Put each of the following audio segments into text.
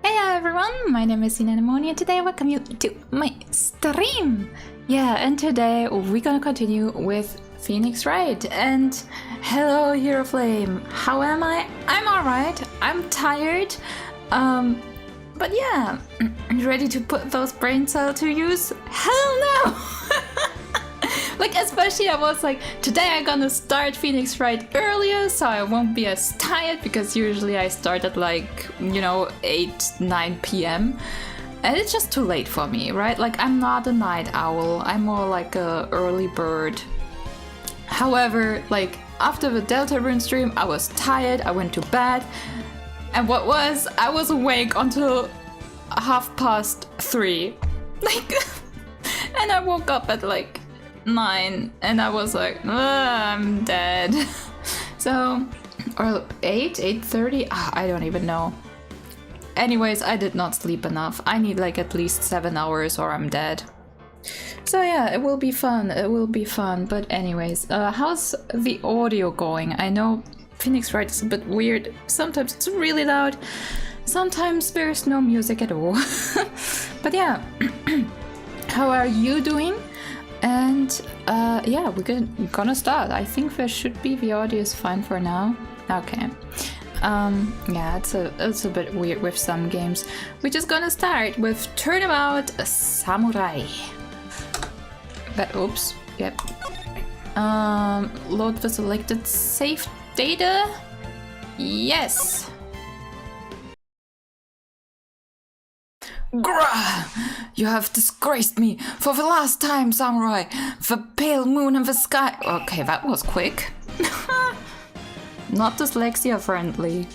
Hey everyone, my name is Cinnamon and today I welcome you to my stream! Yeah, and today we're gonna continue with Phoenix Wright. And hello Hero Flame, how am I? I'm alright, I'm tired, but yeah, ready to put those brain cells to use? Hell no! Like, especially I was like, today I'm gonna start Phoenix Wright earlier so I won't be as tired, because usually I start at like, you know, 8-9 p.m. and it's just too late for me, right? Like, I'm not a night owl, I'm more like a early bird. However, like, after the Deltarune stream I was tired, I went to bed, and I was awake until 3:30. Like, and I woke up at like 9 and I was like, I'm dead. So, or 8:30, I don't even know. Anyways, I did not sleep enough. I need like at least 7 hours or I'm dead. So yeah, it will be fun, but anyways, how's the audio going? I know Phoenix Wright is a bit weird, sometimes it's really loud, sometimes there's no music at all. But yeah, how are you doing? And yeah, we're gonna start. I think there should be, the audio is fine for now. Okay. Yeah, it's a bit weird with some games. We're just gonna start with Turnabout Samurai. Oops, yep. Load the selected save data. Yes. Grah! You have disgraced me for the last time, Samurai! The pale moon and the sky— Okay, that was quick. Not dyslexia friendly.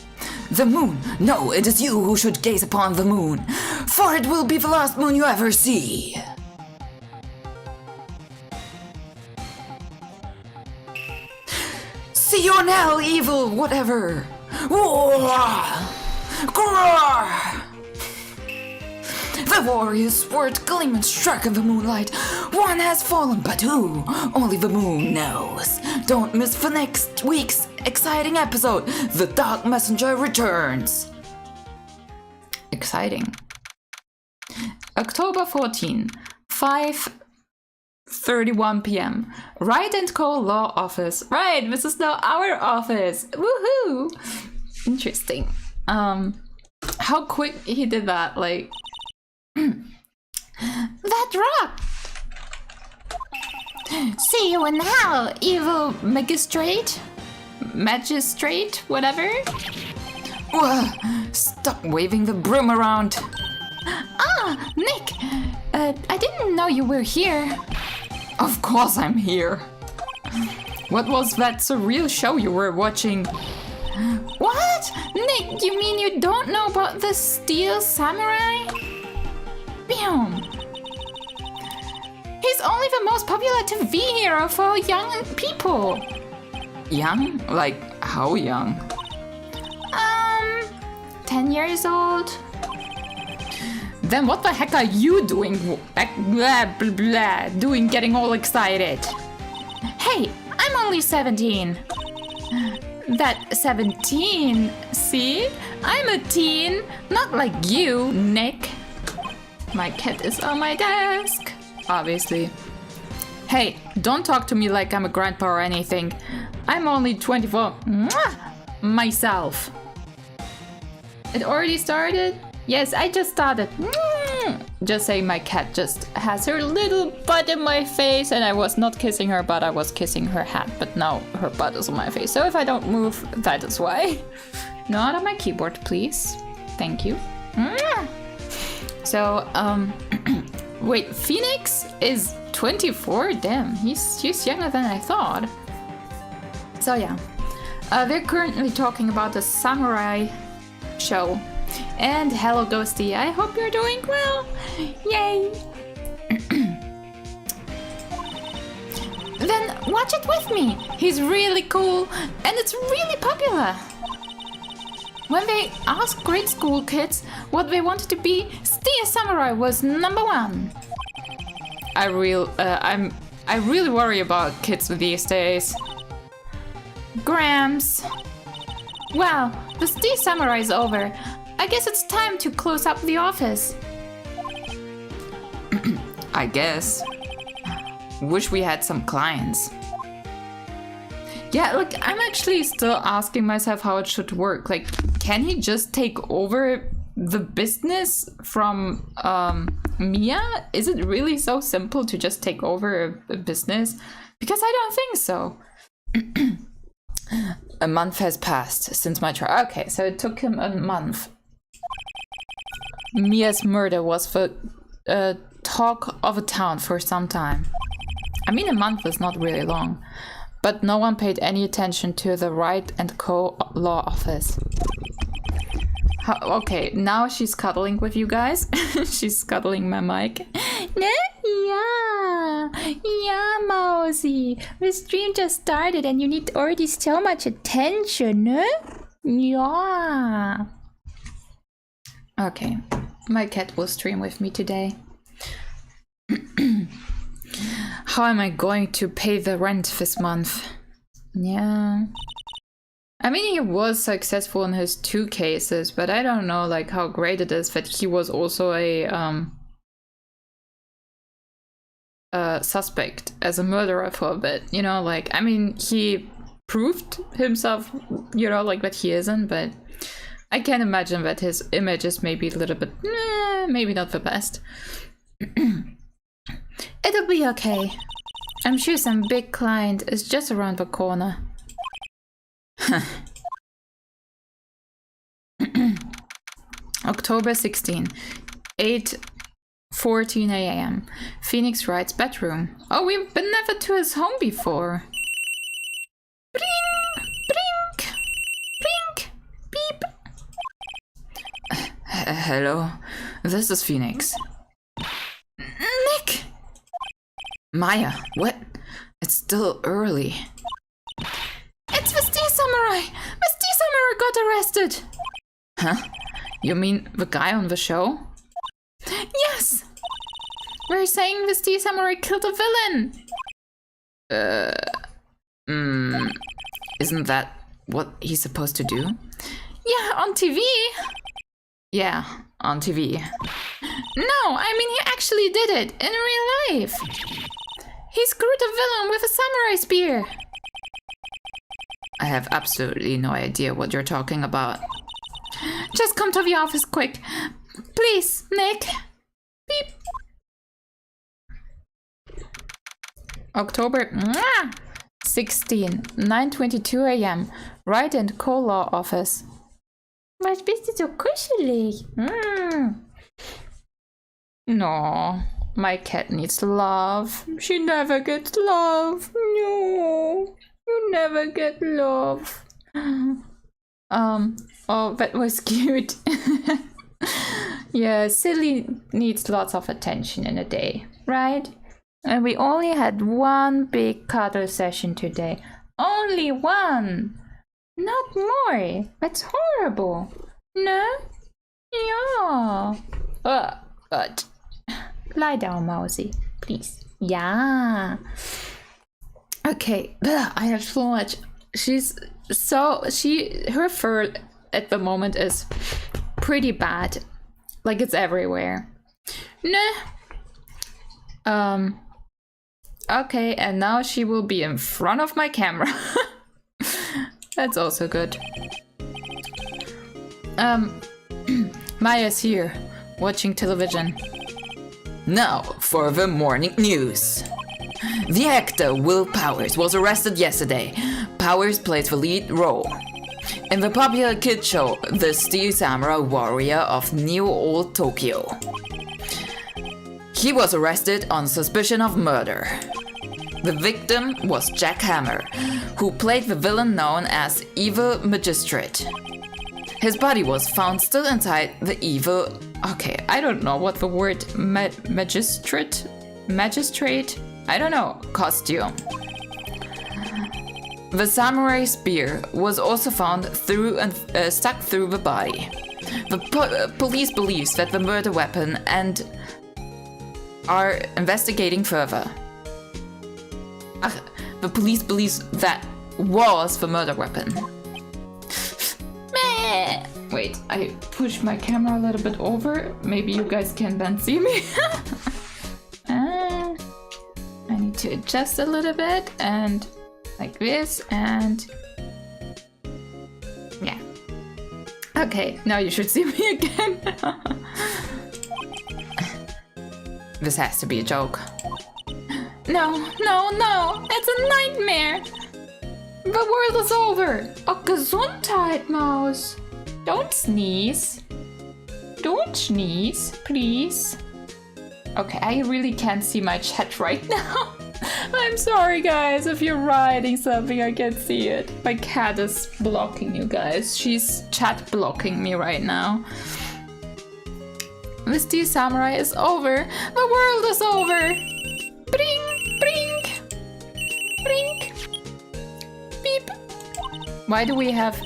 The moon! No, it is you who should gaze upon the moon, for it will be the last moon you ever see! See you in hell, evil whatever! Grah! The warrior's sword gleam and strike in the moonlight. One has fallen, but who? Only the moon knows. Don't miss the next week's exciting episode. The Dark Messenger returns. Exciting. October 14, 5:31 p.m. Wright & Co. Law Office. Right, this is now our office. Woohoo! Interesting. How quick he did that, like... That rock! See you in hell, evil magistrate? Magistrate, whatever? Stop waving the broom around! Ah, Nick! I didn't know you were here. Of course I'm here. What was that surreal show you were watching? What? Nick, you mean you don't know about the Steel Samurai? Bam! He's only the most popular TV hero for young people. Young? Like, how young? 10 years old. Then what the heck are you doing? Blah, blah, blah, doing getting all excited? Hey, I'm only 17. That 17, see? I'm a teen, not like you, Nick. My cat is on my desk, obviously. Hey, don't talk to me like I'm a grandpa or anything. I'm only 24 myself. It already started? Yes, I just started. Just saying, my cat just has her little butt in my face, and I was not kissing her butt, I was kissing her hat, but now her butt is on my face. So if I don't move, that is why. Not on my keyboard, please. Thank you. So, wait, Phoenix is 24? Damn, he's younger than I thought. So yeah, they're currently talking about the Samurai show. And hello Ghosty, I hope you're doing well. Yay! Then watch it with me. He's really cool and it's really popular. When they asked grade school kids what they wanted to be, Steel Samurai was #1. I really worry about kids these days. Grams. Well, the Steel Samurai is over. I guess it's time to close up the office. I guess. Wish we had some clients. Yeah, like, I'm actually still asking myself how it should work. Like, can he just take over the business from Mia? Is it really so simple to just take over a business? Because I don't think so. A month has passed since my trial. Okay, so it took him a month. Mia's murder was the talk of a town for some time. I mean, a month is not really long. But no one paid any attention to the Wright and Co. law office. Okay, now she's cuddling with you guys. She's cuddling my mic. Yeah, Mousy. The stream just started and you need already so much attention, no? Yeah. Okay, my cat will stream with me today. How am I going to pay the rent this month? Yeah. I mean, he was successful in his 2 cases, but I don't know like how great it is that he was also a suspect as a murderer for a bit. You know, like, I mean, he proved himself, you know, like that he isn't, but I can imagine that his image is maybe a little bit, maybe not the best. It'll be okay. I'm sure some big client is just around the corner. October 16, 8:14 a.m. Phoenix Wright's bedroom. Oh, we've been never to his home before. Bring, brink, brink, beep. Hello, this is Phoenix. Nick! Maya, what? It's still early. It's Bestie Samurai! Bestie Samurai got arrested! Huh? You mean the guy on the show? Yes! We're saying Bestie Samurai killed a villain! Isn't that what he's supposed to do? Yeah, on TV! Yeah, on TV. No, I mean he actually did it, in real life! He screwed a villain with a samurai spear! I have absolutely no idea what you're talking about. Just come to the office quick. Please, Nick. Beep. October 16, 9:22 a.m. Wright and Co. Law Office. Was bist du so kuschelig? No, my cat needs love. She never gets love. No, you never get love. Oh, that was cute. Yeah, Silly needs lots of attention in a day, right? And we only had one big cuddle session today. Only one! Not more! That's horrible! No? Yeah! But... Lie down, Mousy, please. Yeah! Okay, I have so much... Her fur at the moment is pretty bad. Like, it's everywhere. Nah. Okay, and now she will be in front of my camera. That's also good. Maya's here, watching television. Now for the morning news. The actor Will Powers was arrested yesterday. Powers plays the lead role in the popular kid show The Steel Samurai Warrior of New Old Tokyo. He was arrested on suspicion of murder. The victim was Jack Hammer, who played the villain known as Evil Magistrate. His body was found still inside the evil... Okay, I don't know what the word magistrate? I don't know. Costume. The samurai spear was also found stuck through the body. The police believes that the murder weapon and are investigating further. The police believes that was the murder weapon. Wait, I push my camera a little bit over. Maybe you guys can then see me. And I need to adjust a little bit and like this and yeah. Okay, now you should see me again. This has to be a joke. No, no, no, it's a nightmare. The world is over. Oh, Gesundheit, Maus. Don't sneeze. Don't sneeze, please. Okay, I really can't see my chat right now. I'm sorry, guys. If you're writing something, I can't see it. My cat is blocking you guys. She's chat blocking me right now. Bestie Samurai is over. The world is over. Bring, bring, bring. Beep. Why do we have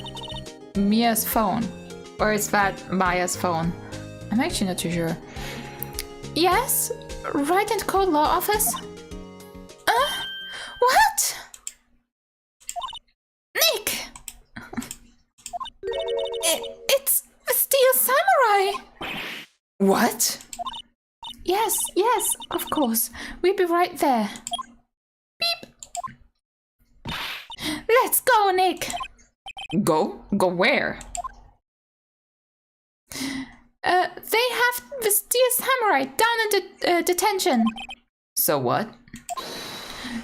Mia's phone? Or is that Maya's phone? I'm actually not too sure. Yes? Wright and Code Law Office? What? Nick! It's the Steel Samurai! What? Yes, yes, of course. We'll be right there. Beep! Let's go, Nick! Go? Go where? They have the Steel Samurai down in the detention. So what?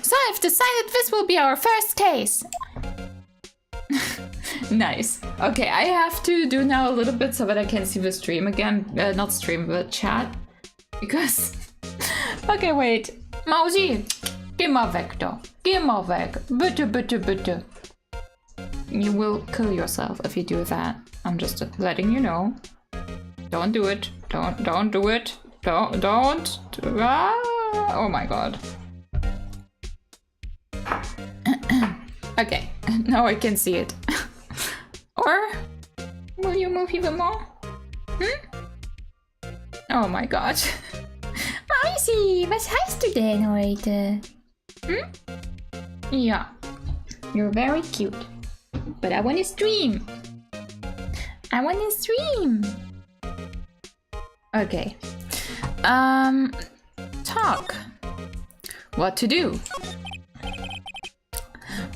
So I've decided this will be our first case. Nice. Okay, I have to do now a little bit so that I can see the stream again. Not stream, but chat. Because... Okay, wait. Mausi, geh mal weg da. Geh mal weg. Bitte, bitte, bitte. You will kill yourself if you do that. I'm just letting you know. Don't do it. Don't do it. Don't. Ah, oh my god. Okay, now I can see it. Or will you move even more? Oh my god. Mausi, was hast du denn heute? Yeah, you're very cute. But I wanna stream. I wanna stream. Okay. Talk. What to do?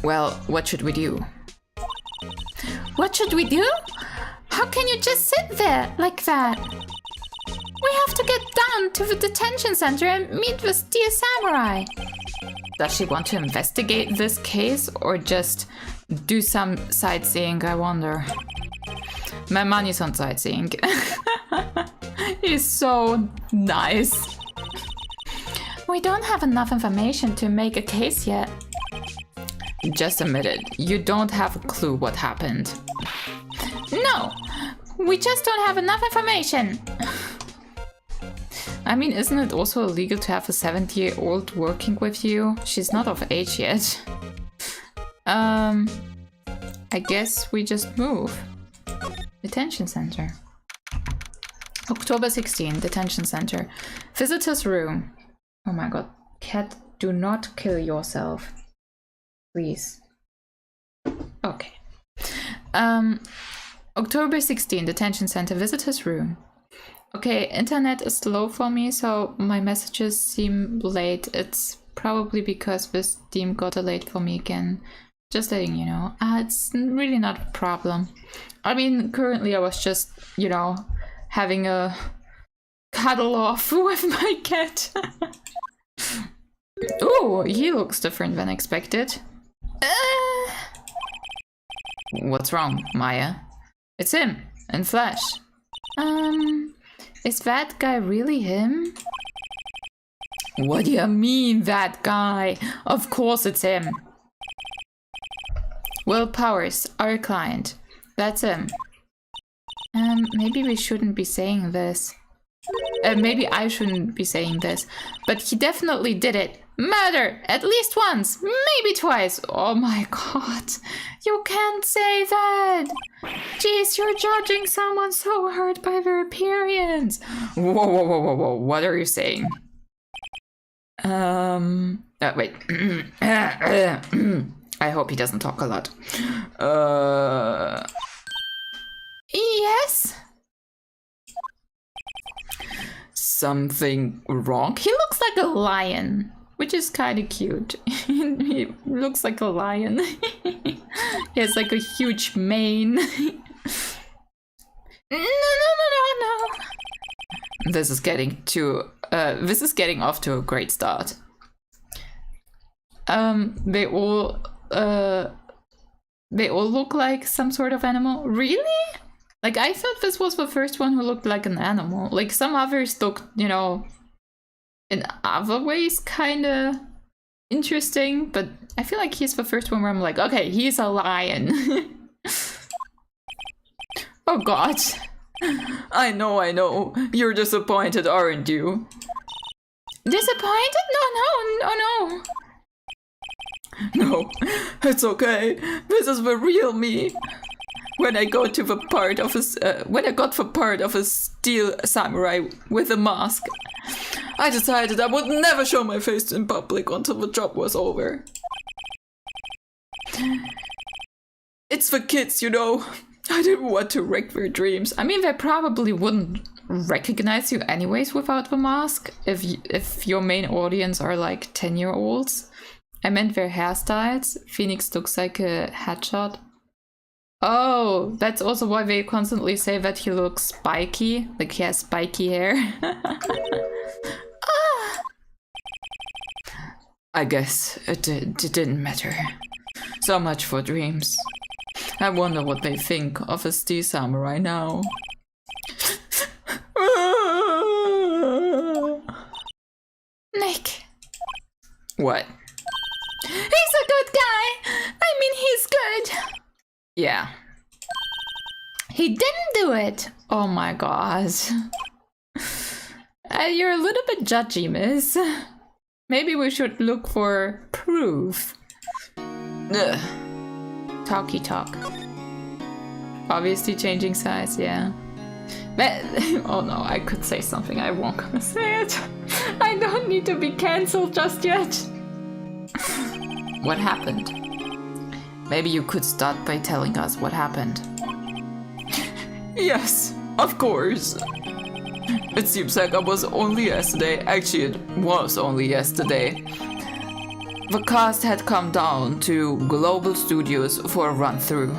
Well, what should we do? What should we do? How can you just sit there like that? We have to get down to the detention center and meet the Steel Samurai. Does she want to investigate this case or just do some sightseeing, I wonder? My money's on sightseeing. He's so nice. We don't have enough information to make a case yet. Just admit it, you don't have a clue what happened. No, we just don't have enough information. I mean, isn't it also illegal to have a 70-year-old working with you? She's not of age yet. I guess we just move. Detention center. October 16, detention center. Visitors room. Oh my god. Cat, do not kill yourself. Please. Okay. October 16, detention center, visitors room. Okay, internet is slow for me, so my messages seem late. It's probably because this Steam got late for me again. Just letting you know. It's really not a problem. I mean, currently I was just, you know, having a cuddle off with my cat. Ooh, he looks different than expected. What's wrong, Maya? It's him, in flesh. Is that guy really him? What do you mean, that guy? Of course it's him. Will Powers, our client. That's him. Maybe we shouldn't be saying this. Maybe I shouldn't be saying this. But he definitely did it. Murder! At least once! Maybe twice! Oh my god. You can't say that! Jeez, you're judging someone so hurt by their appearance! Whoa, whoa, whoa, whoa, whoa. What are you saying? Wait. I hope he doesn't talk a lot. Yes? Something wrong? He looks like a lion, which is kind of cute. He looks like a lion. He has like a huge mane. No. This is getting off to a great start. They all look like some sort of animal. Really? Like, I thought this was the first one who looked like an animal. Like, some others looked, you know, in other ways kind of interesting, but I feel like he's the first one where I'm like, okay, he's a lion. Oh god. I know. You're disappointed, aren't you? Disappointed? No. No, it's okay. This is the real me. When I got the part of a steel samurai with a mask, I decided I would never show my face in public until the job was over. It's for kids, you know. I didn't want to wreck their dreams. I mean, they probably wouldn't recognize you anyways without the mask if your main audience are like 10-year-olds. I meant their hairstyles. Phoenix looks like a headshot. Oh, that's also why they constantly say that he looks spiky. Like he has spiky hair. I guess it didn't matter. So much for dreams. I wonder what they think of a steel samurai now. Nick. What? He's a good guy! I mean, he's good! Yeah. He didn't do it! Oh my god. You're a little bit judgy, miss. Maybe we should look for proof. Ugh. Talky talk. Obviously changing size, yeah. But, oh no, I could say something. I won't gonna say it. I don't need to be cancelled just yet. What happened? Maybe you could start by telling us what happened. Yes, of course. It seems like it was only yesterday. Actually, it was only yesterday. The cast had come down to Global Studios for a run-through.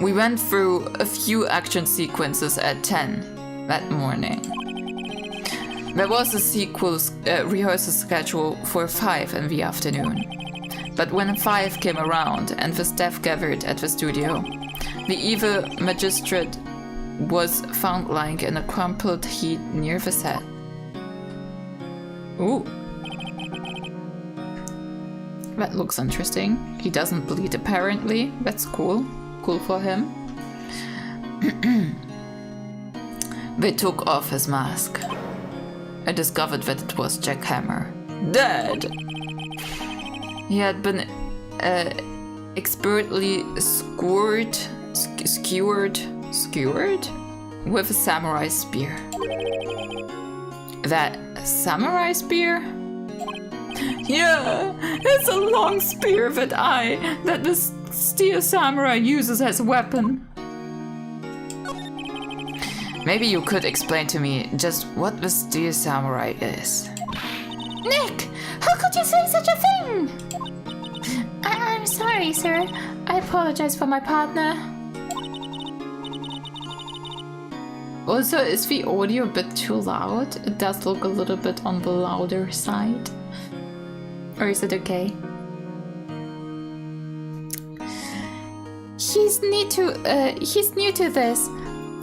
We went through a few action sequences at 10 that morning. There was a rehearsal schedule for 5 in the afternoon. But when 5 came around and the staff gathered at the studio, the evil magistrate was found lying in a crumpled heap near the set. Ooh. That looks interesting. He doesn't bleed apparently. That's cool. Cool for him. They took off his mask. I discovered that it was Jack Hammer. Dead! He had been expertly skewered with a samurai spear. That samurai spear? Yeah, it's a long spear that the steel samurai uses as a weapon. Maybe you could explain to me just what the steel samurai is. Nick, how could you say such a thing? I'm sorry, sir. I apologize for my partner. Also, is the audio a bit too loud? It does look a little bit on the louder side. Or is it okay? He's new to this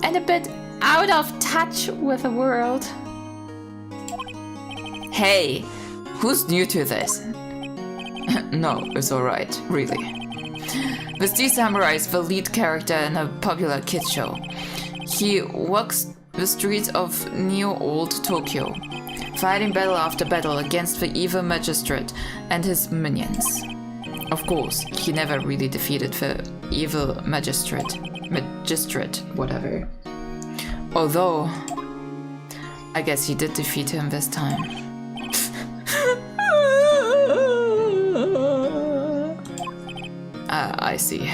and a bit out of touch with the world. Hey, who's new to this? No, it's alright, really. The Steel Samurai is the lead character in a popular kids show. He walks the streets of neo-old Tokyo, fighting battle after battle against the evil magistrate and his minions. Of course, he never really defeated the evil magistrate, whatever. Although, I guess he did defeat him this time. I see.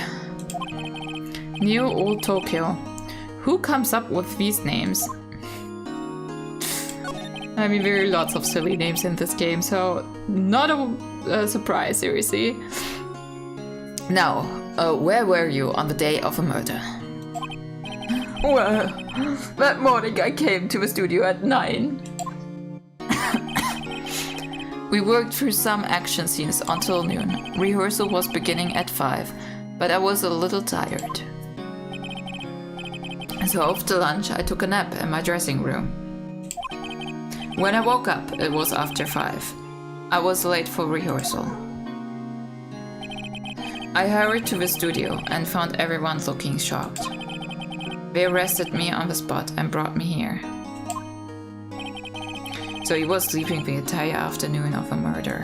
New Old Tokyo. Who comes up with these names? I mean, there are lots of silly names in this game, so not a surprise, seriously. Now, where were you on the day of a murder? Well, that morning I came to the studio at 9. We worked through some action scenes until noon. Rehearsal was beginning at 5, but I was a little tired. So after lunch, I took a nap in my dressing room. When I woke up, it was after 5. I was late for rehearsal. I hurried to the studio and found everyone looking shocked. They arrested me on the spot and brought me here. So he was sleeping the entire afternoon of a murder.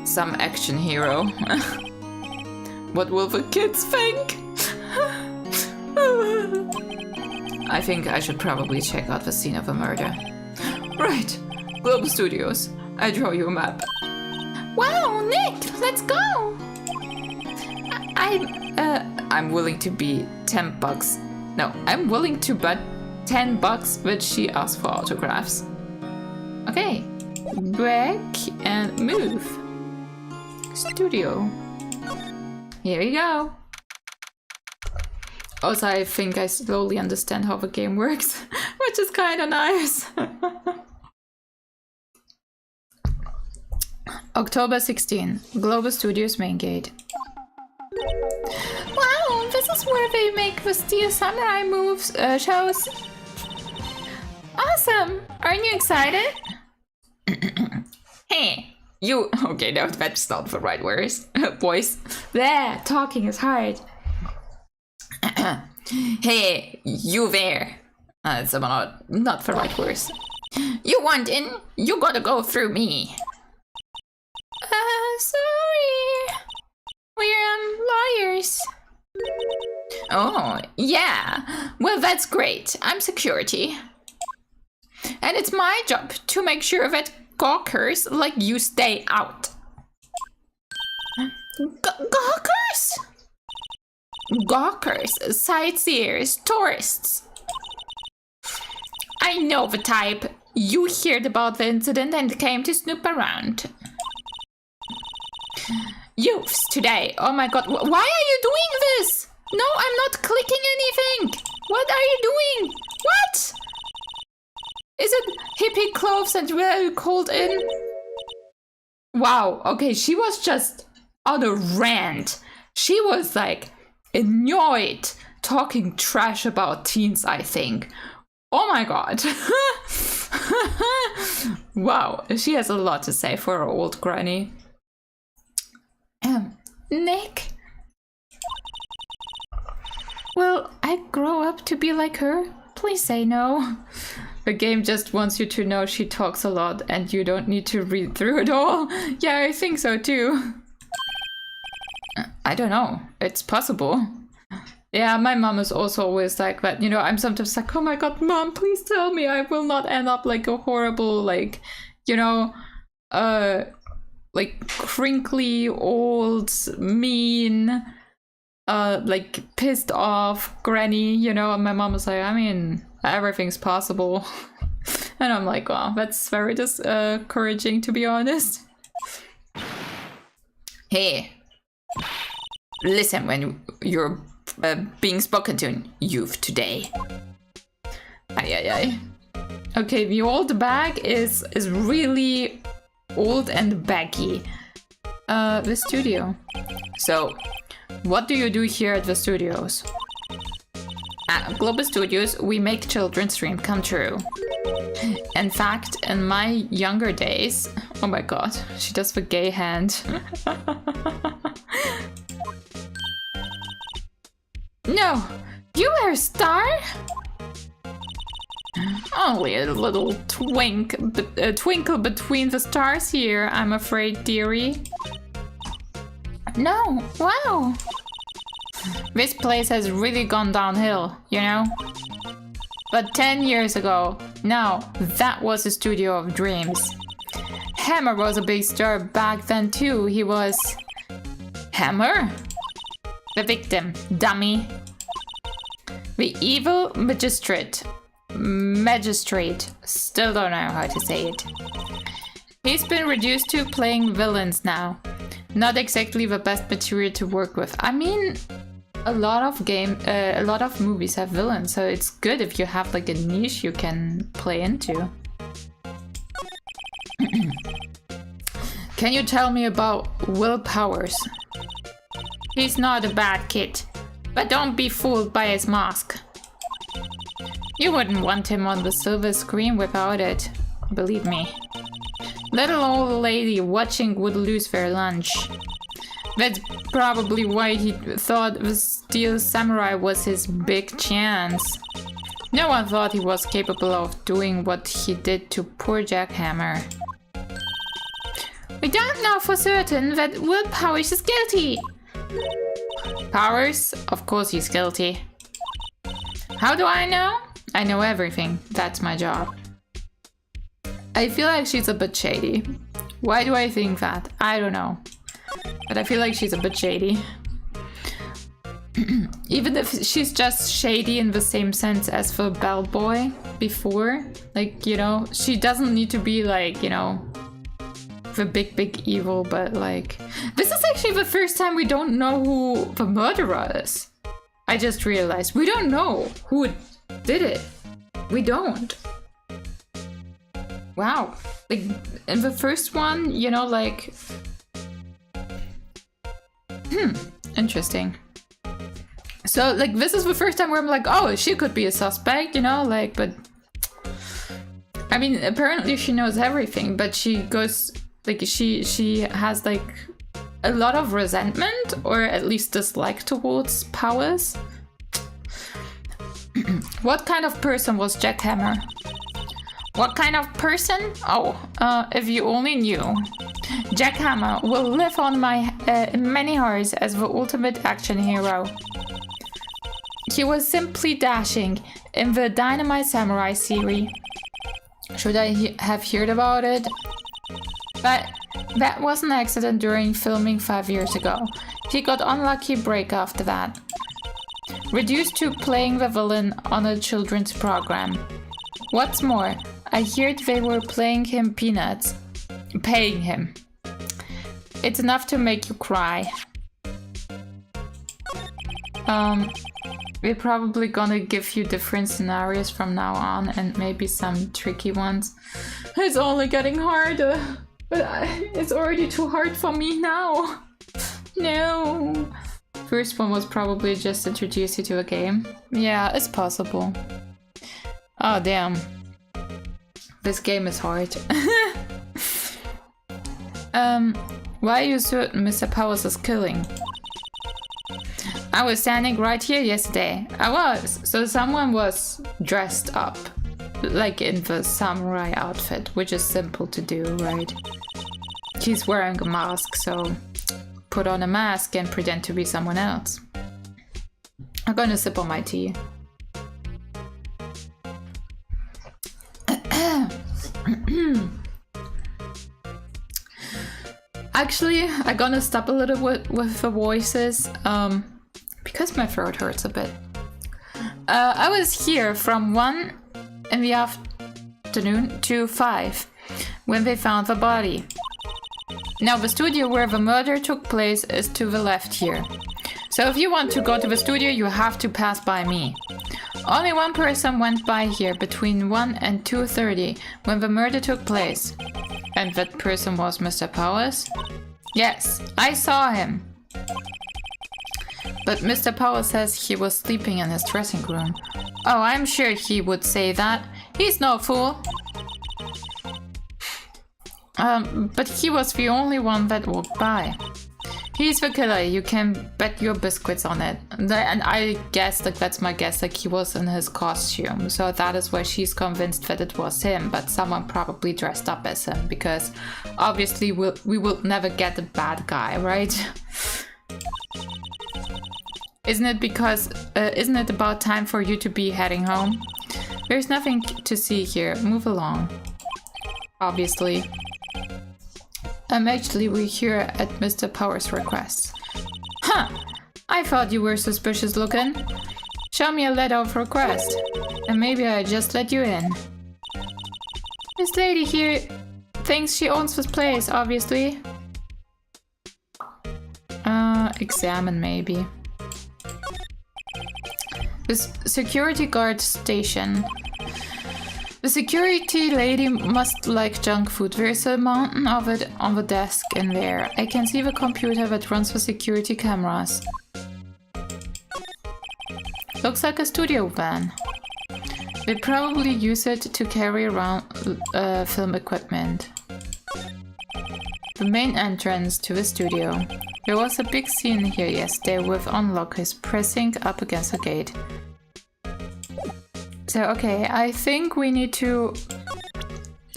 Some action hero. What will the kids think? I think I should probably check out the scene of a murder. Right, Global Studios. I draw you a map. Wow, Nick, let's go! I'm willing to be $10. No, I'm willing to bet $10 that she asked for autographs. Okay, back and move. Studio. Here we go. Also, I think I slowly understand how the game works, which is kind of nice. October 16, Global Studios main gate. Wow, this is where they make the Steel Samurai moves shows. Awesome! Aren't you excited? Hey, you. Okay, no, that's not the right words. Voice. There, talking is hard. Hey, you there. It's not the right words. You want in? You gotta go through me. Sorry. We're lawyers. Oh, yeah. Well, that's great. I'm security. And it's my job to make sure that gawkers like you stay out. Gawkers? Gawkers, sightseers, tourists. I know the type. You heard about the incident and came to snoop around. Youths today. Oh my god, why are you doing this? No, I'm not clicking anything. What are you doing? What? Is it hippie clothes and really cold in? Wow, okay, she was just on a rant. She was like annoyed, talking trash about teens, I think. Oh my god. Wow, she has a lot to say for her old granny. Nick? Will I grow up to be like her? Please say no. The game just wants you to know she talks a lot and you don't need to read through it all. Yeah, I think so too. I don't know. It's possible. Yeah, my mom is also always like that. You know, I'm sometimes like, oh my god, mom, please tell me I will not end up like a horrible, like, you know, like crinkly, old, mean, like pissed off granny, you know. And my mom is like, I mean, everything's possible. And I'm like, wow, that's very discouraging, to be honest. Hey, listen when you're being spoken to, youth today. Ay. Okay, the old bag is really old and baggy. The studio. So, what do you do here at the studios? At Global Studios, we make children's dreams come true. In fact, in my younger days... Oh my god, she does the gay hand. No! You were a star? Only a little twinkle between the stars here, I'm afraid, dearie. No, wow! This place has really gone downhill, you know? But 10 years ago, now that was a studio of dreams. Hammer was a big star back then too, he was... Hammer? The victim. Dummy. The evil magistrate. Magistrate. Still don't know how to say it. He's been reduced to playing villains now. Not exactly the best material to work with. I mean, a lot of movies have villains, so it's good if you have like a niche you can play into. Can you tell me about Will Powers? He's not a bad kid, but don't be fooled by his mask. You wouldn't want him on the silver screen without it, believe me. Little old lady watching would lose their lunch. That's probably why he thought the Steel Samurai was his big chance. No one thought he was capable of doing what he did to poor Jackhammer. We don't know for certain that Will Powers is guilty. Powers? Of course he's guilty. How do I know? I know everything. That's my job. I feel like she's a bit shady. Why do I think that? I don't know. But I feel like she's a bit shady. Even if she's just shady in the same sense as the bellboy before. Like, you know, she doesn't need to be like, you know, the big evil, but like... This is actually the first time we don't know who the murderer is. I just realized. We don't know who did it. We don't. Wow. Like, in the first one, you know, like... Interesting. So, like, this is the first time where I'm like, oh, she could be a suspect, you know, like, but... I mean, apparently she knows everything, but she goes... Like, she has, like, a lot of resentment, or at least dislike towards Powers. What kind of person was Jackhammer? What kind of person? Oh, if you only knew. Jackhammer will live on my many hearts as the ultimate action hero. He was simply dashing in the Dynamite Samurai series. Should I have heard about it? But that was an accident during filming 5 years ago. He got unlucky break after that. Reduced to playing the villain on a children's program. What's more, I heard they were paying him peanuts. Paying him. It's enough to make you cry. We're probably gonna give you different scenarios from now on, and maybe some tricky ones. It's only getting harder. But it's already too hard for me now. No. First one was probably just introduce you to a game. Yeah, it's possible. Oh, damn. This game is hard. Why are you certain Mr. Powers is killing? I was standing right here yesterday. I was. So someone was dressed up. Like in the samurai outfit, which is simple to do, right? He's wearing a mask, so put on a mask and pretend to be someone else. I'm gonna sip on my tea. Actually, I'm gonna stop a little with the voices, because my throat hurts a bit. I was here from 1 in the afternoon to 5 when they found the body. Now the studio where the murder took place is to the left here. So if you want to go to the studio, you have to pass by me. Only one person went by here between 1 and 2:30 when the murder took place. And that person was Mr. Powers? Yes, I saw him. But Mr. Powers says he was sleeping in his dressing room. Oh, I'm sure he would say that. He's no fool. But he was the only one that walked by. He's the killer, you can bet your biscuits on it. And I guess, like, that's my guess, like, he was in his costume. So that is why she's convinced that it was him, but someone probably dressed up as him, because obviously we will never get the bad guy, right? Isn't it about time for you to be heading home? There's nothing to see here. Move along. Obviously. Actually, we're here at Mr. Powers' request. Huh! I thought you were suspicious looking. Show me a letter of request, and maybe I just let you in. This lady here thinks she owns this place, obviously. Examine maybe. This security guard station. The security lady must like junk food. There's a mountain of it on the desk in there. I can see the computer that runs the security cameras. Looks like a studio van. They probably use it to carry around film equipment. The main entrance to the studio. There was a big scene here yesterday with onlookers pressing up against the gate. So, okay, I think we need to...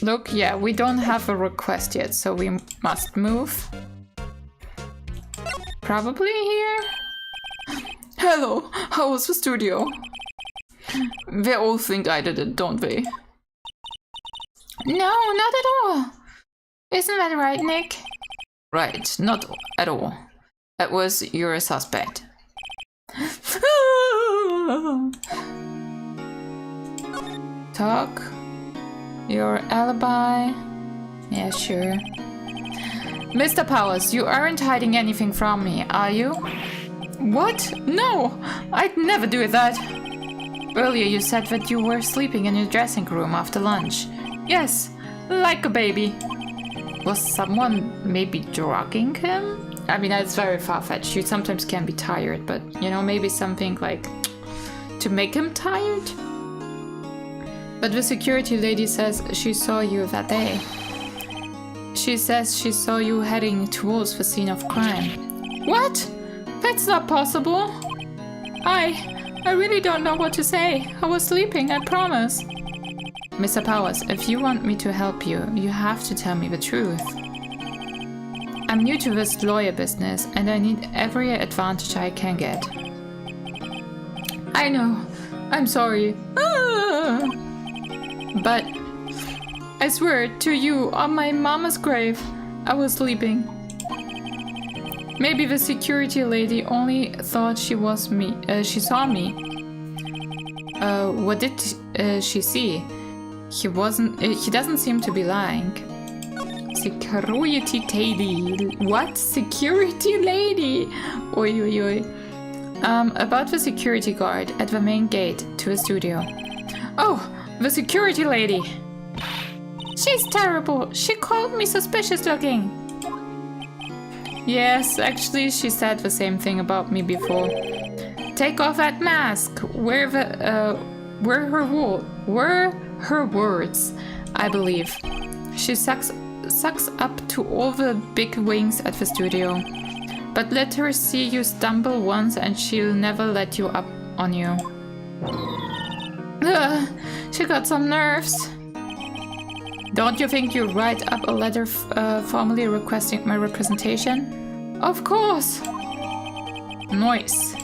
Look, yeah, we don't have a request yet, so we must move. Probably here? Hello, how was the studio? They all think I did it, don't they? No, not at all. Isn't that right, Nick? Right, not at all. That was you're a suspect. Talk. Your alibi. Yeah, sure. Mr. Powers, you aren't hiding anything from me, are you? What? No! I'd never do that. Earlier you said that you were sleeping in your dressing room after lunch. Yes, like a baby. Was someone maybe drugging him? I mean, that's very far-fetched. You sometimes can be tired, but, you know, maybe something like to make him tired? But the security lady says she saw you that day. She says she saw you heading towards the scene of crime. What? That's not possible. I really don't know what to say. I was sleeping, I promise. Mr. Powers, if you want me to help you, you have to tell me the truth. I'm new to this lawyer business and I need every advantage I can get. I know. I'm sorry. But I swear to you, on my mama's grave, I was sleeping. Maybe the security lady only thought she was me. She saw me. What did she see? He doesn't seem to be lying. Security lady. What? Security lady? Oi, oi, oi. About the security guard at the main gate to the studio. Oh, the security lady. She's terrible. She called me suspicious looking. Yes, actually, she said the same thing about me before. Take off that mask. Were her words, I believe. She sucks up to all the big wings at the studio. But let her see you stumble once and she'll never let you up on you. She got some nerves. Don't you think you'll write up a letter formally requesting my representation? Of course! Nice.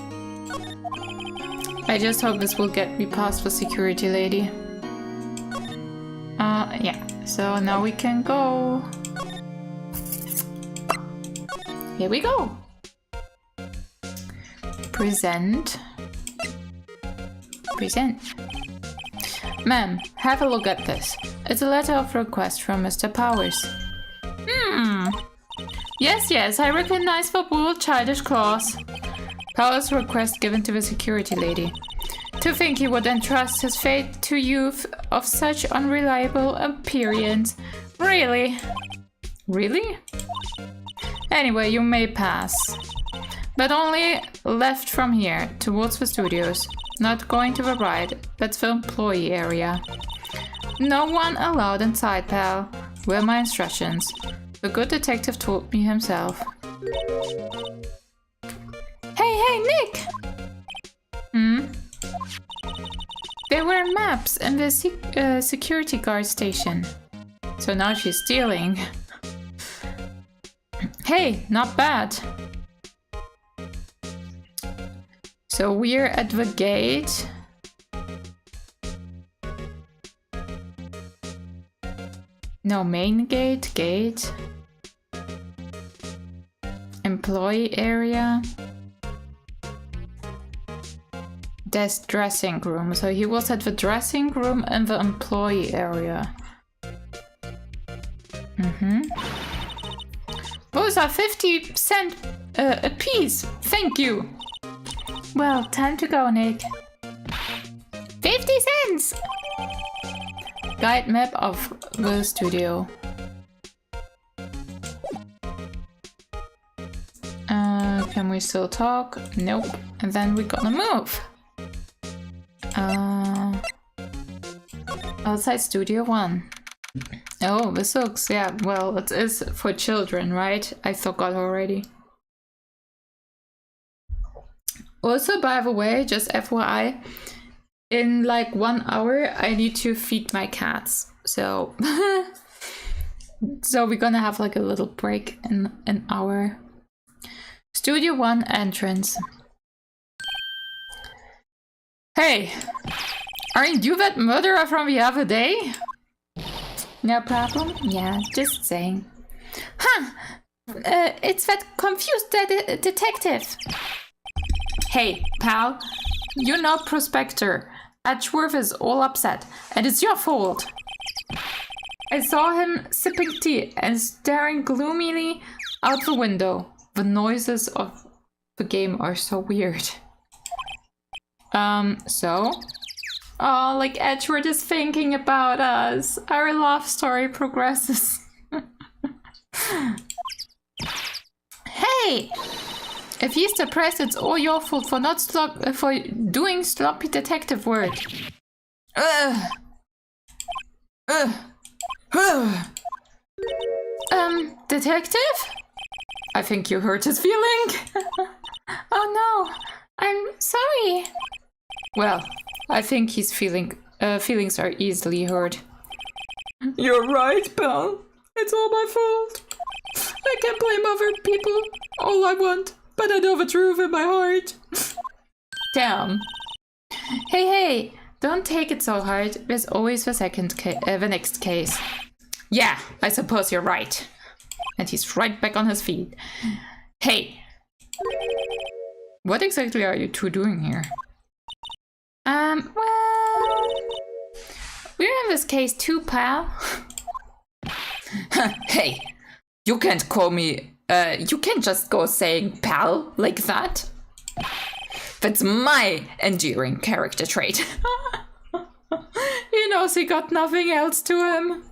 I just hope this will get me past the security lady. Yeah. So now we can go. Here we go. Present. Present. Ma'am, have a look at this. It's a letter of request from Mr. Powers. Yes, I recognize the bold childish clause. Powers' request given to the security lady. To think he would entrust his fate to youth of such unreliable appearance. Really? Really? Anyway, you may pass. But only left from here, towards the studios. Not going to the right, that's the employee area. No one allowed inside, pal, were my instructions. The good detective told me himself. Hey, Nick! There were maps in the security guard station. So now she's stealing. Hey, not bad. So we're at the gate. No, main gate. Employee area. There's dressing room. So he was at the dressing room in the employee area. Those are 50 cents a piece. Thank you. Well, time to go, Nick. 50 cents! Guide map of the studio. Can we still talk? Nope. And then we're gonna move. Outside Studio 1. Oh, this looks, yeah, well, it is for children, right? I forgot already. Also, by the way, just FYI, in like 1 hour, I need to feed my cats. So, so we're gonna have like a little break in an hour. Studio 1 entrance. Hey, aren't you that murderer from the other day? No problem. Yeah, just saying. Huh, it's that confused detective. Hey, pal, you're no prospector. Edgeworth is all upset, and it's your fault. I saw him sipping tea and staring gloomily out the window. The noises of the game are so weird. So? Oh, like Edgeworth is thinking about us. Our love story progresses. Hey! If he's depressed, it's all your fault for not for doing sloppy detective work. Detective? I think you hurt his feeling. Oh no, I'm sorry. Well, I think his feelings are easily hurt. You're right, pal. It's all my fault. I can't blame other people. All I want, but I know the truth in my heart. Damn. Hey, don't take it so hard. There's always the next case. Yeah, I suppose you're right. And he's right back on his feet. Hey. What exactly are you two doing here? Well... We're in this case too, pal. Hey, you can't call me... you can't just go saying pal like that. That's my endearing character trait. He knows he got nothing else to him.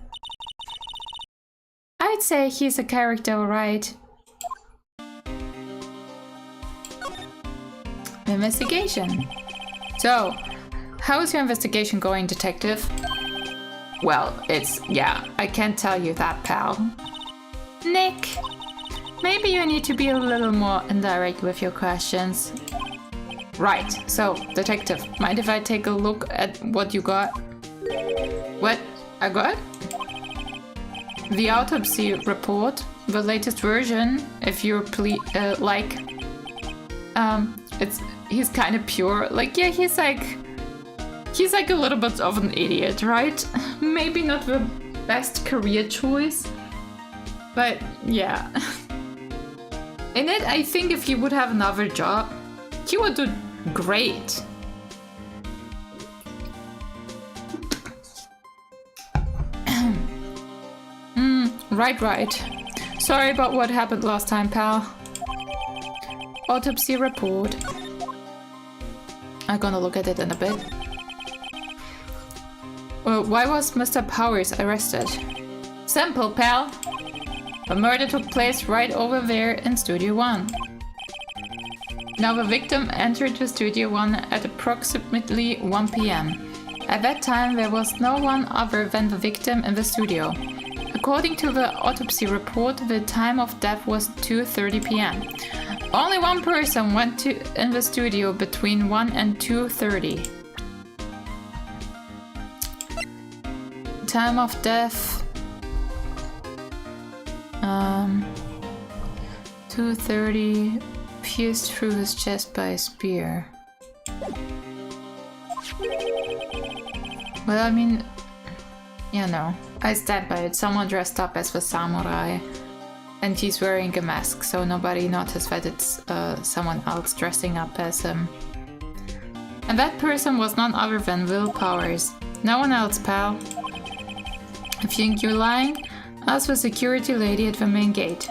I'd say he's a character, alright. Investigation. So, how's your investigation going, detective? Well, yeah, I can't tell you that, pal. Nick, maybe you need to be a little more indirect with your questions. Right, so, detective, mind if I take a look at what you got? What? I got? The autopsy report, the latest version, if you're like, he's kind of pure. Like, yeah, he's like a little bit of an idiot, right? Maybe not the best career choice, but yeah. In it, I think if he would have another job, he would do great. Right. Sorry about what happened last time, pal. Autopsy report. I'm gonna look at it in a bit. Well, why was Mr. Powers arrested? Simple, pal. The murder took place right over there in Studio 1. Now the victim entered the Studio 1 at approximately 1 p.m. At that time, there was no one other than the victim in the studio. According to the autopsy report, the time of death was 2:30 p.m. Only one person went in the studio between 1 and 2:30. Time of death... 2:30, pierced through his chest by a spear. Well, I mean... Yeah, no. I stand by it. Someone dressed up as the samurai. And he's wearing a mask, so nobody noticed that it's someone else dressing up as him. And that person was none other than Will Powers. No one else, pal. If you think you're lying, ask the security lady at the main gate.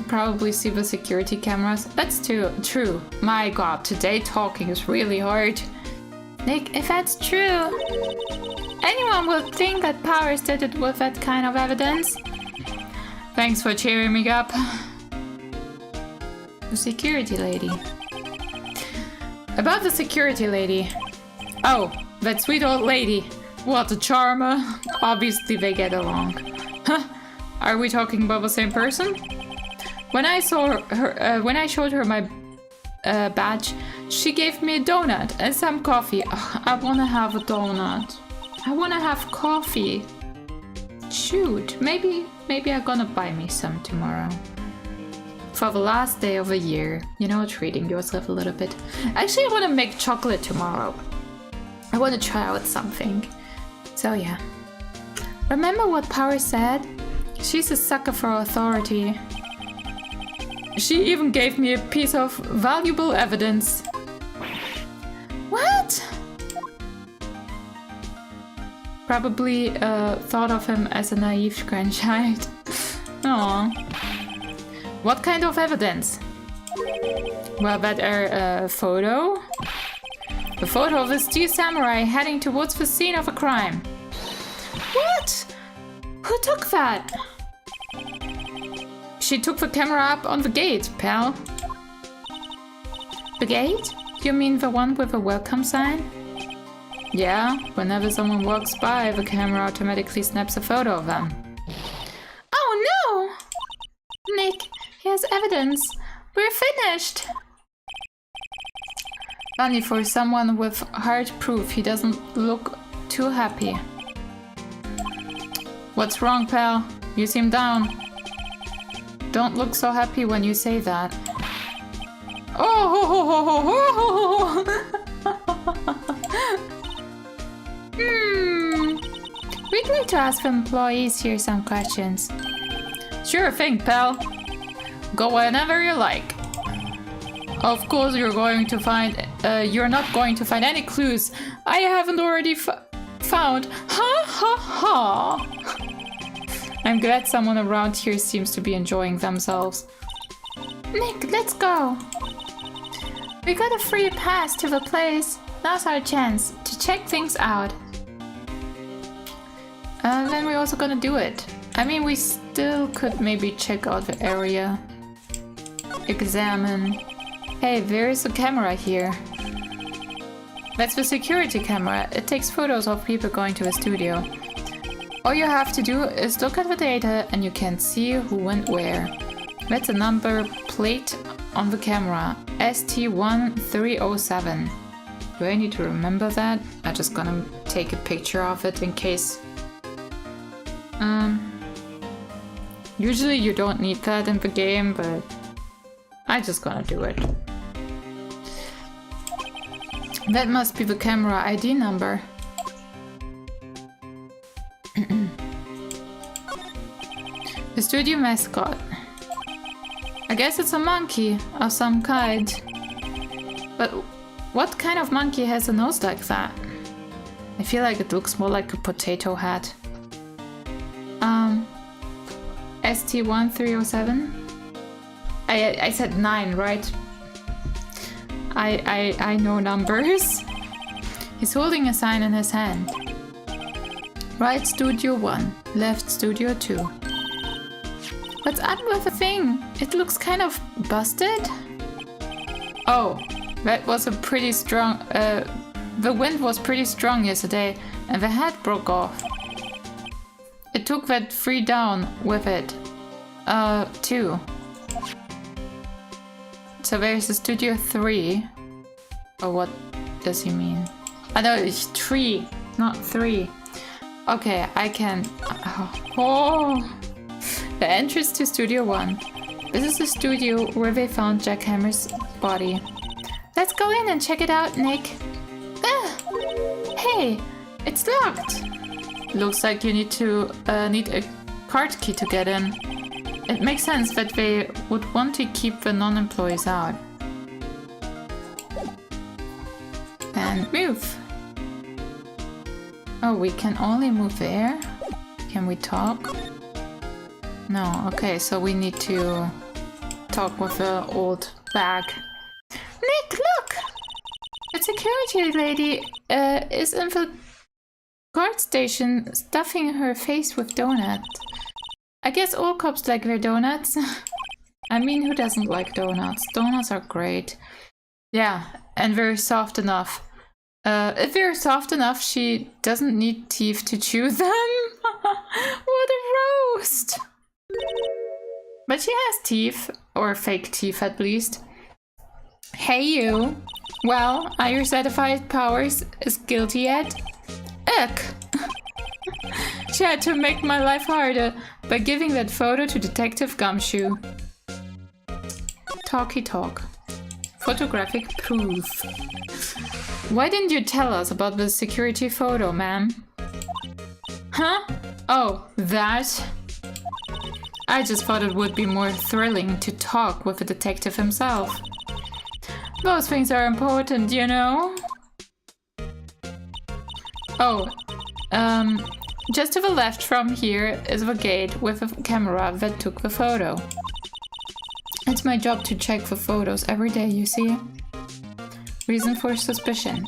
Probably see the security cameras. That's true. My god, today talking is really hard. Nick, if that's true, anyone would think that Powers did it with that kind of evidence. Thanks for cheering me up. The security lady. About the security lady. Oh, that sweet old lady. What a charmer. Obviously they get along. Huh? Are we talking about the same person? When I saw her, when I showed her my badge, she gave me a donut and some coffee. Ugh, I wanna have a donut. I wanna have coffee. Shoot, maybe I'm gonna buy me some tomorrow. For the last day of the year, you know, treating yourself a little bit. Actually, I wanna make chocolate tomorrow. I wanna try out something. So yeah. Remember what Power said? She's a sucker for authority. She even gave me a piece of valuable evidence. What? Probably thought of him as a naive grandchild. Aww. What kind of evidence? Well, that photo. The photo of a steel samurai heading towards the scene of a crime. What? Who took that? She took the camera up on the gate, pal. The gate? You mean the one with a welcome sign? Yeah, whenever someone walks by, the camera automatically snaps a photo of them. Oh no! Nick, here's evidence. We're finished! Funny, for someone with hard proof, he doesn't look too happy. What's wrong, pal? You seem down. Don't look so happy when you say that. Oh! We'd like to ask the employees here some questions. Sure thing, pal. Go whenever you like. Of course, you're not going to find any clues I haven't already found. Ha ha ha! I'm glad someone around here seems to be enjoying themselves. Nick, let's go. We got a free pass to the place. Now's our chance to check things out. Then we're also gonna do it. I mean, we still could maybe check out the area. Examine. Hey, there is a camera here. That's the security camera. It takes photos of people going to the studio. All you have to do is look at the data and you can see who went where. That's a number plate on the camera. ST1307. Do I need to remember that? I'm just gonna take a picture of it in case. Usually you don't need that in the game, but I'm just gonna do it. That must be the camera ID number. The studio mascot. I guess it's a monkey of some kind. But what kind of monkey has a nose like that? I feel like it looks more like a potato hat. ST1307? I said 9, right? I know numbers. He's holding a sign in his hand. Right Studio 1, left Studio 2. What's up with the thing? It looks kind of busted. Oh, that was a pretty strong... the wind was pretty strong yesterday and the hat broke off. It took that 3 down with it. 2. So there's a Studio 3. Or what does he mean? I know it's 3, not 3. Okay, I can... Oh! The entrance to Studio 1. This is the studio where they found Jack Hammer's body. Let's go in and check it out, Nick. Ah! Hey! It's locked! Looks like you need a card key to get in. it makes sense that they would want to keep the non-employees out. And move. Oh, we can only move there? Can we talk? No, okay, so we need to talk with the old bag. Nick, look! The security lady is in the guard station stuffing her face with donuts. I guess all cops like their donuts. I mean, who doesn't like donuts? Donuts are great. Yeah, and very soft enough. If they're soft enough, she doesn't need teeth to chew them. What a roast! But she has teeth, or fake teeth at least. Hey you! Well, are your certified powers as guilty yet? Ugh! She had to make my life harder by giving that photo to Detective Gumshoe. Talky talk. Photographic proof. Why didn't you tell us about the security photo, ma'am? Huh? Oh, that? I just thought it would be more thrilling to talk with the detective himself. Those things are important, you know? Oh, just to the left from here is the gate with a camera that took the photo. It's my job to check the photos every day, you see? Reason for suspicion.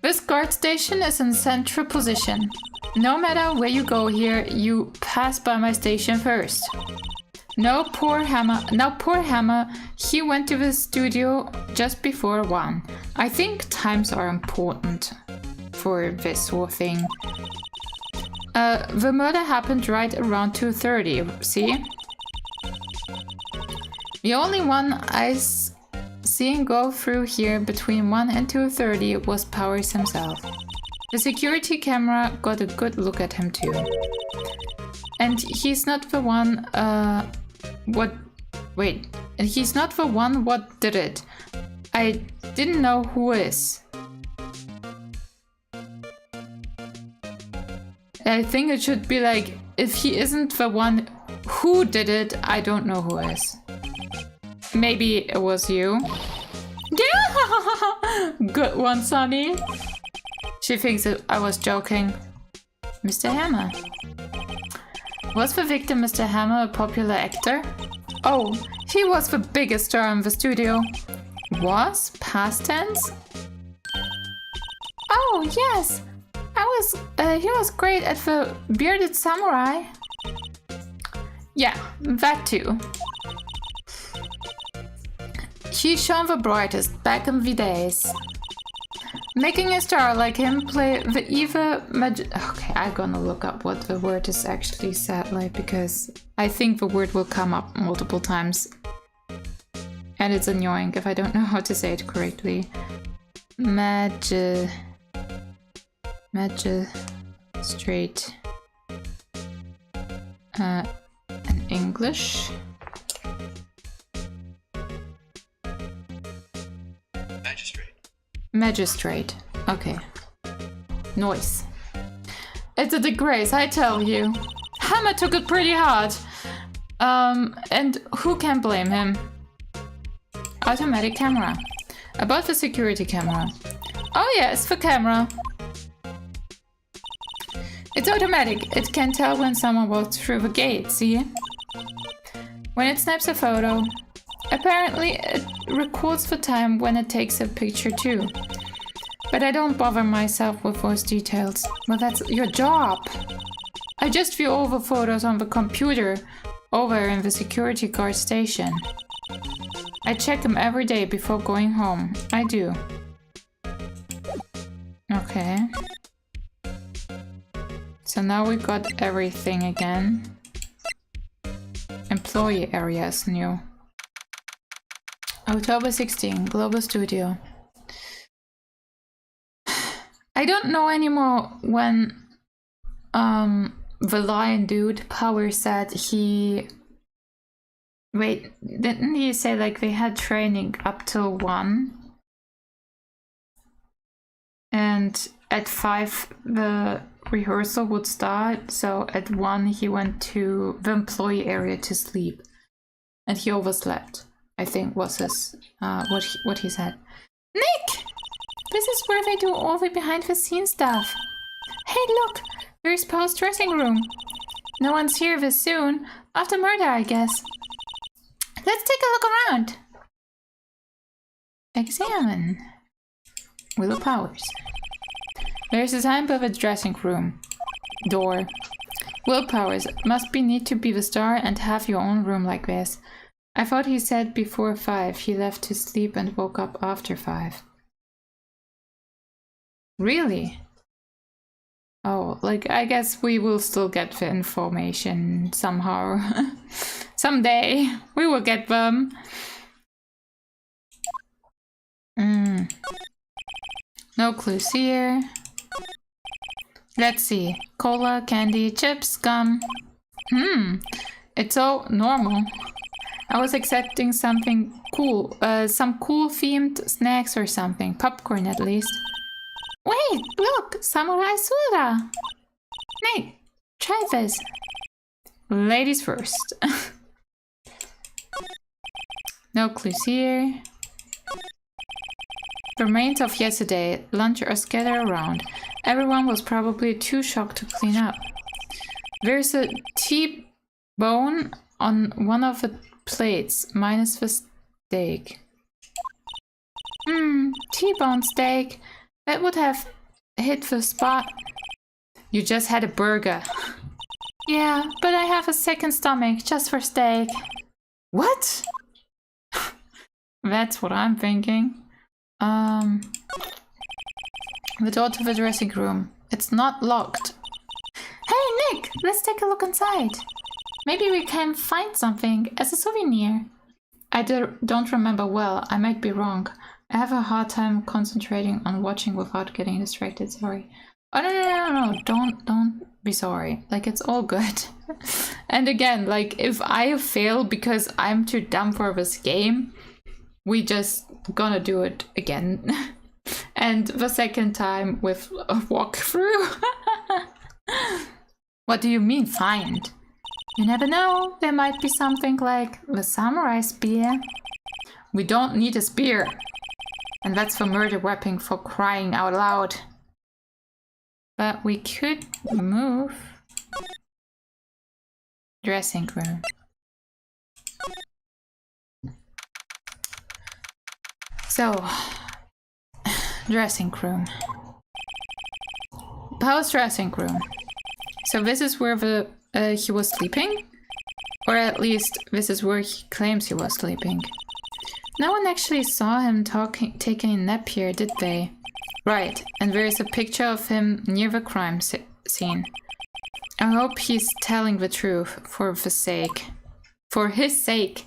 This guard station is in central position. No matter where you go here, you pass by my station first. Now poor Hammer, he went to the studio just before 1. I think times are important for this sort of thing. The murder happened right around 2:30, see? The only one I seen go through here between 1 and 2:30 was Powers himself. The security camera got a good look at him too. And he's not the one, he's not the one what did it. I didn't know who is. I think it should be like, if he isn't the one who did it, I don't know who is. Maybe it was you. Good one, Sonny. She thinks that I was joking. Mr. Hammer. Was the victim Mr. Hammer a popular actor? Oh, he was the biggest star in the studio. Was? Past tense? Oh, yes. He was great at the Bearded Samurai. Yeah, that too. He shone the brightest back in the days. Making a star like him play the evil Okay, I'm gonna look up what the word is actually said like, because I think the word will come up multiple times. And it's annoying if I don't know how to say it correctly. Magistrate. In English. Magistrate. Okay. Noise. It's a disgrace, I tell you. Hammer took it pretty hard. And who can blame him? Automatic camera. About the security camera. Oh yes, the camera. It's automatic. It can tell when someone walks through the gate, see? When it snaps a photo. Apparently, it records the time when it takes a picture too. But I don't bother myself with those details. Well, that's your job. I just view all the photos on the computer over in the security guard station. I check them every day before going home. I do. Okay. So now we got everything again. Employee area is new. October 16, Global Studio. I don't know anymore when the lion dude, Power, said he... Wait, didn't he say like they had training up till 1? And at 5 the rehearsal would start, so at 1 he went to the employee area to sleep. And he overslept, I think was his, what he said. Nick! This is where they do all the behind-the-scenes stuff. Hey, look! There's Paul's dressing room. No one's here this soon. After murder, I guess. Let's take a look around. Examine. Wheel of Powers. There's a sign above the dressing room. Door. Willpowers. Must be neat to be the star and have your own room like this. I thought he said before 5. He left to sleep and woke up after 5. Really? Oh, like, I guess we will still get the information somehow. Someday we will get them. No clues here. Let's see. Cola, candy, chips, gum. It's all normal. I was expecting something cool. Some cool themed snacks or something. Popcorn at least. Wait, look! Samurai soda! Nick, try this. Ladies first. No clues here. The remains of yesterday, lunch are scattered around. Everyone was probably too shocked to clean up. There's a T-bone on one of the plates, minus the steak. T-bone steak. That would have hit the spot. You just had a burger. Yeah, but I have a second stomach just for steak. What? That's what I'm thinking. The door to the dressing room. It's not locked. Hey Nick, let's take a look inside. Maybe we can find something as a souvenir. I don't remember well. I might be wrong. I have a hard time concentrating on watching without getting distracted. Sorry. Oh no. Don't be sorry. Like, it's all good. And again, like, if I fail because I'm too dumb for this game, we just gonna do it again. And the second time with a walkthrough. What do you mean find? You never know. There might be something like the samurai spear. We don't need a spear. And that's the murder weapon, for crying out loud. But we could move. Dressing room. So, dressing room. Paul's dressing room. So this is where the he was sleeping? Or at least this is where he claims he was sleeping. No one actually saw him taking a nap here, did they? Right, and there is a picture of him near the crime scene. I hope he's telling the truth, for his sake.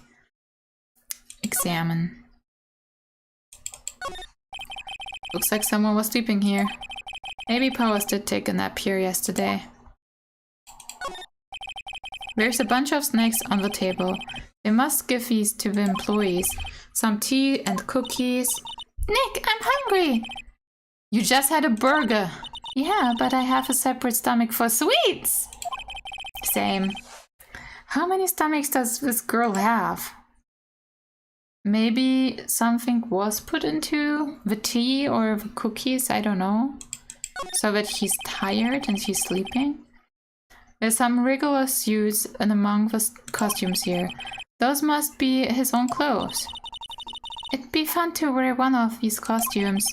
Examine. Looks like someone was sleeping here. Maybe Powers did take a nap here yesterday. There's a bunch of snacks on the table. They must give these to the employees. Some tea and cookies. Nick, I'm hungry! You just had a burger. Yeah, but I have a separate stomach for sweets. Same. How many stomachs does this girl have? Maybe something was put into the tea or the cookies, I don't know. So that he's tired and he's sleeping. There's some regular suits and among the costumes here. Those must be his own clothes. It'd be fun to wear one of these costumes.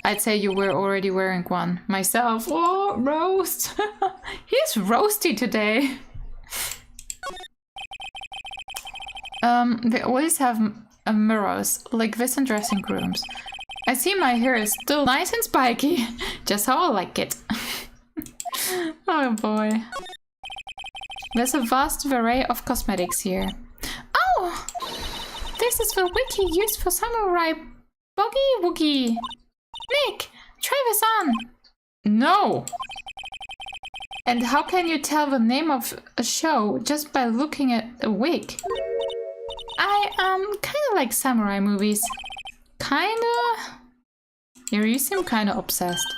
I'd say you were already wearing one. Myself. Oh, roast! He's roasty today. They always have mirrors, like this in dressing rooms. I see my hair is still nice and spiky. Just how I like it. Oh boy. There's a vast array of cosmetics here. Oh! This is the wiki used for samurai boogie woogie. Nick, try this on. No! And how can you tell the name of a show just by looking at a wig? I kind of like samurai movies. Kinda? Yeah, you seem kind of obsessed.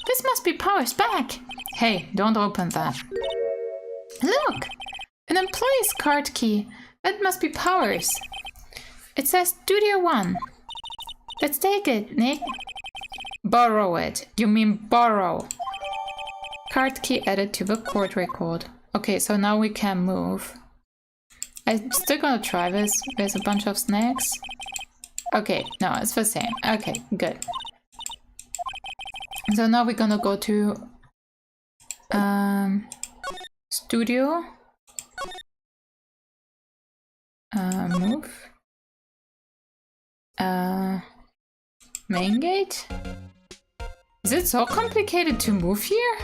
This must be Power's bag. Hey, don't open that. Look! An employee's card key. That must be Power's. It says Studio 1. Let's take it, Nick. Borrow it. You mean borrow. Card key added to the court record. Okay, so now we can move. I'm still gonna try this. There's a bunch of snacks. Okay, no, it's the same. Okay, good. So now we're gonna go to studio. Move. Main gate? Is it so complicated to move here?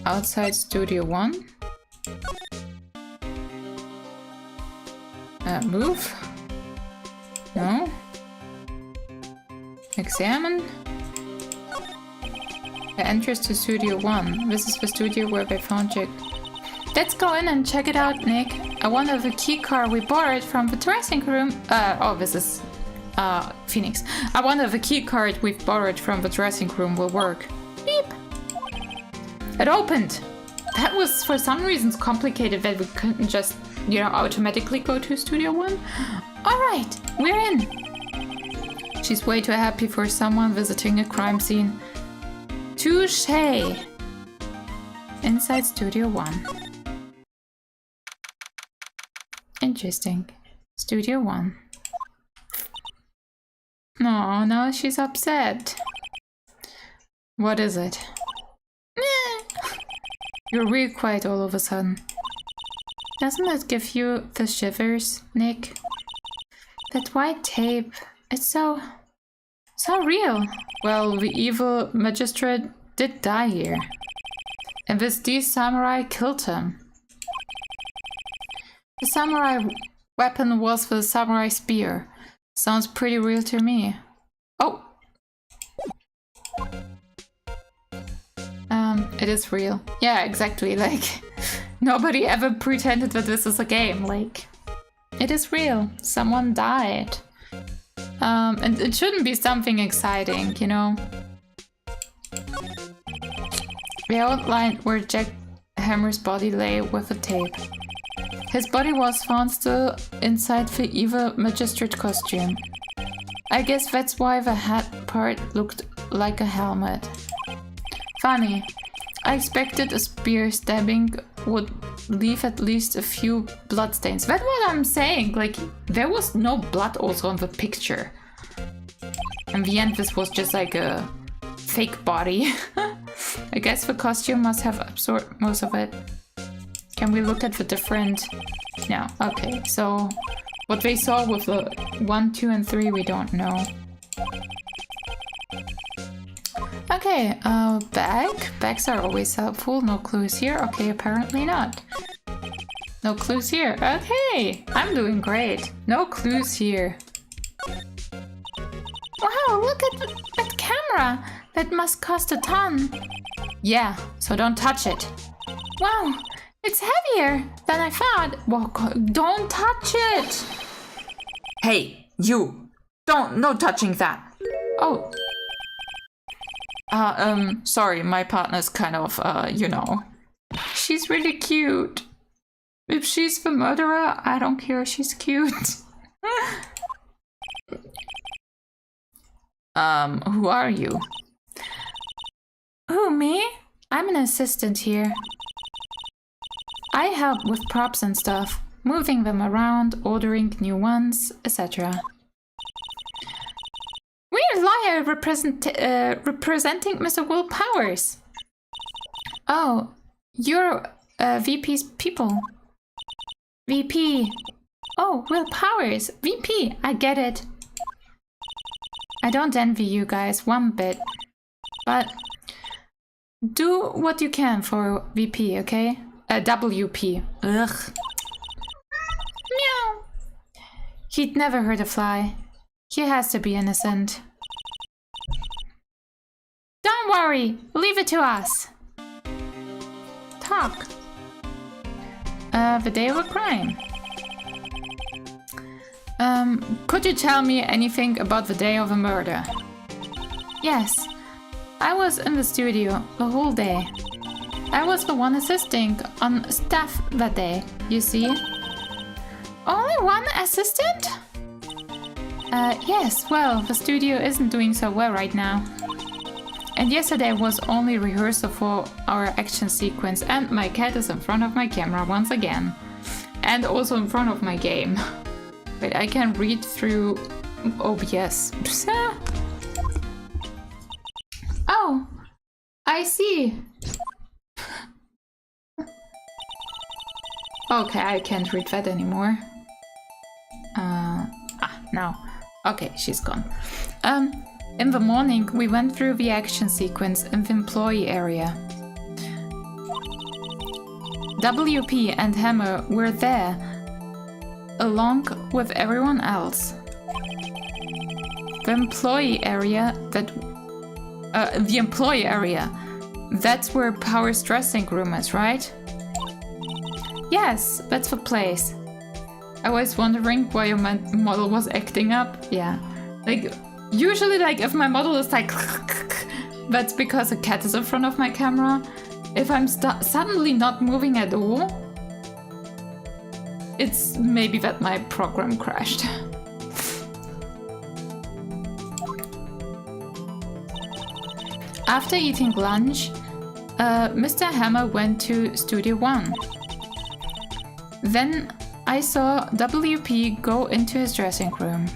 Outside Studio 1. Move? No? Examine? The entrance to Studio 1. This is the studio where they found Jack. Let's go in and check it out, Nick. I wonder if the key card we borrowed from the dressing room... oh, this is... Phoenix. I wonder if the key card we've borrowed from the dressing room will work. Beep! It opened! That was for some reasons complicated that we couldn't just, you know, automatically go to Studio 1. Alright, we're in! She's way too happy for someone visiting a crime scene. Touché! Inside Studio 1. Interesting. Studio 1. No, now she's upset. What is it? You're real quiet all of a sudden. Doesn't it give you the shivers, Nick? That white tape, it's so real. Well, the evil magistrate did die here. And this samurai killed him. The samurai weapon was the samurai spear. Sounds pretty real to me. Oh! It is real. Yeah, exactly. Like, nobody ever pretended that this is a game. Like, it is real. Someone died. And it shouldn't be something exciting, you know? We outlined where Jack Hammer's body lay with the tape. His body was found still inside the evil magistrate costume. I guess that's why the hat part looked like a helmet. Funny. I expected a spear stabbing would leave at least a few bloodstains. That's what I'm saying. Like, there was no blood also on the picture. In the end, this was just like a fake body. I guess the costume must have absorbed most of it. Can we look at the different... No, okay, so what they saw with the 1, 2, and 3, we don't know. Okay, bag. Bags are always helpful. No clues here. Okay, apparently not. No clues here. Okay, I'm doing great. No clues here. Wow, look at that camera. That must cost a ton. Yeah, so don't touch it. Wow, it's heavier than I thought. Well, don't touch it. Hey, you! No touching that! Oh. Sorry, my partner's kind of, you know. She's really cute. If she's the murderer, I don't care, she's cute. Who are you? Who, me? I'm an assistant here. I help with props and stuff, moving them around, ordering new ones, etc. We're lawyer representing Mr. Will Powers. Oh, you're VP's people. VP. Oh, Will Powers. VP, I get it. I don't envy you guys one bit. But do what you can for VP, okay? WP. Ugh. Meow. He'd never hurt a fly. He has to be innocent. Don't worry, leave it to us. Talk. The day of a crime. Could you tell me anything about the day of a murder? Yes, I was in the studio the whole day. I was the one assisting on staff that day, you see. Only one assistant? Yes, well, the studio isn't doing so well right now. And yesterday was only rehearsal for our action sequence, and my cat is in front of my camera once again. And also in front of my game. Wait, I can read through OBS. Oh, I see. Okay, I can't read that anymore. No. Okay, she's gone. In the morning, we went through the action sequence in the employee area. WP and Hammer were there, along with everyone else. The employee area, that's where Power's dressing room is, right? Yes, that's the place. I was wondering why your model was acting up. Yeah, like usually, like if my model is like, that's because a cat is in front of my camera. If I'm suddenly not moving at all, it's maybe that my program crashed. After eating lunch, Mr. Hammer went to Studio 1. Then I saw WP go into his dressing room.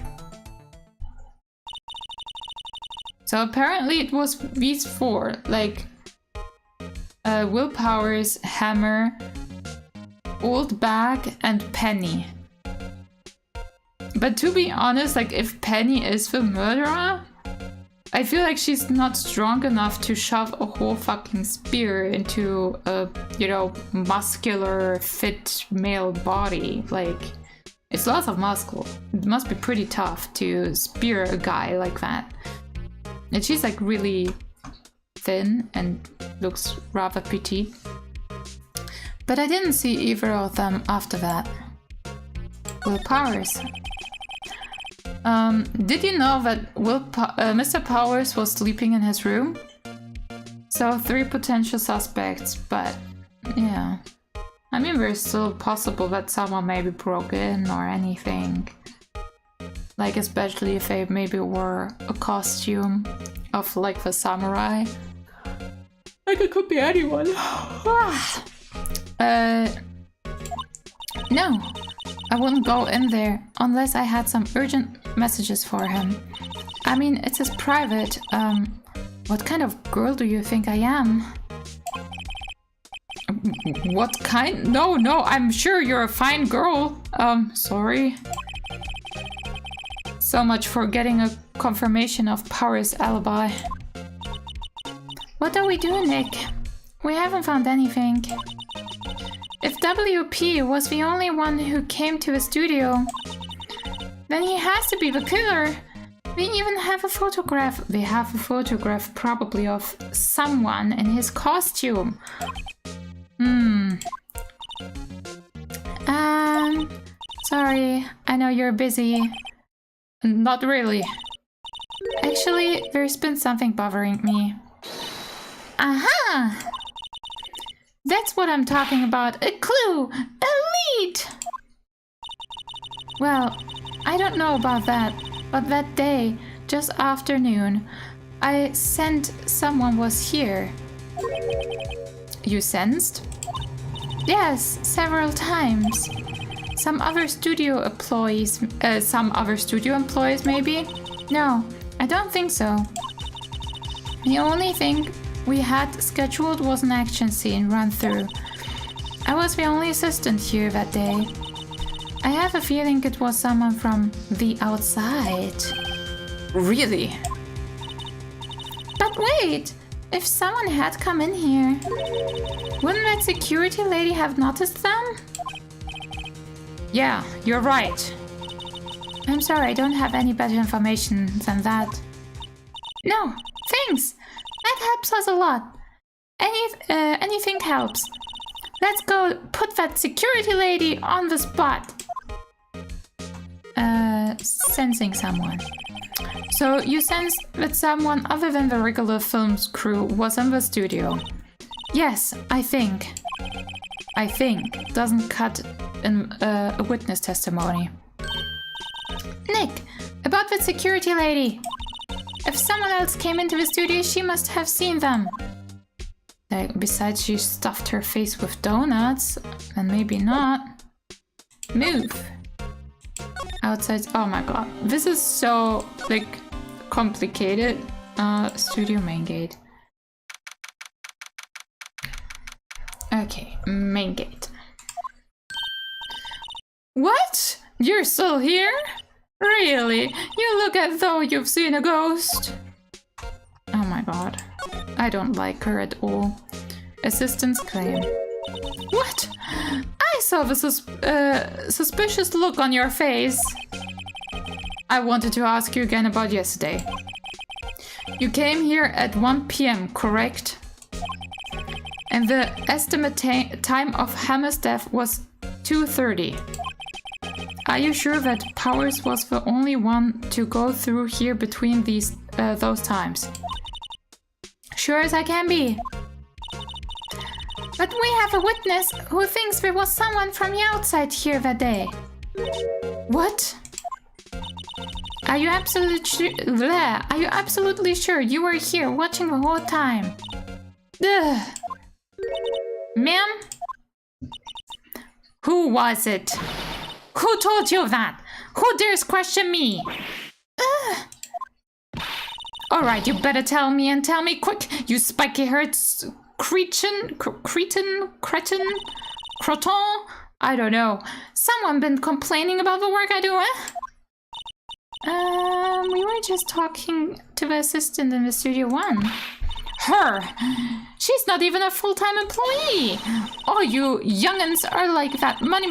So apparently it was these four, like Will Powers, Hammer, Old Bag, and Penny. But to be honest, like if Penny is the murderer, I feel like she's not strong enough to shove a whole fucking spear into a, you know, muscular, fit male body. Like, it's lots of muscle. It must be pretty tough to spear a guy like that. And she's like really thin and looks rather petite. But I didn't see either of them after that. Will Powers. Did you know that Mr. Powers was sleeping in his room? So 3 potential suspects, but yeah. I mean, there's still possible that someone maybe broke in or anything. Like especially if they maybe wore a costume of like the samurai. Like it could be anyone. No. I wouldn't go in there unless I had some urgent messages for him. I mean, it's his private. What kind of girl do you think I am? What kind? No, I'm sure you're a fine girl. Sorry. So much for getting a confirmation of Power's alibi. What are we doing, Nick? We haven't found anything. If WP was the only one who came to the studio, then he has to be the killer. We even have a photograph. We have a photograph probably of someone in his costume. Sorry, I know you're busy. Not really. Actually, there's been something bothering me. Aha! That's what I'm talking about. A clue! A lead! Well, I don't know about that, but that day, just after noon, I sensed someone was here. You sensed? Yes, several times. Some other studio employees maybe? No, I don't think so. The only thing we had scheduled was an action scene run-through. I was the only assistant here that day. I have a feeling it was someone from the outside. Really? But wait! If someone had come in here, wouldn't that security lady have noticed them? Yeah, you're right. I'm sorry, I don't have any better information than that. No, thanks! That helps us a lot. Anything helps. Let's go put that security lady on the spot. Sensing someone. So you sensed that someone other than the regular film's crew was in the studio? Yes, I think. I think doesn't cut in a witness testimony. Nick, about that security lady. If someone else came into the studio, she must have seen them. Besides, she stuffed her face with donuts, and maybe not. Move. Outside. Oh my god, this is so like complicated. Studio main gate. Okay, main gate. What? You're still here? Really? You look as though you've seen a ghost. Oh my god. I don't like her at all. Assistant's claim. What? I saw the suspicious look on your face. I wanted to ask you again about yesterday. You came here at 1 p.m., correct? And the estimate time of Hammer's death was 2:30. Are you sure that Powers was the only one to go through here between those times? Sure as I can be. But we have a witness who thinks there was someone from the outside here that day. What? Are you absolutely sure you were here watching the whole time? Ugh. Ma'am? Who was it? Who told you that? Who dares question me? Alright, you better tell me and tell me quick, you spiky-haired cretin? I don't know. Someone been complaining about the work I do, we were just talking to the assistant in the Studio 1. Her! She's not even a full-time employee! All you young'uns are like that money...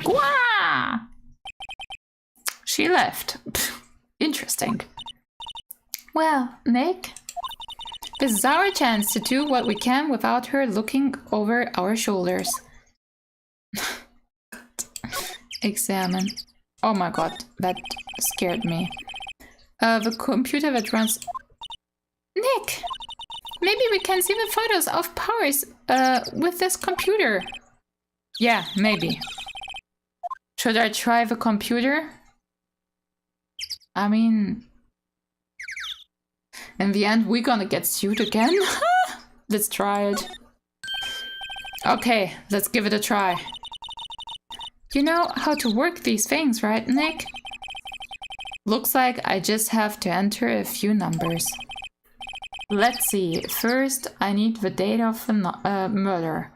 Gwa! She left. Interesting. Well, Nick, this is our chance to do what we can without her looking over our shoulders. Examine. Oh my god, that scared me. The computer that runs... Nick! Maybe we can see the photos of Powers with this computer. Yeah, maybe. Should I try the computer? I mean... In the end, we're gonna get sued again? Let's try it. Okay, let's give it a try. You know how to work these things, right, Nick? Looks like I just have to enter a few numbers. Let's see. First, I need the date of the murder.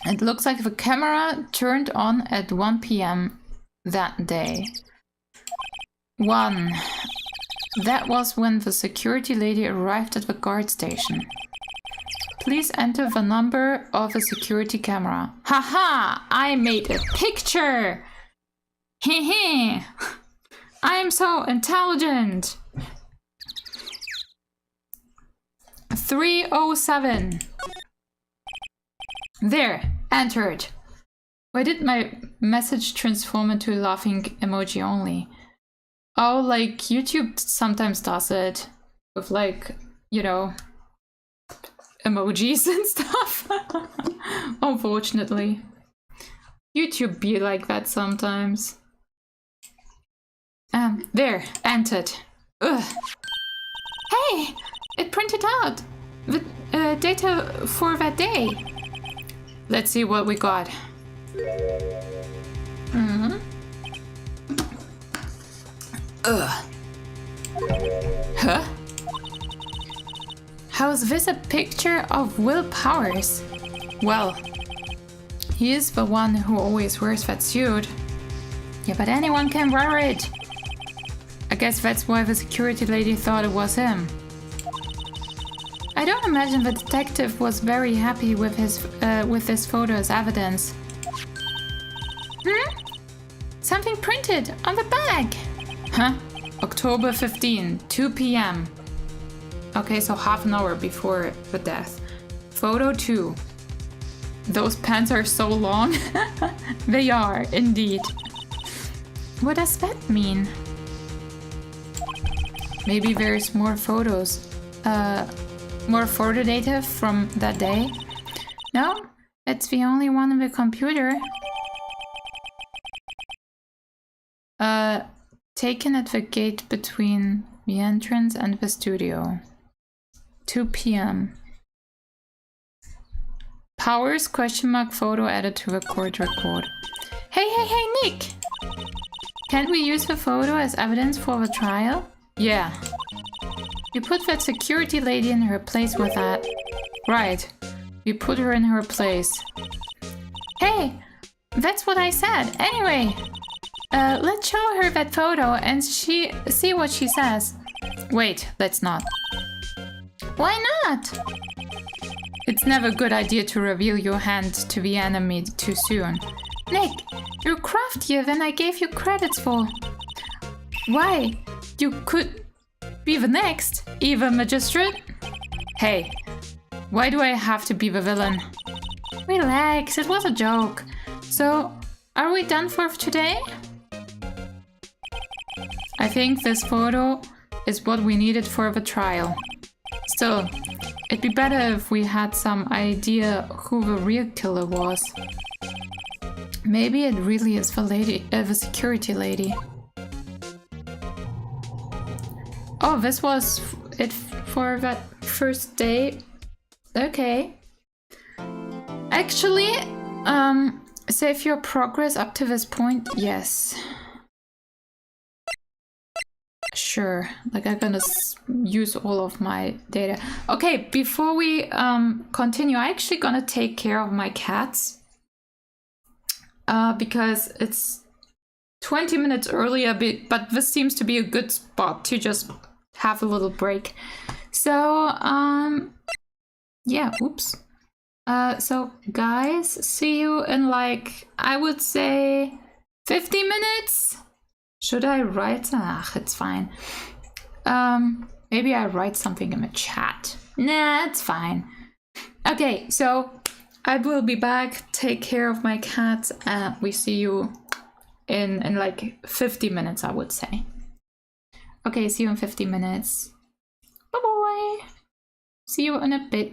It looks like the camera turned on at 1 p.m. that day. 1. That was when the security lady arrived at the guard station. Please enter the number of a security camera. Haha! I made a picture! Hehe! I'm so intelligent! 307. There, entered. Why did my message transform into a laughing emoji only? Oh, like YouTube sometimes does it. With like, you know, emojis and stuff. Unfortunately. YouTube be like that sometimes. There, entered. Ugh. Hey! It printed out the data for that day. Let's see what we got. Ugh. Huh? How's this a picture of Will Powers? Well, he is the one who always wears that suit. Yeah, but anyone can wear it. I guess that's why the security lady thought it was him. I don't imagine the detective was very happy with this photo as evidence. Something printed on the bag. Huh? October 15, 2 p.m. Okay, so half an hour before the death. Photo 2. Those pants are so long. They are, indeed. What does that mean? Maybe there's more photos. More photo data from that day? No, it's the only one on the computer. Taken at the gate between the entrance and the studio. 2 p.m. Powers ? Photo added to the court record. Hey, Nick! Can't we use the photo as evidence for the trial? Yeah. You put that security lady in her place with that. Right. You put her in her place. Hey! That's what I said. Anyway, let's show her that photo and see what she says. Wait, let's not. Why not? It's never a good idea to reveal your hand to the enemy too soon. Nick, you're craftier than I gave you credits for. Why? You could be the next Eva Magistrate? Hey, why do I have to be the villain? Relax, it was a joke. So, are we done for today? I think this photo is what we needed for the trial. Still, it'd be better if we had some idea who the real killer was. Maybe it really is the security lady. Oh, this was it for that first day. Okay. Actually, save your progress up to this point. Yes. Sure. Like I'm gonna use all of my data. Okay, before we continue, I'm actually gonna take care of my cats. Because it's 20 minutes earlier, but this seems to be a good spot to just have a little break. So, yeah, oops. So guys, see you in like, I would say 50 minutes? Should I write? Ah, it's fine. Maybe I write something in the chat. Nah, it's fine. Okay, so I will be back, take care of my cat, and we see you in like 50 minutes, I would say. Okay, see you in 50 minutes. Bye-bye. See you in a bit.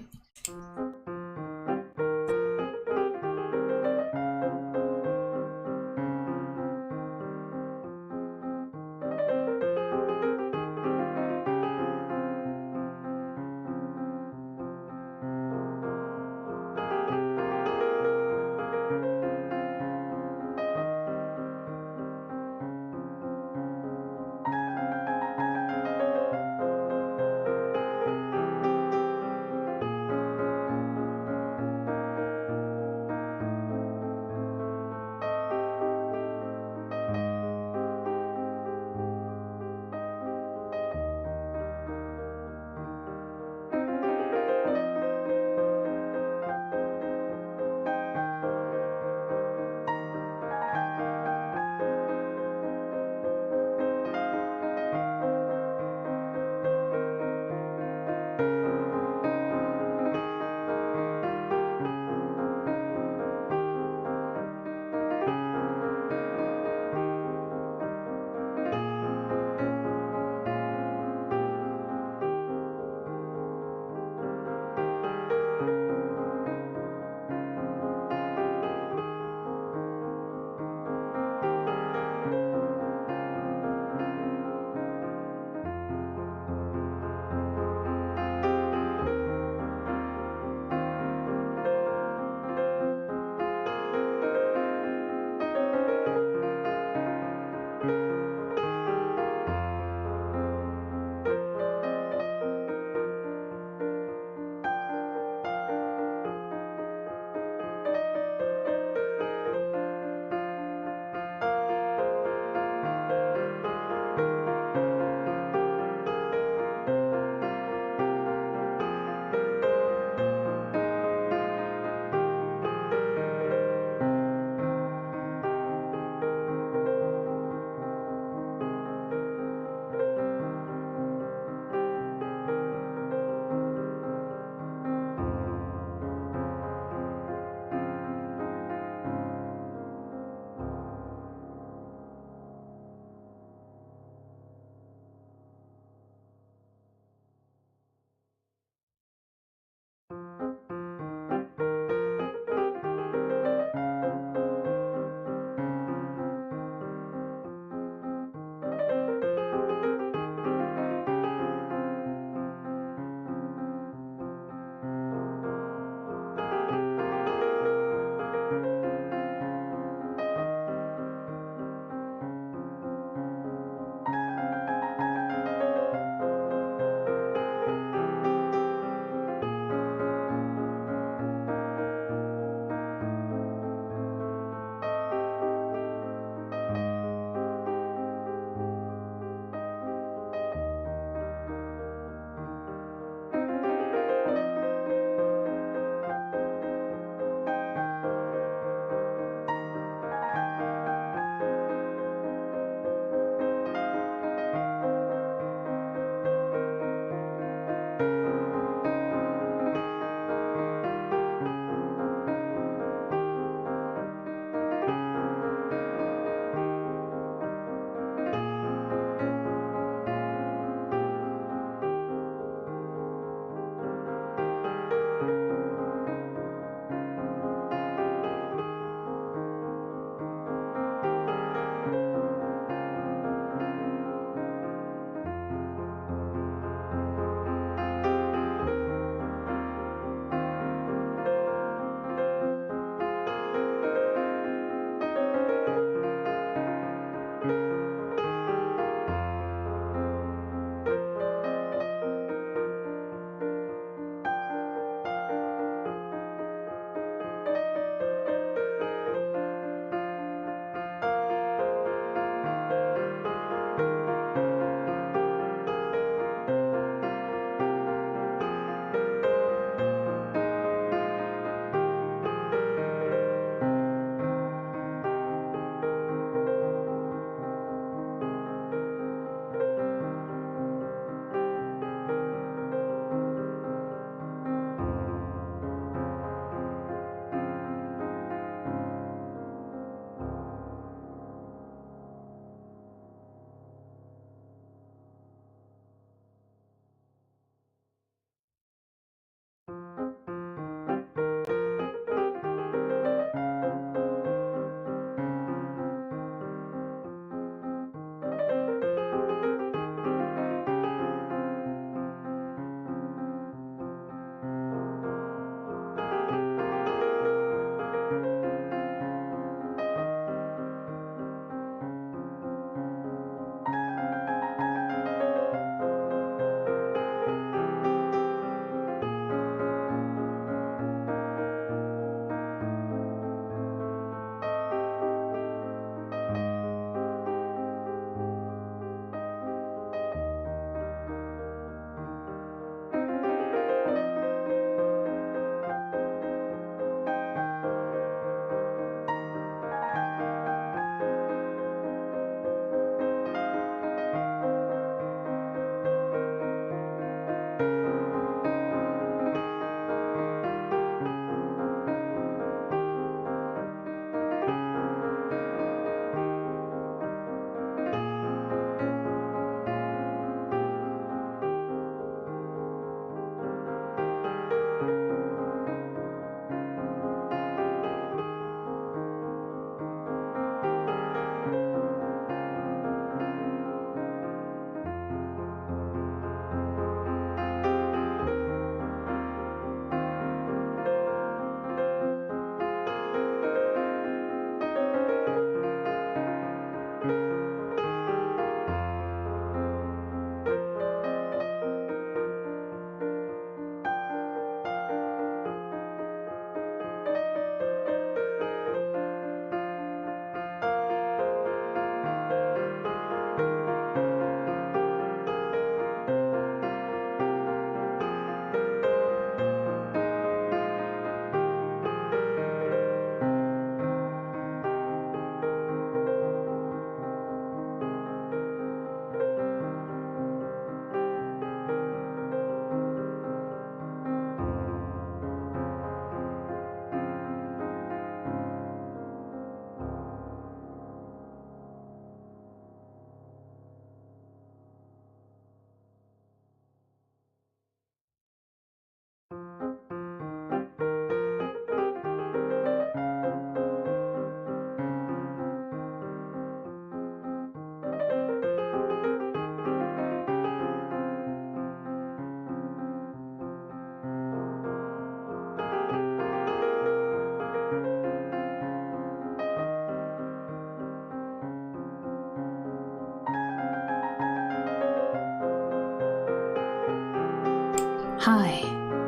Hi,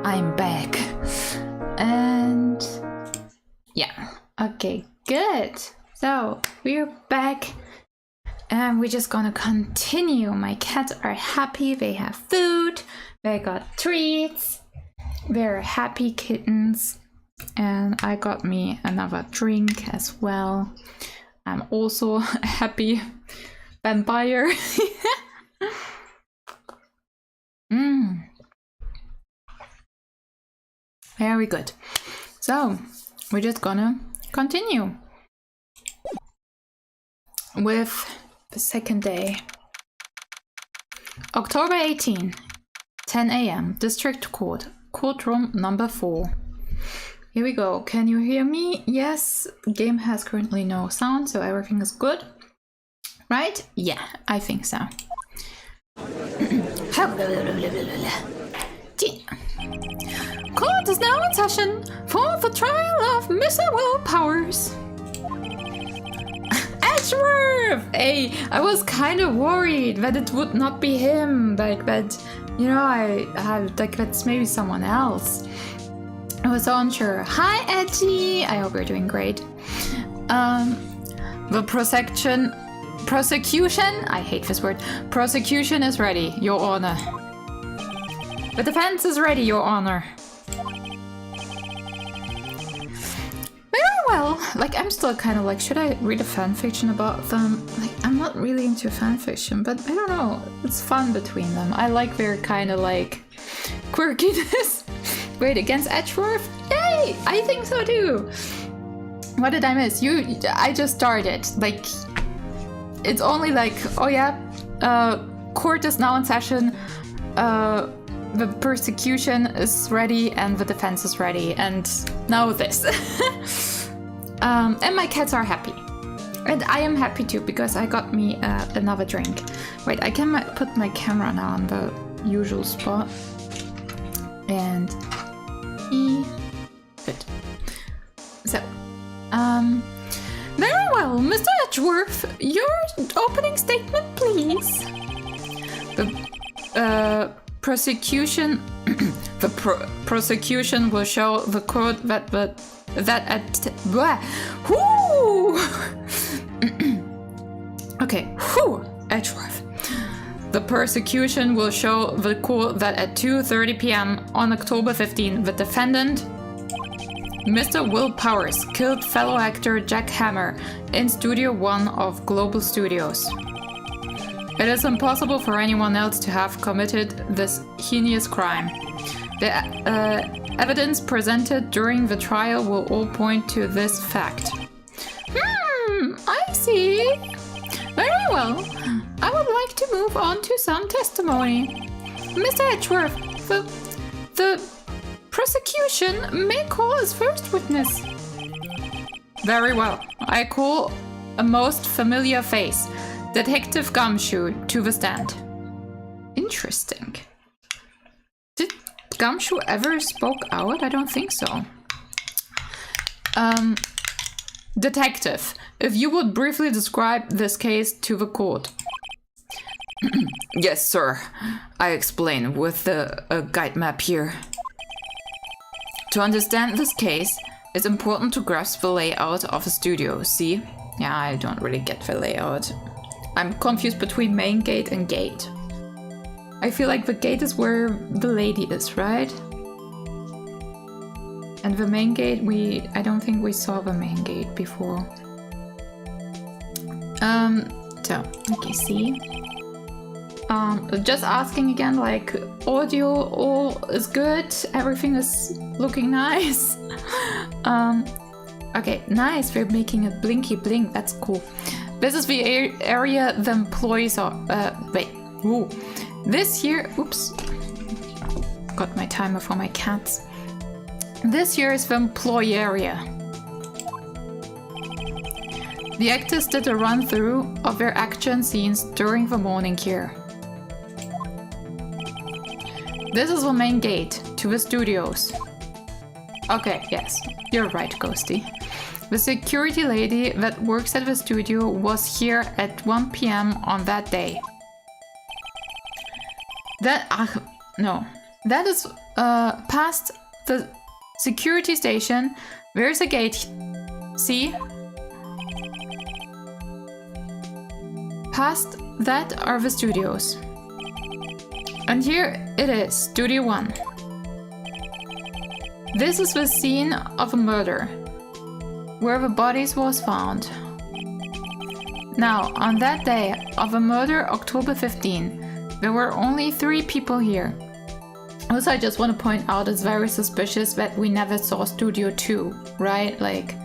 I'm back. And yeah, okay, good. So we're back and we're just gonna continue. My cats are happy, they have food, they got treats, they're happy kittens. And I got me another drink as well. I'm also a happy vampire. Very good. So we're just gonna continue with the second day. October 18, 10 a.m. District Court, courtroom number 4. Here we go. Can you hear me? Yes. Game has currently no sound, so everything is good. Right? Yeah, I think so. Court is now in session for the trial of Mr. Will Powers. Ashworth! Hey, I was kind of worried that it would not be him. Like that, you know, I like that's maybe someone else. I was so unsure. Hi, Edgy! I hope you're doing great. The prosecution, I hate this word. Prosecution is ready, Your Honor. The defense is ready, Your Honor. Very well. Like, I'm still kind of like, should I read a fanfiction about them? Like, I'm not really into fanfiction, but I don't know. It's fun between them. I like their kind of like quirkiness. Wait, against Edgeworth? Yay! I think so too. What did I miss? I just started. Like, it's only like, oh yeah, court is now in session. The prosecution is ready and the defense is ready. And now this. And my cats are happy. And I am happy too because I got me another drink. Wait, I can put my camera now on the usual spot. And good. So, very well, Mr. Edgeworth, your opening statement, please. The prosecution, prosecution will show the court that okay, Edgeworth. The prosecution will show the court that at 2:30 p.m. on October 15, the defendant, Mr. Will Powers, killed fellow actor Jack Hammer in Studio 1 of Global Studios. It is impossible for anyone else to have committed this heinous crime. The evidence presented during the trial will all point to this fact. I see. Very well. I would like to move on to some testimony. Mr. Edgeworth, the prosecution may call as first witness. Very well. I call a most familiar face, Detective Gumshoe, to the stand. Interesting. Did Gumshoe ever spoke out? I don't think so. Detective, if you would briefly describe this case to the court. Yes, sir. I explain with the guide map here. To understand this case, it's important to grasp the layout of a studio, see? Yeah, I don't really get the layout. I'm confused between main gate and gate. I feel like the gate is where the lady is, right? And the main gate, I don't think we saw the main gate before. So, okay, see? Just asking again, like, audio all is good, everything is looking nice. Okay, nice, we're making a blinky blink, that's cool. This is the area the employees are, wait, ooh. This here, oops, got my timer for my cats. This here is the employee area. The actors did a run-through of their action scenes during the morning here. This is the main gate to the studios. Okay, yes, you're right, Ghosty. The security lady that works at the studio was here at 1 p.m. on that day. No. That is past the security station. Where's the gate? See? Past that are the studios. And here it is, Studio 1. This is the scene of a murder, where the bodies was found. Now, on that day of a murder, October 15, there were only 3 people here. Also, I just want to point out it's very suspicious that we never saw Studio 2, right? Like,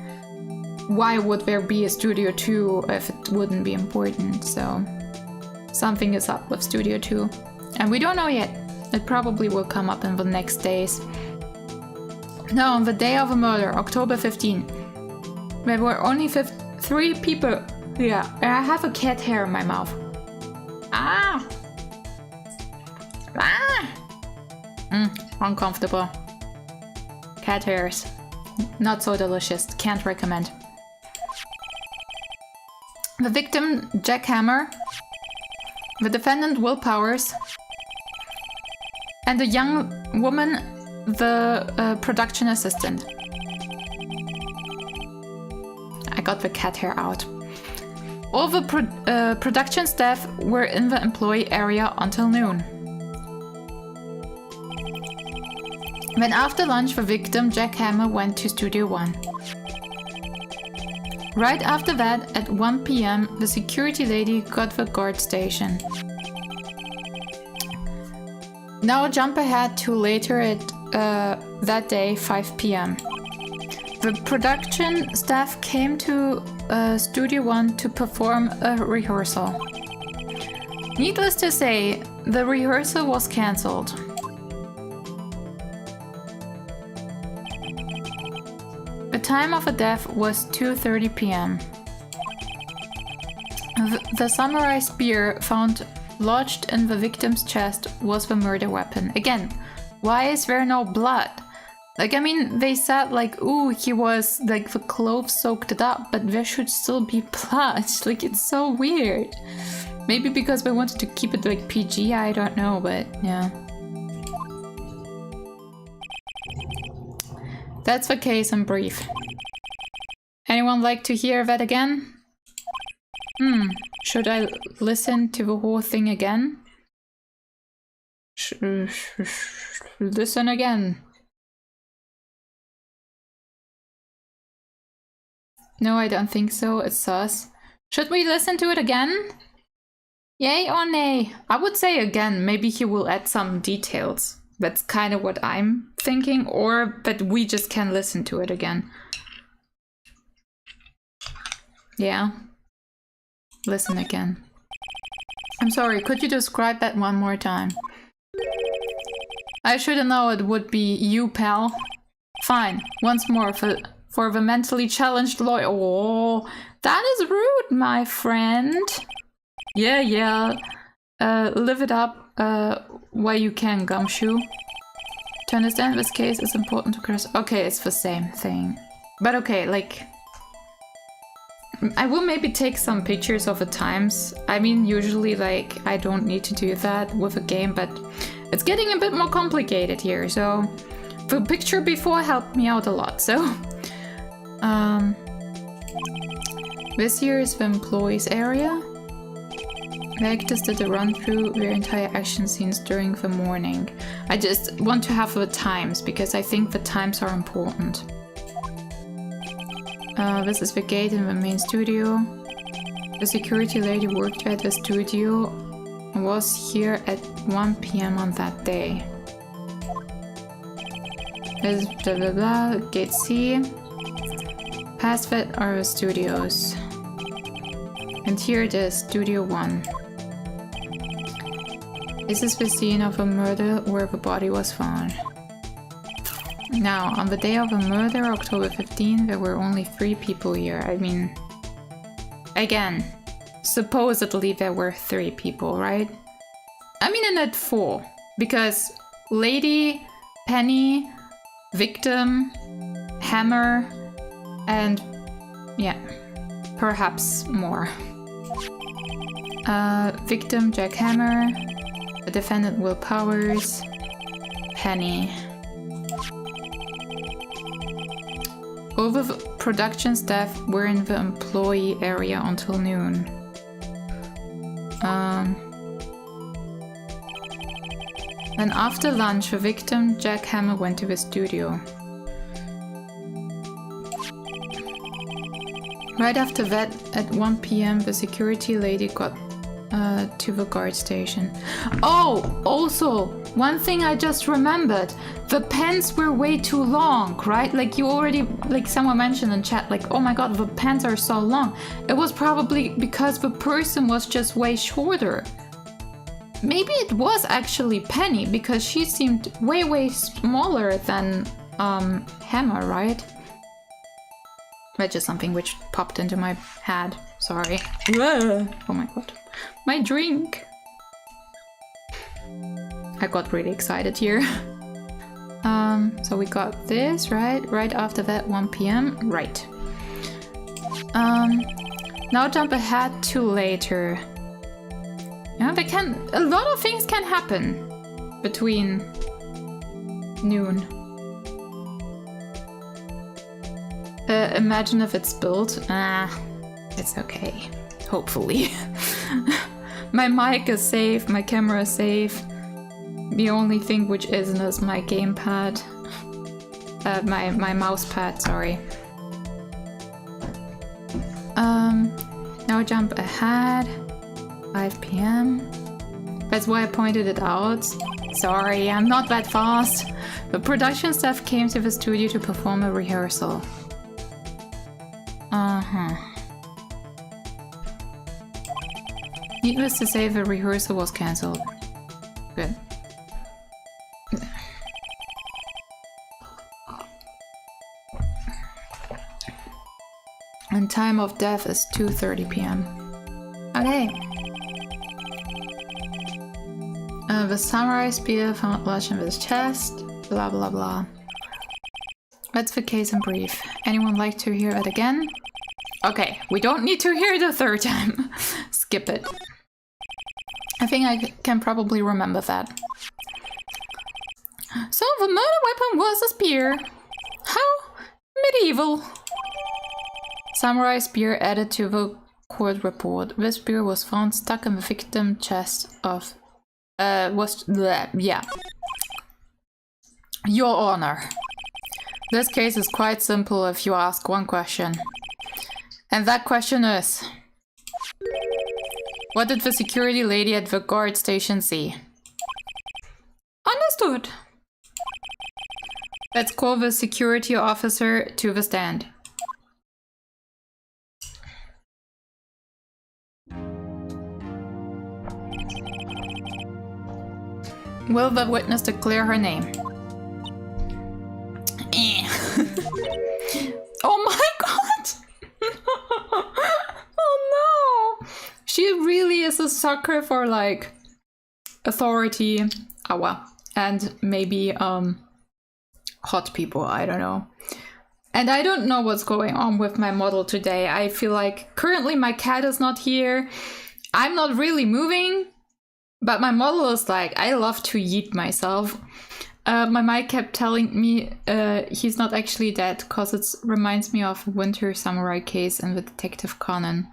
why would there be a Studio 2 if it wouldn't be important? So, something is up with Studio 2. And we don't know yet. It probably will come up in the next days. Now, on the day of a murder, October 15, there were only 3 people. Yeah, I have a cat hair in my mouth. Ah! Ah! Uncomfortable. Cat hairs. Not so delicious. Can't recommend. The victim, Jack Hammer. The defendant, Will Powers. And the young woman, the production assistant. I got the cat hair out. All the production staff were in the employee area until noon. When after lunch, the victim, Jack Hammer, went to Studio 1. Right after that, at 1 p.m., the security lady got the guard station. Now jump ahead to later at that day, 5 p.m. The production staff came to Studio 1 to perform a rehearsal. Needless to say, the rehearsal was cancelled. The time of the death was 2:30 p.m. The samurai spear found lodged in the victim's chest was the murder weapon. Again, why is there no blood? Like, I mean, they said like, ooh, he was like the clothes soaked it up, but there should still be blood. Like, it's so weird. Maybe because they wanted to keep it like PG, I don't know, but yeah. That's the case in brief. Anyone like to hear that again? Should I listen to the whole thing again? Listen again. No, I don't think so. It's sus. Should we listen to it again? Yay or nay? I would say again. Maybe he will add some details. That's kind of what I'm thinking. Or that we just can listen to it again. Yeah. Listen again. I'm sorry, could you describe that one more time? I shouldn't know it would be you, pal. Fine, once more for the mentally challenged lawyer. Oh, that is rude, my friend. Yeah. Live it up while you can, Gumshoe. To understand this case, it's important to cross. Okay, it's the same thing. But okay, like... I will maybe take some pictures of the times. I mean, usually, like, I don't need to do that with a game, but it's getting a bit more complicated here, so the picture before helped me out a lot, so... This here is the employees area. The actors did a run through their entire action scenes during the morning. I just want to have the times, because I think the times are important. This is the gate in the main studio. The security lady worked at the studio and was here at 1 p.m. on that day. This is blah blah blah, gate C. Past that are the studios. And here it is, Studio 1. This is the scene of a murder where the body was found. Now, on the day of the murder, October 15, there were only 3 people here. I mean, again, supposedly there were 3 people, right? I mean, in that 4, because Lady, Penny, Victim, Hammer, and yeah, perhaps more. Victim, Jack Hammer, the defendant, Will Powers, Penny. All the production staff were in the employee area until noon. Then after lunch, the victim, Jack Hammer, went to the studio. Right after that, at 1 p.m., the security lady got to the guard station. Oh, also, one thing I just remembered. The pens were way too long, right? Like you already, like someone mentioned in chat, like, oh my god, the pens are so long. It was probably because the person was just way shorter. Maybe it was actually Penny, because she seemed way smaller than Hammer, right? That's just something which popped into my head. Sorry. Oh my god. My drink! I got really excited here. So we got this, right? Right after that, 1 p.m. Right. Now jump ahead to later. Yeah, a lot of things can happen between noon. Imagine if it's built. It's okay. Hopefully. My mic is safe, my camera is safe. The only thing which isn't is my gamepad. My mouse pad, sorry. Now jump ahead. 5 p.m. That's why I pointed it out. Sorry, I'm not that fast. The production staff came to the studio to perform a rehearsal. Needless to say, the rehearsal was cancelled. Good. And time of death is 2:30 p.m. Okay. The samurai spear found lodged in his chest. Blah blah blah. That's the case in brief. Anyone like to hear it again? Okay, we don't need to hear it a third time. Skip it. I think I can probably remember that. So the murder weapon was a spear. How medieval. Samurai spear added to the court report. This spear was found stuck in the victim's chest of... yeah. Your Honor. This case is quite simple if you ask one question. And that question is... What did the security lady at the guard station see? Understood. Let's call the security officer to the stand. Will the witness declare her name? Oh my god! Oh no! She really is a sucker for like authority, and maybe hot people, I don't know. And I don't know what's going on with my model today. I feel like currently my cat is not here. I'm not really moving, but my model is like, I love to yeet myself. My mic kept telling me he's not actually dead, because it reminds me of Winter Samurai case in the Detective Conan.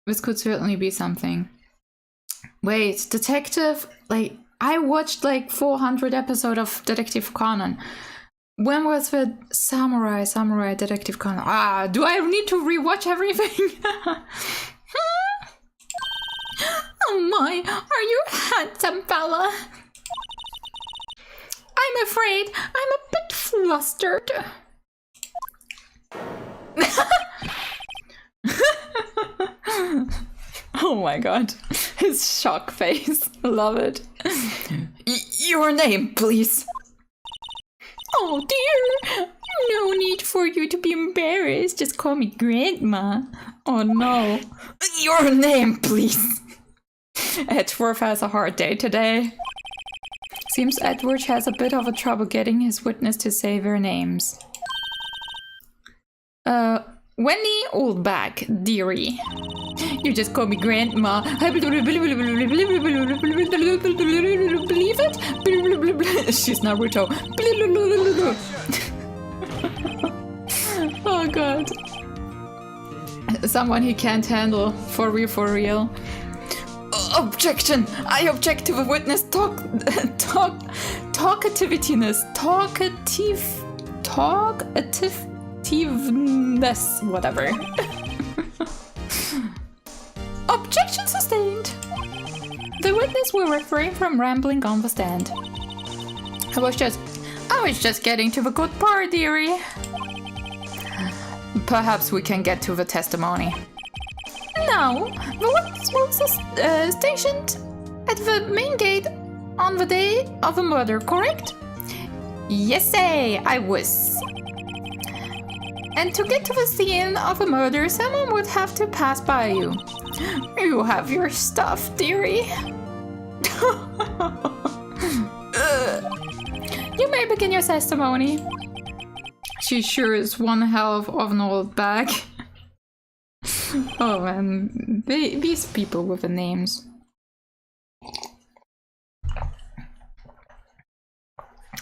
This could certainly be something. Wait, Detective? Like, I watched like 400 episodes of Detective Conan. When was the Samurai Detective Conan? Do I need to rewatch everything? Oh my, are you a handsome fella? I'm afraid I'm a bit flustered. Oh my god, his shock face. Love it. Your name, please. Oh dear, no need for you to be embarrassed. Just call me Grandma. Oh no. Your name, please. Edgeworth has a hard day today. Seems Edward has a bit of a trouble getting his witness to say their names. Wendy Oldback, dearie. You just call me grandma. Believe it? She's Naruto. Oh god. Someone he can't handle. For real. Objection! I object to the witness talkativeness. Talkativeness. Whatever. Objection sustained. The witness will refrain from rambling on the stand. I was just getting to the good part, dearie. Perhaps we can get to the testimony. No, the witness was stationed at the main gate on the day of the murder, correct? Yes, I was. And to get to the scene of a murder, someone would have to pass by you. You have your stuff, dearie. You may begin your testimony. She sure is one hell of an old bag. Oh man, these people with the names.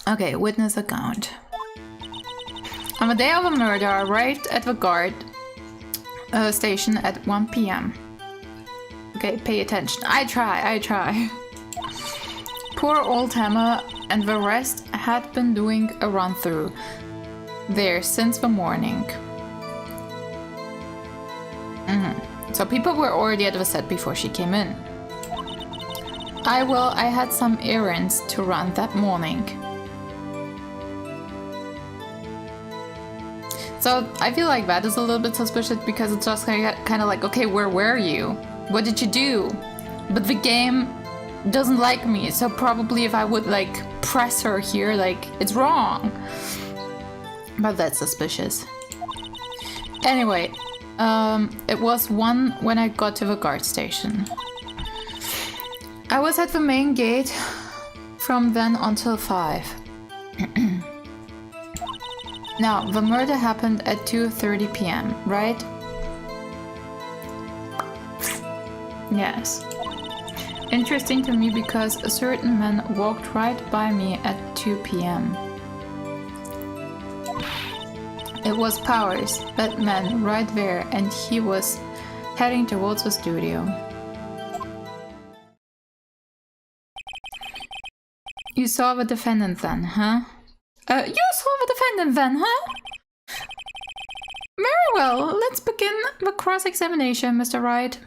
Okay, witness account. On the day of the murder, I arrived at the guard station at 1 p.m. Okay, pay attention. I try. Poor old Hammer and the rest had been doing a run-through there since the morning. So people were already at the set before she came in. I had some errands to run that morning. So I feel like that is a little bit suspicious because it's just kind of like, okay, where were you? What did you do? But the game doesn't like me, so probably if I would like press her here, like it's wrong. But that's suspicious. Anyway, it was 1 when I got to the guard station. I was at the main gate from then until 5. Now, the murder happened at 2:30 p.m., right? Yes. Interesting to me because a certain man walked right by me at 2 p.m. It was Powers, that man right there, and he was heading towards the studio. You saw the defendant then, huh? You saw the defendant then, huh? Very well, let's begin the cross-examination, Mr. Wright.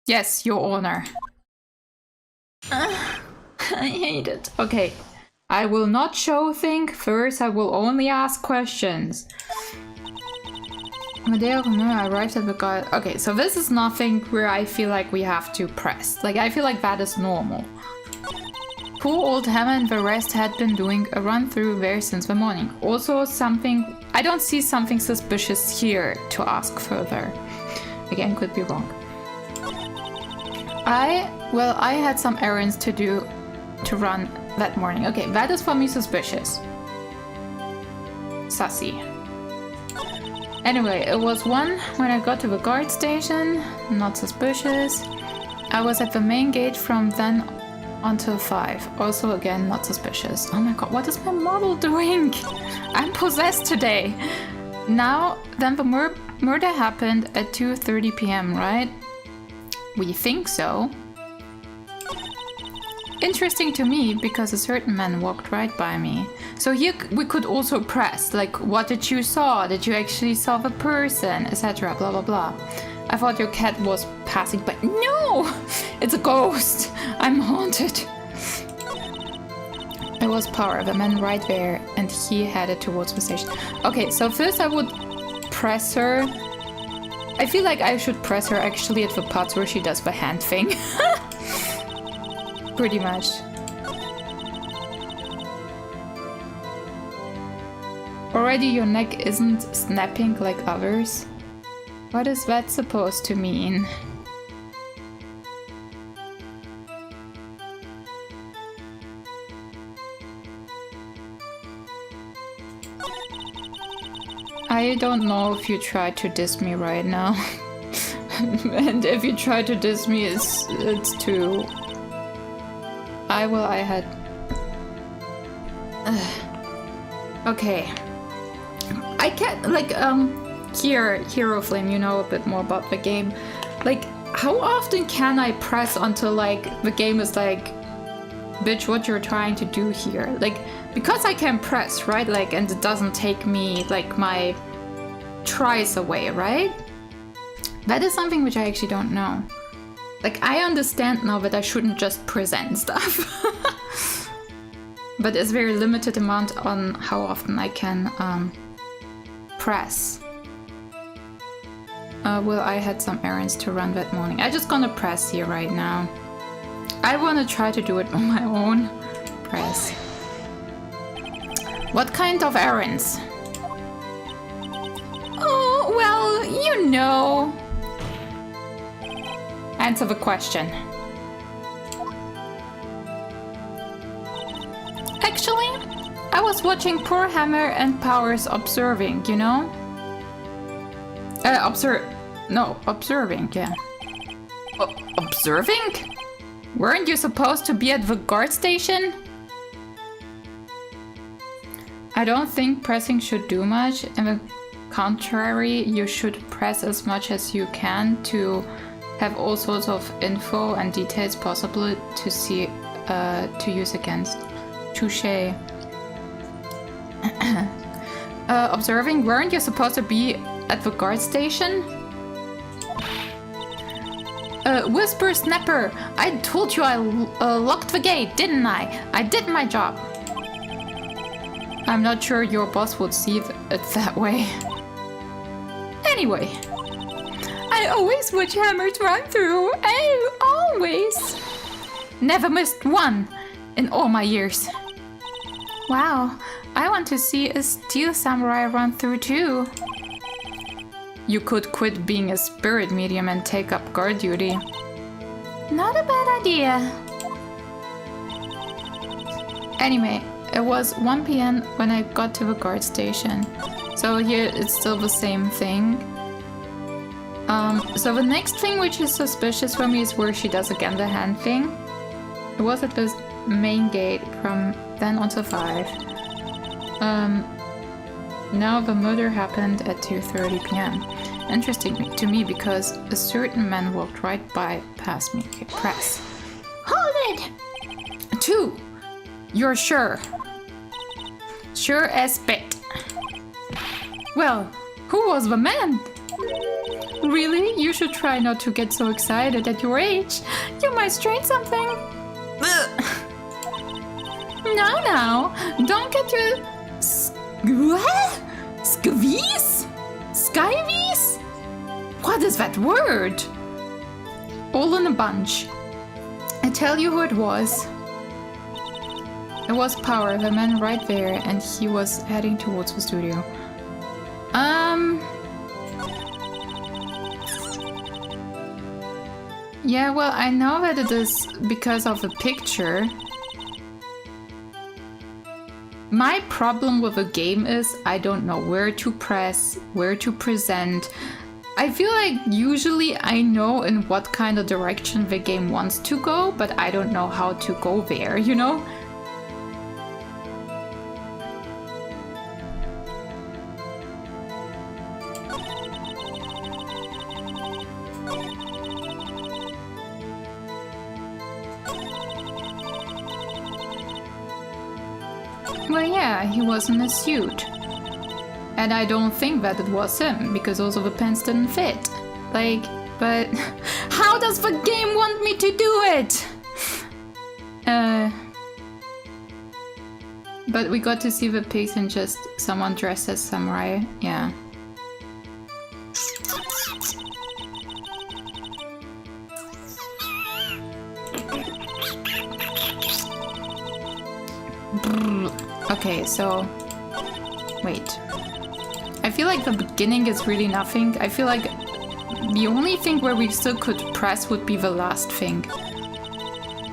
Yes, Your Honor. I hate it. Okay, I will not show things. First, I will only ask questions. On the day of the murder, I arrived at the guard. Okay, so this is nothing where I feel like we have to press. Like, I feel like that is normal. Poor old Hammer and the rest had been doing a run-through there since the morning. Also something... I don't see something suspicious here to ask further. Again, could be wrong. I had some errands to do to run that morning. Okay, that is for me suspicious. Sussy. Anyway, it was 1 when I got to the guard station. Not suspicious. I was at the main gate from then until 5. Also, again, not suspicious. Oh my god, what is my model doing? I'm possessed today. Now, then the murder happened at 2:30 p.m., right? We think so. Interesting to me because a certain man walked right by me. So here we could also press, like, what did you saw? Did you actually saw the person? Etc. Blah blah blah. I thought your cat was passing by. No! It's a ghost! I'm haunted. It was Power, the man right there, and he headed towards the station. Okay, so first I would press her. I feel like I should press her actually at the parts where she does the hand thing. Pretty much. Already your neck isn't snapping like others. What is that supposed to mean? I don't know if you try to diss me right now. And if you try to diss me, it's too... I had... Okay. I can't, like, here, Hero Flame, you know a bit more about the game. Like, how often can I press until, like, the game is like, bitch, what you're trying to do here? Like, because I can press, right? Like, and it doesn't take me, like, my tries away, right? That is something which I actually don't know. Like, I understand now that I shouldn't just present stuff. But there's very limited amount on how often I can press. Well, I had some errands to run that morning. I'm just gonna press here right now. I wanna try to do it on my own. Press. What kind of errands? Oh, well, you know. Answer the question. Actually, I was watching Poor Hammer and Powers observing, you know? Observing, yeah. Observing? Weren't you supposed to be at the guard station? I don't think pressing should do much. On the contrary, you should press as much as you can to have all sorts of info and details possible to see, to use against. Touché. Observing, weren't you supposed to be at the guard station? Whisper Snapper, I told you I locked the gate, didn't I? I did my job. I'm not sure your boss would see it that way. Anyway, I always watch Hammers run through. I always. Never missed one in all my years. Wow, I want to see a steel samurai run through too. You could quit being a spirit medium and take up guard duty. Not a bad idea. Anyway, it was 1 p.m. when I got to the guard station. So here it's still the same thing. So the next thing which is suspicious for me is where she does again the hand thing. It was at the main gate from then until 5. Now the murder happened at 2:30 p.m. Interesting to me because a certain man walked right past me. Okay, press. Hold it! 2. You're sure? Sure as bit. Well, who was the man? Really? You should try not to get so excited at your age. You might strain something. No, don't get your... Scavies? Skyvies? What is that word? All in a bunch. I tell you who it was. It was Power, the man right there, and he was heading towards the studio. Yeah, well, I know that it is because of the picture. My problem with the game is I don't know where to press, where to present. I feel like usually I know in what kind of direction the game wants to go, but I don't know how to go there, you know? Well, yeah, he was in a suit. And I don't think that it was him, because also the pants didn't fit. Like, but how does the game want me to do it? But we got to see the pics and just someone dressed as samurai, yeah. Okay, so... Wait. I feel like the beginning is really nothing. I feel like the only thing where we still could press would be the last thing.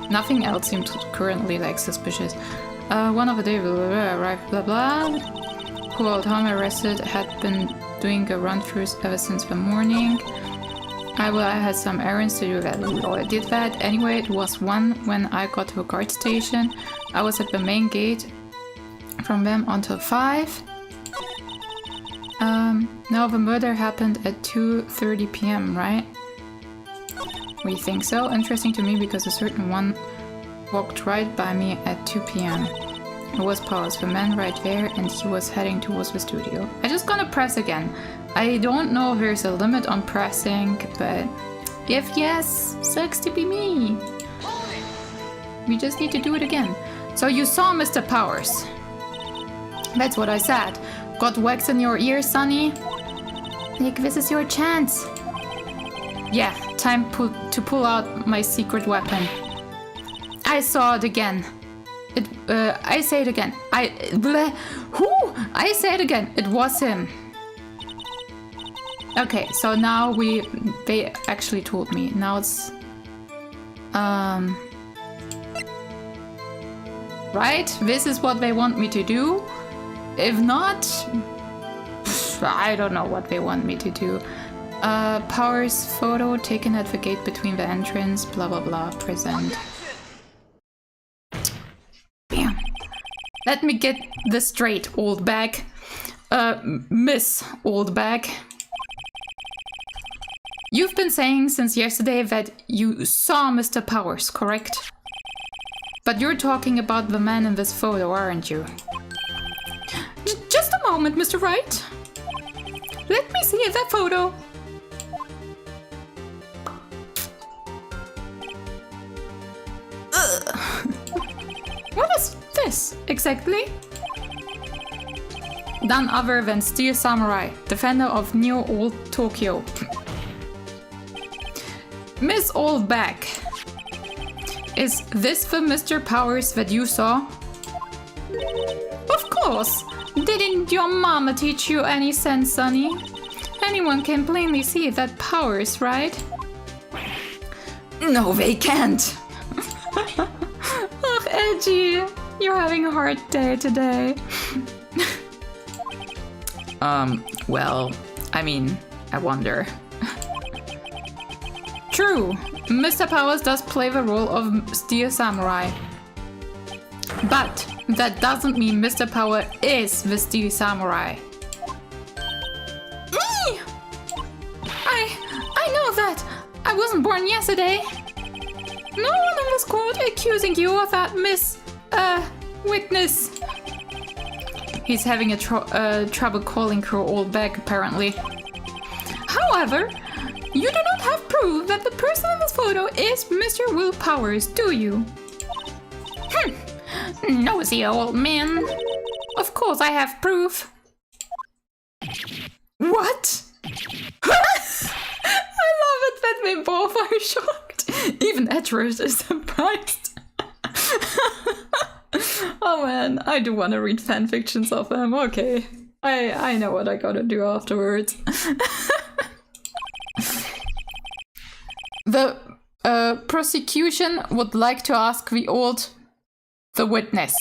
Nothing else seems currently like suspicious. One of the day arrived, blah blah. Who old home arrested had been doing a run-throughs ever since the morning. I had some errands to do that. Oh, I did that. Anyway, it was 1 when I got to a guard station. I was at the main gate from them until 5. Now the murder happened at 2:30 p.m., right? We think so. Interesting to me because a certain one walked right by me at 2 p.m. It was Powers, the man right there, and he was heading towards the studio. I'm just gonna press again. I don't know if there's a limit on pressing, but if yes, sucks to be me. We just need to do it again. So you saw Mr. Powers. That's what I said. Got wax in your ear, Sonny? Nick, this is your chance. Yeah, time to pull out my secret weapon. I saw it again. I say it again. I say it again. It was him. Okay, so now they actually told me. Now it's right? This is what they want me to do. If not, I don't know what they want me to do. Powers photo taken at the gate between the entrance, blah blah blah, present. Bam. Let me get this straight, old bag. Miss Old Bag. You've been saying since yesterday that you saw Mr. Powers, correct? But you're talking about the man in this photo, aren't you? Just a moment, Mr. Wright. Let me see that photo. What is this, exactly? None other than Steel Samurai, defender of New Old Tokyo. Miss Old Bag. Is this the Mr. Powers that you saw? Of course! Didn't your mama teach you any sense, Sonny? Anyone can plainly see that Powers, right? No, they can't! Ugh, Edgy, you're having a hard day today. Well, I mean, I wonder. True, Mr. Powers does play the role of Steel Samurai. But that doesn't mean Mr. Power is the Steel Samurai. Me! I know that! I wasn't born yesterday! No one in this court accusing you of that, witness. He's having a trouble calling her Old Bag, apparently. However, you do not have proof that the person in this photo is Mr. Will Powers, do you? Nosy old man. Of course I have proof. What? I love it that we both are shocked. Even Edward is surprised. Oh man, I do want to read fanfictions of them. Okay. I know what I gotta do afterwards. The prosecution would like to ask the witness.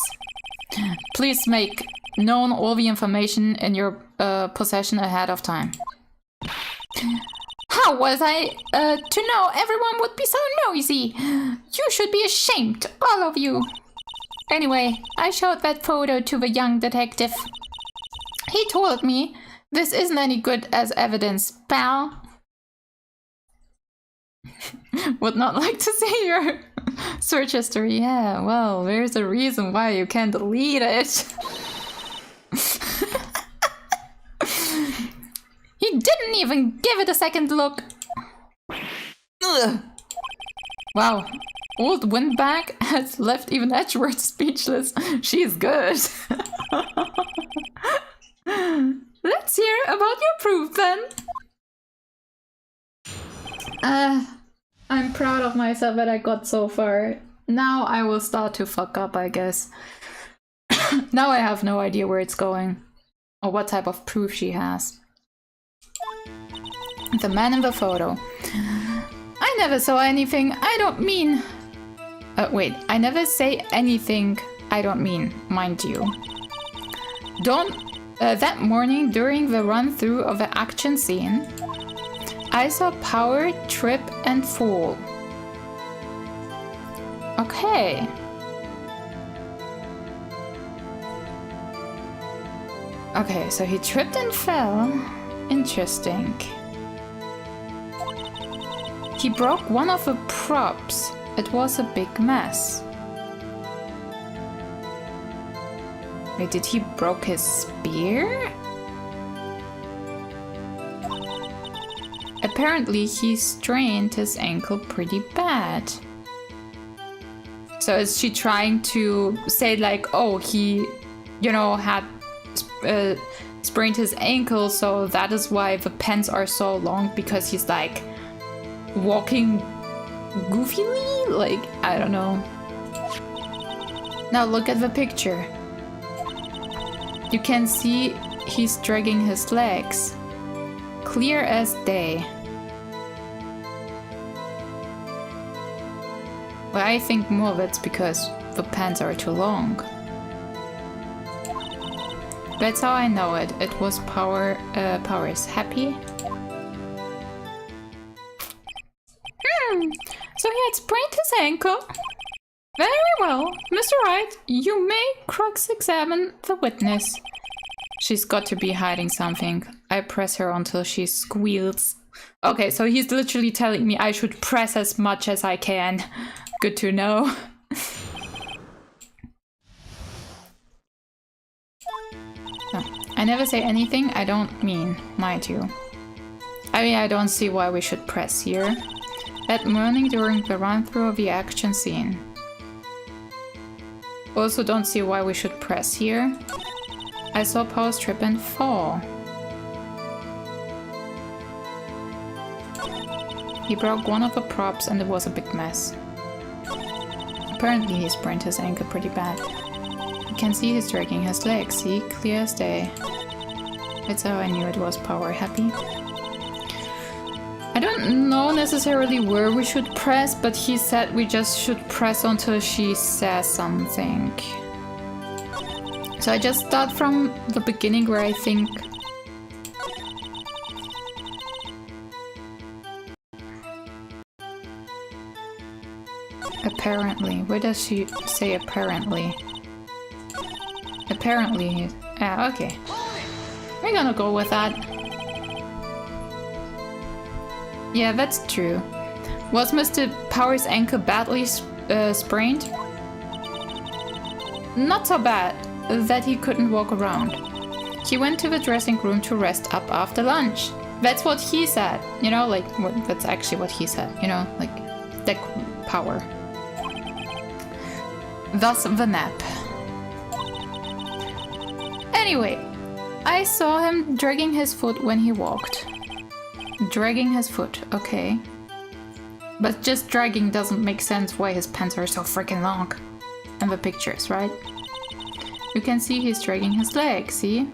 Please make known all the information in your possession ahead of time. How was I to know everyone would be so noisy? You should be ashamed, all of you. Anyway, I showed that photo to the young detective. He told me this isn't any good as evidence, pal. Would not like to see your search history. Yeah, well, there's a reason why you can't delete it. He didn't even give it a second look. Ugh. Wow, Old Windbag has left even Edgeworth speechless. She's good. Let's hear about your proof then. I'm proud of myself that I got so far. Now I will start to fuck up, I guess. Now I have no idea where it's going. Or what type of proof she has. The man in the photo. I never saw anything I don't mean. Wait, I never say anything I don't mean, mind you. That morning during the run-through of the action scene, I saw power, trip, and fall. Okay. Okay, so he tripped and fell. Interesting. He broke one of the props. It was a big mess. Wait, did he broke his spear? Apparently he strained his ankle pretty bad. So is she trying to say like, oh, he, you know, had sprained his ankle, so that is why the pants are so long, because he's like walking goofily? Like, I don't know. Now look at the picture. You can see he's dragging his legs. Clear as day. Well, I think more of it's because the pants are too long. That's how I know it. It was Power's happy. So he had sprained his ankle. Very well, Mr. Wright, you may cross-examine the witness. She's got to be hiding something. I press her until she squeals. Okay, so he's literally telling me I should press as much as I can. Good to know. I never say anything I don't mean, mind you. I mean, I don't see why we should press here. That morning during the run-through of the action scene. Also don't see why we should press here. I saw Paul's trip and fall. He broke one of the props and it was a big mess. Apparently he sprained his ankle pretty bad. You can see he's dragging his legs, see? Clear as day. That's how I knew it was Power happy. I don't know necessarily where we should press, but he said we just should press until she says something. So I just start from the beginning where I think... Apparently. Where does she say apparently? Apparently. Ah, okay. We're gonna go with that. Yeah, that's true. Was Mr. Power's ankle badly sprained? Not so bad that he couldn't walk around. He went to the dressing room to rest up after lunch. That's what he said. You know, like, that's actually what he said. You know, like, that Power. Thus the nap. Anyway, I saw him dragging his foot when he walked. Dragging his foot, okay. But just dragging doesn't make sense why his pants are so freaking long. In the pictures, right? You can see he's dragging his leg, see?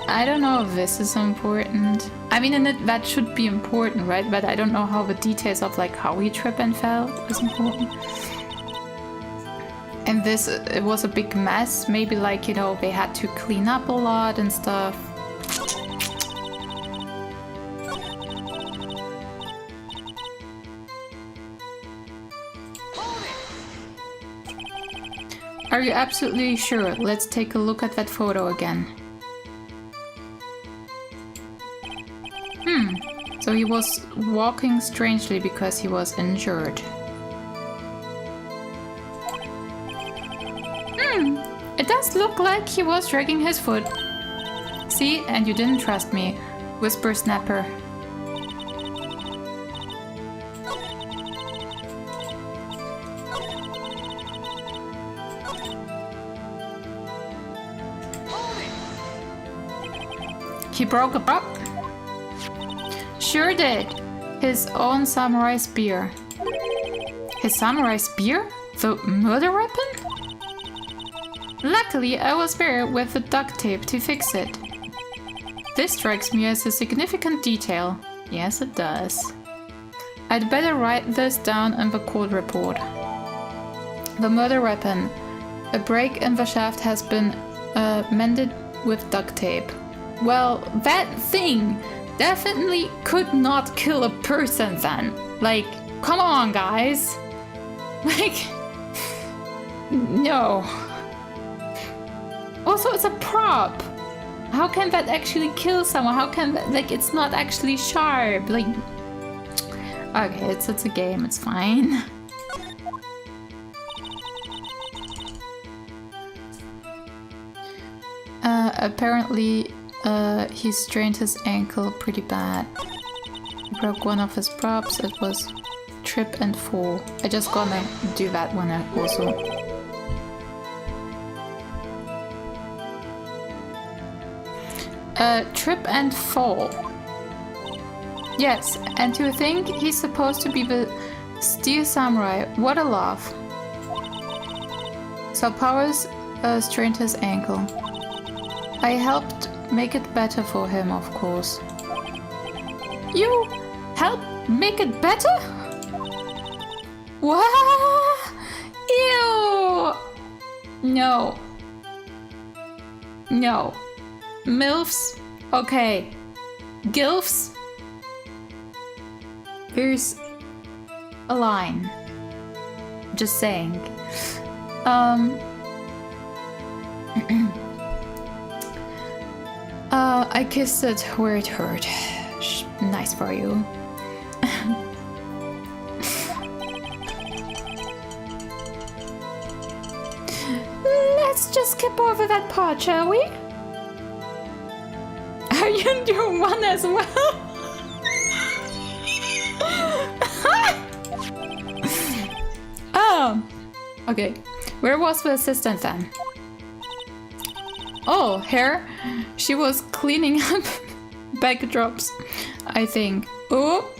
I don't know if this is important. I mean, that should be important, right? But I don't know how the details of like how he tripped and fell is important. And this, it was a big mess. Maybe like, you know, they had to clean up a lot and stuff. Are you absolutely sure? Let's take a look at that photo again. So he was walking strangely because he was injured. It does look like he was dragging his foot. See? And you didn't trust me. Whisper Snapper. He broke a prop? Sure did. His own samurai spear. His samurai spear? The murder weapon? Luckily, I was there with the duct tape to fix it. This strikes me as a significant detail. Yes, it does. I'd better write this down in the court report. The murder weapon. A break in the shaft has been mended with duct tape. Well, that thing definitely could not kill a person then. Like, come on, guys. Like, no. Also, it's a prop. How can that actually kill someone? How can that, like, it's not actually sharp. Like, okay, it's a game, it's fine. Apparently, he strained his ankle pretty bad. He broke one of his props. It was trip and fall. I just gonna do that one also. Trip and fall. Yes, and to think he's supposed to be the Steel Samurai. What a laugh. So Powers strained his ankle. I helped make it better for him, of course. You helped make it better? What? Ew! No. No. MILFs? Okay. GILFs? Here's a line. Just saying. I kissed it where it hurt. Nice for you. Let's just skip over that part, shall we? Are you doing one as well? Oh, okay. Where was the assistant then? Oh, her. She was cleaning up backdrops, I think. Oh,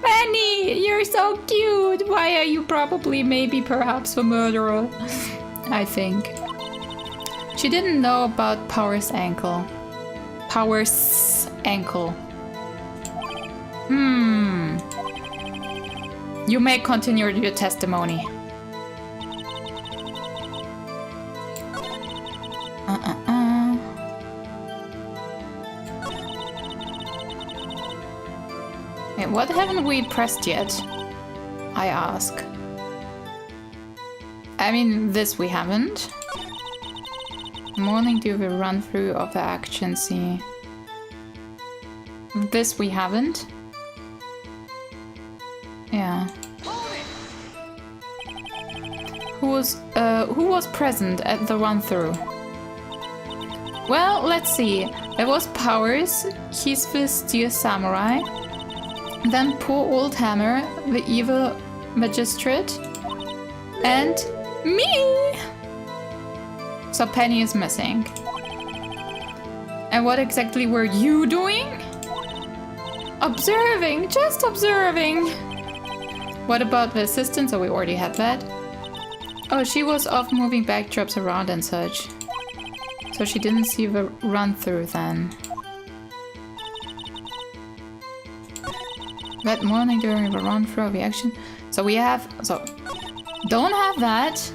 Penny, you're so cute. Why are you probably, maybe, perhaps the murderer? I think. She didn't know about Power's ankle. Power's ankle. You may continue your testimony. Wait, what haven't we pressed yet? I ask. I mean, this we haven't. Morning do the run through of the action scene. This we haven't. Yeah. Who was present at the run through? Well, let's see. There was Powers, he's the Steel Samurai. Then poor old Hammer, the evil magistrate. And me! So Penny is missing. And what exactly were you doing? Observing, just observing. What about the assistant? So we already had that. Oh, she was off moving backdrops around and such. So she didn't see the run through then. That morning during the run through of the action. So we have, so don't have that.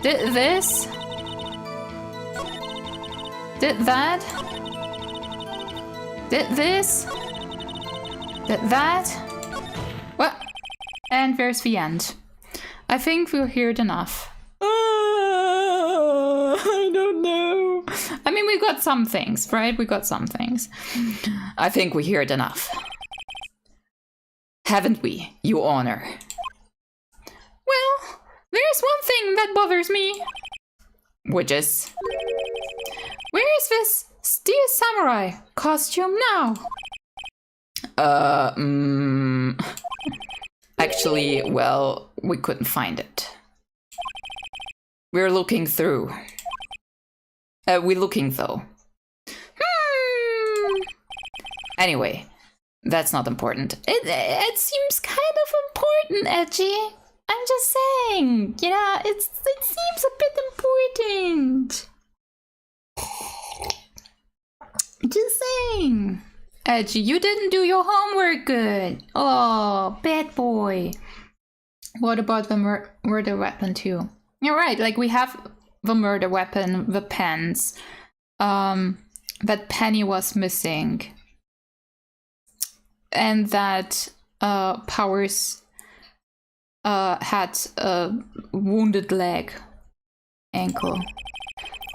Did this. Did that. Did this. Did that. What? And there's the end. I think we'll hear it enough. I don't know. I mean, we got some things, right? We got some things. I think we hear it enough. Haven't we, Your Honor? Well, there's one thing that bothers me. Which is? Where is this Steel Samurai costume now? Actually, well, we couldn't find it. We're looking through. We're looking though. Anyway, that's not important. It seems kind of important, Edgy. I'm just saying, you know, it seems a bit important. Just saying. Edgy, you didn't do your homework good. Oh, bad boy. What about the murder weapon too? You're right, like we have the murder weapon, the pens. That Penny was missing. And that Powers had a wounded leg, ankle.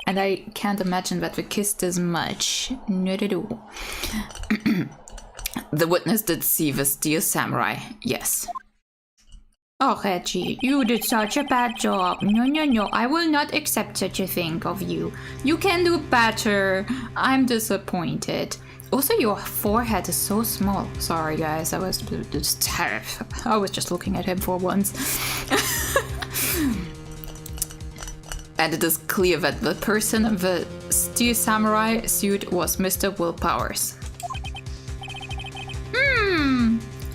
And I can't imagine that we kissed as much. Not at all. The witness did see the steel samurai, yes. Oh, Reggie, you did such a bad job. No, I will not accept such a thing of you. You can do better. I'm disappointed. Also, your forehead is so small. Sorry, guys, I was just looking at him for once. And it is clear that the person in the steel samurai suit was Mr. Will Powers.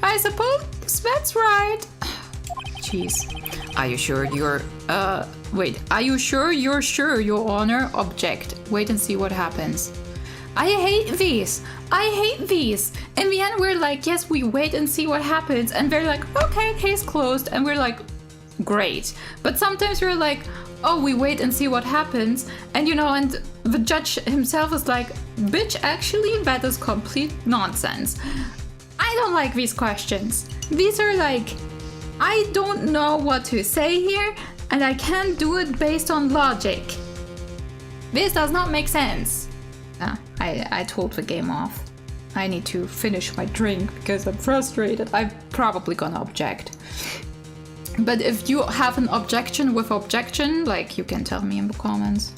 I suppose that's right. Jeez. Are you sure you're, Wait, are you sure you're sure, Your Honor? Object. Wait and see what happens. I hate these. In the end, we're like, yes, we wait and see what happens. And they're like, okay, case closed. And we're like, great. But sometimes we're like, oh, we wait and see what happens. And, you know, and the judge himself is like, bitch, actually, that is complete nonsense. I don't like these questions. These are like, I don't know what to say here, and I can't do it based on logic. This does not make sense. I told the game off. I need to finish my drink because I'm frustrated. I'm probably gonna object. But if you have an objection with objection, like, you can tell me in the comments.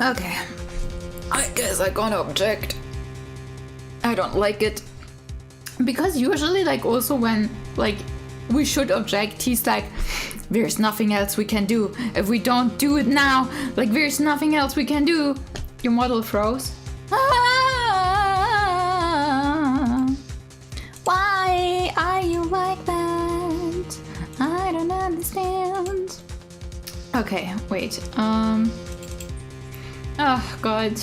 Okay. I guess I'm gonna object. I don't like it. Because usually, like, also when, like, we should object, he's like, there's nothing else we can do. If we don't do it now, like, there's nothing else we can do. Your model froze. Why are you like that? I don't understand. Okay, wait. Oh, God.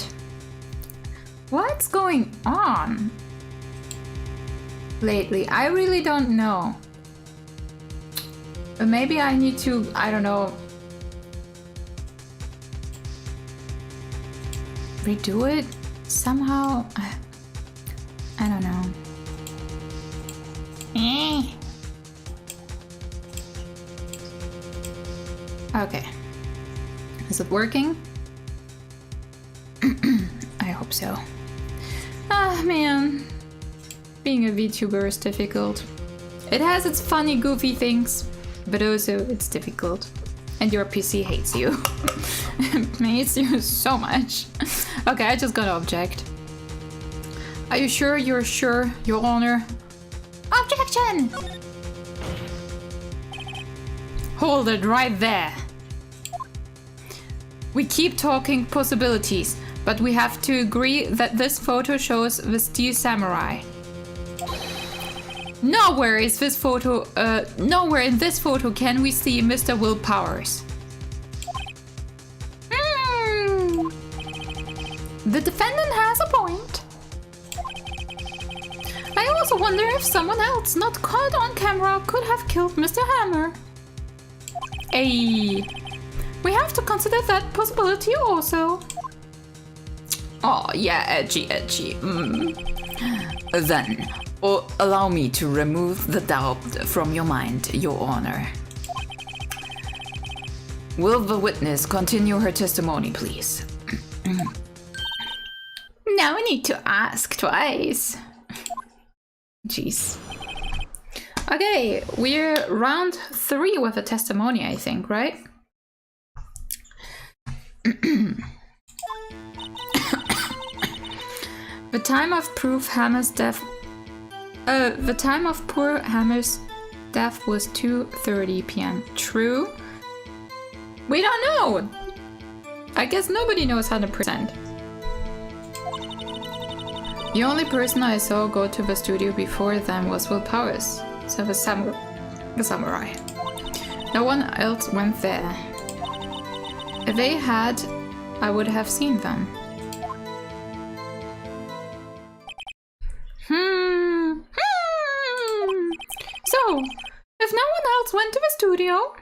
What's going on lately? I really don't know. But maybe I need to, I don't know, redo it somehow. I don't know. Okay. Is it working? I hope so. Ah, man. Being a VTuber is difficult. It has its funny, goofy things, but also it's difficult. And your PC hates you. It hates you so much. Okay, I just gotta object. Are you sure you're sure, Your Honor? Objection! Hold it right there. We keep talking possibilities, but we have to agree that this photo shows the steel samurai. Nowhere in this photo can we see Mr. Will Powers. The defendant has a point. I also wonder if someone else not caught on camera could have killed Mr. Hammer. Hey, we have to consider that possibility also. Oh, yeah, edgy. Then, allow me to remove the doubt from your mind, Your Honor. Will the witness continue her testimony, please? Now I need to ask twice. Jeez. Okay, we're round 3 with a testimony, I think, right? The time of poor Hammer's death was 2:30 p.m. True? We don't know! I guess nobody knows 100%. The only person I saw go to the studio before them was Will Powers. So the samurai. No one else went there. If they had, I would have seen them. So, if no one else went to the studio,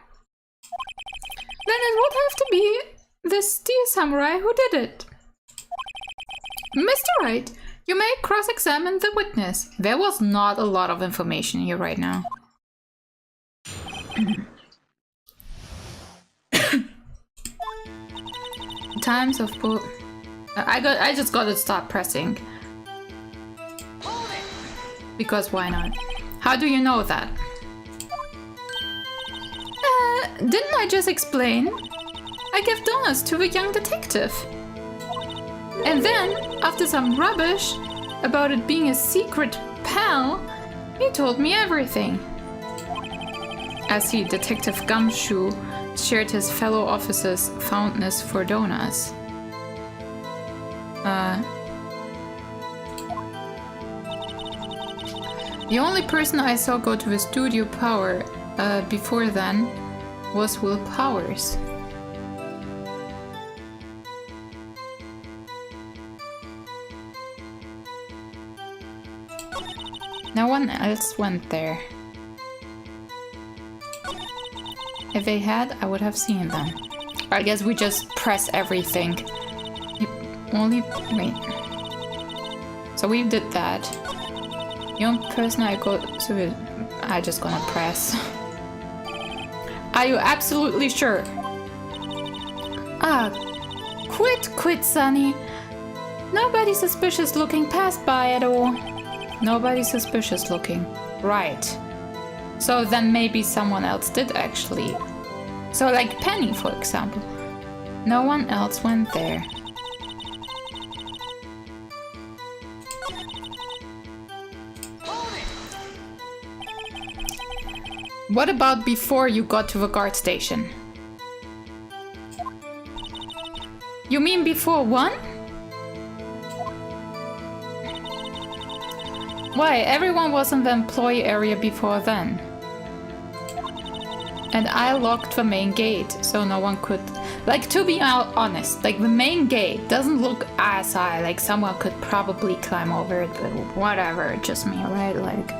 then it would have to be the Steel Samurai who did it. Mr. Wright, you may cross-examine the witness. There was not a lot of information here right now. Times of both. I just gotta stop pressing. Because why not? How do you know that? Didn't I just explain? I gave donuts to the young detective. And then, after some rubbish about it being a secret pal, he told me everything. I see Detective Gumshoe shared his fellow officers' fondness for donuts. The only person I saw go to the studio power before then was Will Powers. No one else went there. If they had, I would have seen them. I guess we just press everything. Wait. So we did that. The only person I go to, I just gonna press. Are you absolutely sure? Ah, quit, Sonny. Nobody suspicious looking passed by at all. Nobody suspicious looking. Right. So then maybe someone else did actually. So like Penny, for example. No one else went there. What about before you got to the guard station? You mean before 1? Why, everyone was in the employee area before then. And I locked the main gate, so no one could... Like, to be honest, like, the main gate doesn't look as high. Like, someone could probably climb over it, but whatever, just me, right? Like...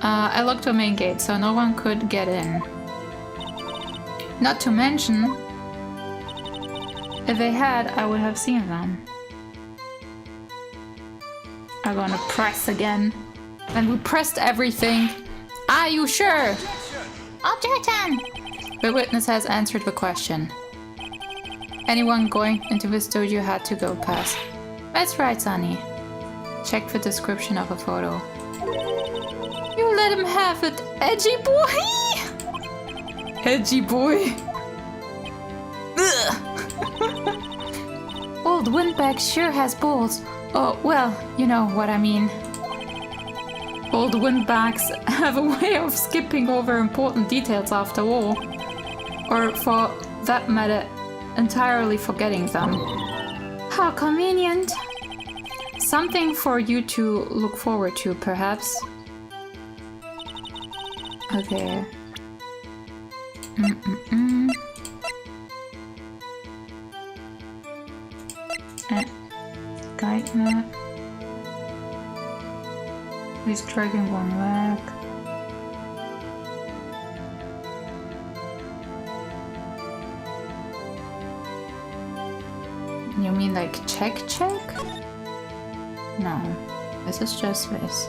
I locked the main gate, so no one could get in. Not to mention, if they had, I would have seen them. I'm gonna press again. And we pressed everything. Are you sure? Objection! The witness has answered the question. Anyone going into the studio had to go past. That's right, Sonny. Check the description of a photo. You let him have it, edgy boy! Edgy boy. Old Windbag sure has balls. Oh, well, you know what I mean. Old Windbags have a way of skipping over important details after all. Or, for that matter, entirely forgetting them. How convenient. Something for you to look forward to, perhaps. Okay. Guide map. He's dragging one back. You mean like check? No, this is just this.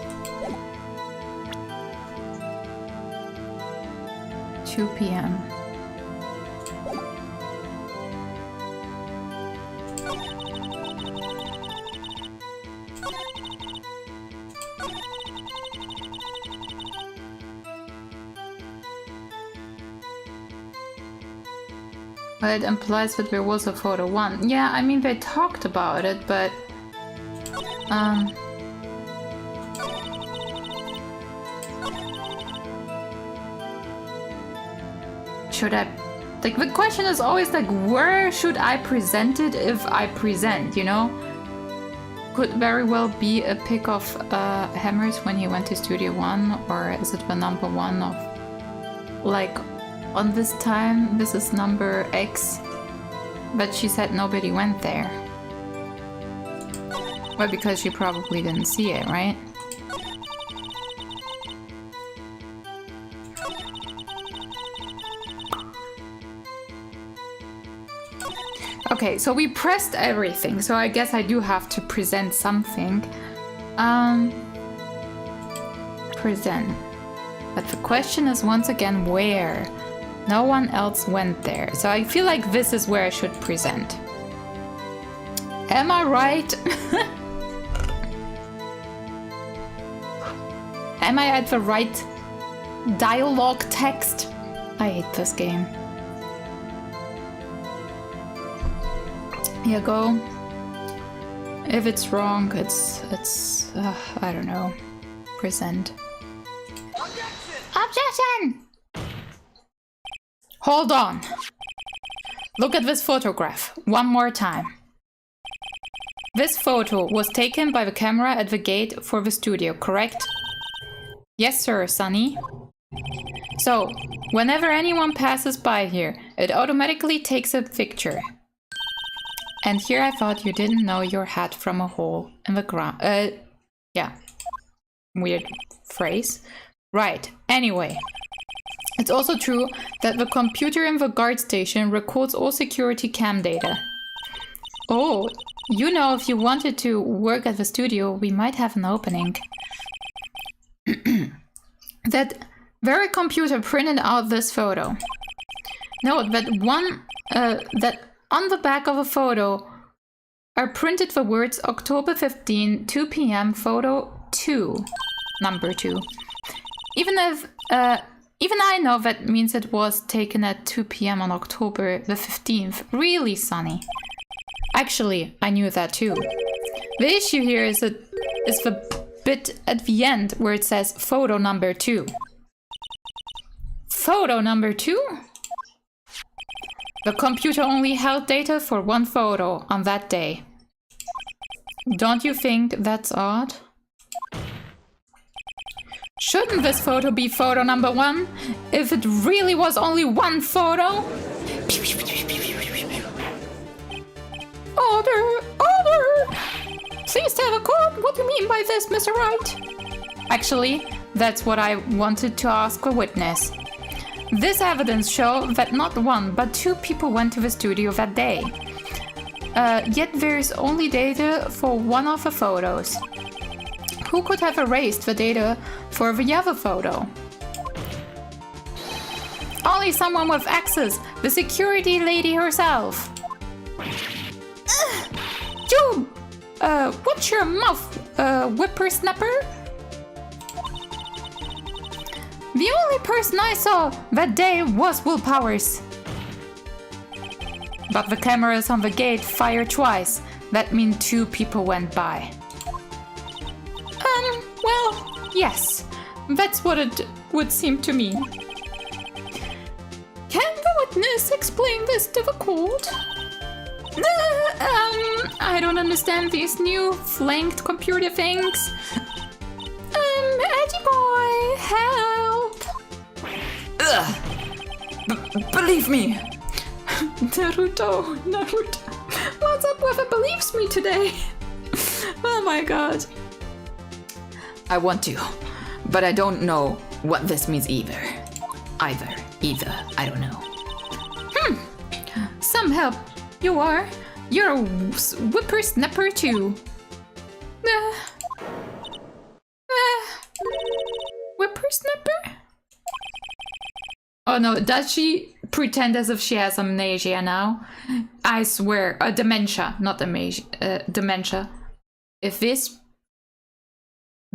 2 p.m. Well, it implies that there was a photo 1. Yeah, I mean, they talked about it, but... Should I... Like, the question is always, like, where should I present it if I present, you know? Could very well be a pic of Hammers when he went to Studio 1, or is it the number 1 of like, on this time, this is number X, but she said nobody went there. Well, because she probably didn't see it, right? Okay, so we pressed everything, so I guess I do have to present something. Present. But the question is once again where? No one else went there, so I feel like this is where I should present. Am I right? Am I at the right dialogue text? I hate this game. Here you go. If it's wrong, it's I don't know. Present. Objection! Hold on. Look at this photograph one more time. This photo was taken by the camera at the gate for the studio, correct? Yes, sir, Sonny. So, whenever anyone passes by here, it automatically takes a picture. And here I thought you didn't know your hat from a hole in the ground. Yeah. Weird phrase. Right. Anyway. It's also true that the computer in the guard station records all security cam data. Oh, you know, if you wanted to work at the studio, we might have an opening. That very computer printed out this photo. Note that that on the back of a photo are printed the words October 15, 2 p.m. photo 2, number 2. Even I know that means it was taken at 2 p.m. on October the 15th. Really, Sonny? Actually, I knew that too. The issue here is the bit at the end where it says photo number 2. Photo number 2? The computer only held data for one photo on that day. Don't you think that's odd? Shouldn't this photo be photo number 1? If it really was only one photo? Order! Order! Please tell the court what you mean by this, Mr. Wright. Actually, that's what I wanted to ask a witness. This evidence shows that not one, but 2 people went to the studio that day. Yet there's only data for one of the photos. Who could have erased the data for the other photo? Only someone with access, the security lady herself. You, watch your mouth, whippersnapper. The only person I saw that day was Will Powers. But the cameras on the gate fired twice. That means 2 people went by. Well, yes. That's what it would seem to me. Can the witness explain this to the court? I don't understand these new flanked computer things. Eddie boy, help! Believe me! Naruto, what's up with it believes me today? Oh my god. I want to, but I don't know what this means either. Either, I don't know. Some help. You are. You're a whippersnapper too. Whippersnapper? Oh no, does she pretend as if she has amnesia now? I swear, dementia, not amnesia, dementia. If this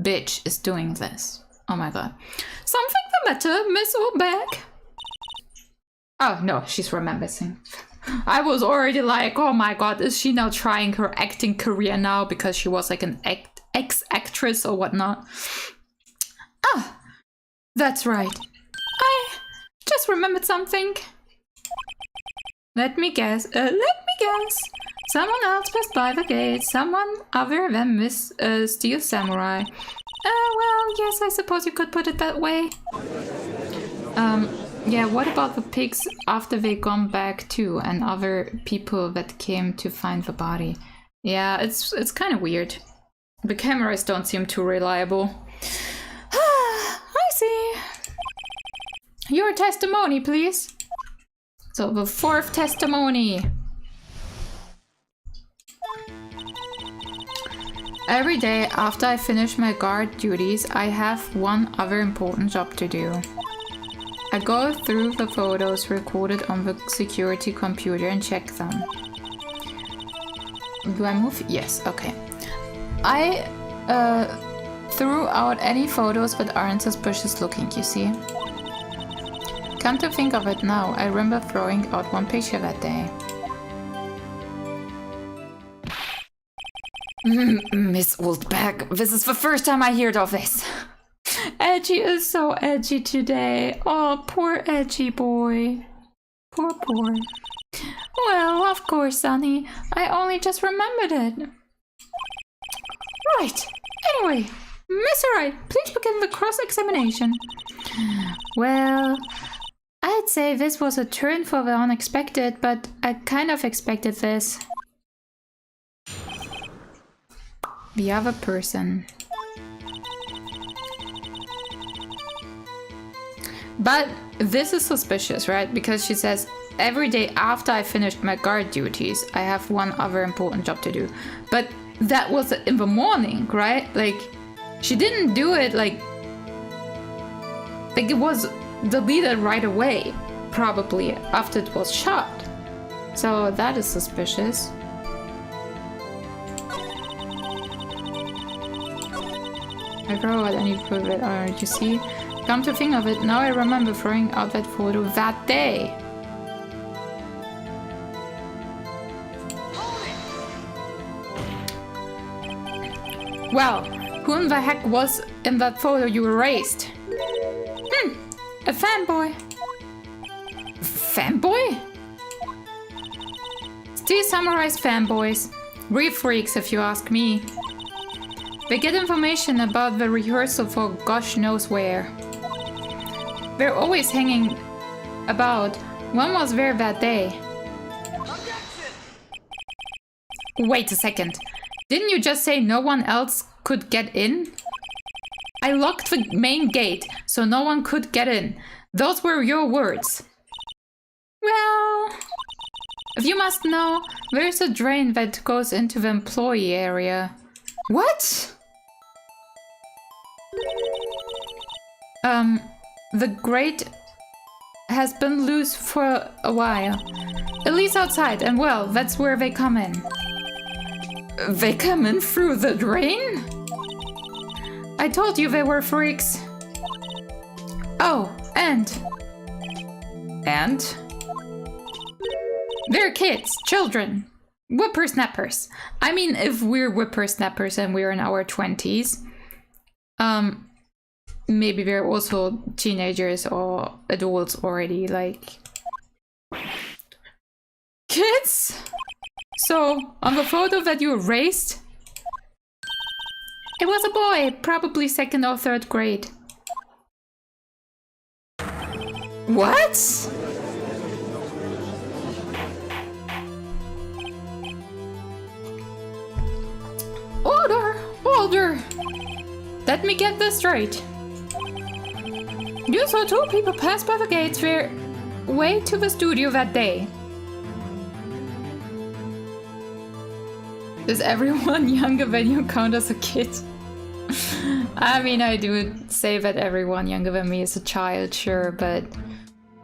bitch is doing this, oh my god. Something the matter, Miss O'Beck? Oh no, she's remembering. I was already like, oh my god, is she now trying her acting career now because she was like an ex-actress or whatnot? Ah, that's right. I just remembered something. Let me guess. Someone else passed by the gate. Someone other than Miss Steel Samurai. Well, yes, I suppose you could put it that way. Yeah, what about the pigs after they gone back too, and other people that came to find the body? Yeah, it's kind of weird. The cameras don't seem too reliable. I see. Your testimony, please. So the fourth testimony. Every day after I finish my guard duties, I have one other important job to do. I go through the photos recorded on the security computer and check them. Do I move? Yes, okay. I threw out any photos that aren't suspicious looking, you see. Come to think of it now, I remember throwing out one picture that day. Miss Oldbag, this is the first time I heard of this. Edgy is so edgy today. Oh, poor edgy boy. Poor. Well, of course, Sonny. I only just remembered it. Right. Anyway, Mr. Wright, please begin the cross-examination. Well, I'd say this was a turn for the unexpected, but I kind of expected this. The other person. But this is suspicious, right? Because she says, every day after I finished my guard duties, I have one other important job to do. But that was in the morning, right? Like, she didn't do it like it was deleted right away, probably after it was shot. So that is suspicious. I throw out any proof it, or you see? Come to think of it, now I remember throwing out that photo that day. Well, who in the heck was in that photo you erased? A fanboy. Fanboy? Still summarized fanboys. Real freaks if you ask me. They get information about the rehearsal for gosh knows where. They're always hanging about. One was there that day. Wait a second. Didn't you just say no one else could get in? I locked the main gate, so no one could get in. Those were your words. Well, if you must know, there's a drain that goes into the employee area. What? The grate has been loose for a while. At least outside, and well, that's where they come in. They come in through the drain? I told you they were freaks. Oh, and? They're kids, children, whippersnappers. I mean, if we're whippersnappers and we're in our 20s, maybe they're also teenagers or adults already, like... Kids? So, on the photo that you erased, it was a boy, probably 2nd or 3rd grade. What? Order! Let me get this straight. You saw 2 people pass by the gates their way to the studio that day. Is everyone younger than you count as a kid? I mean, I do say that everyone younger than me is a child, sure, but...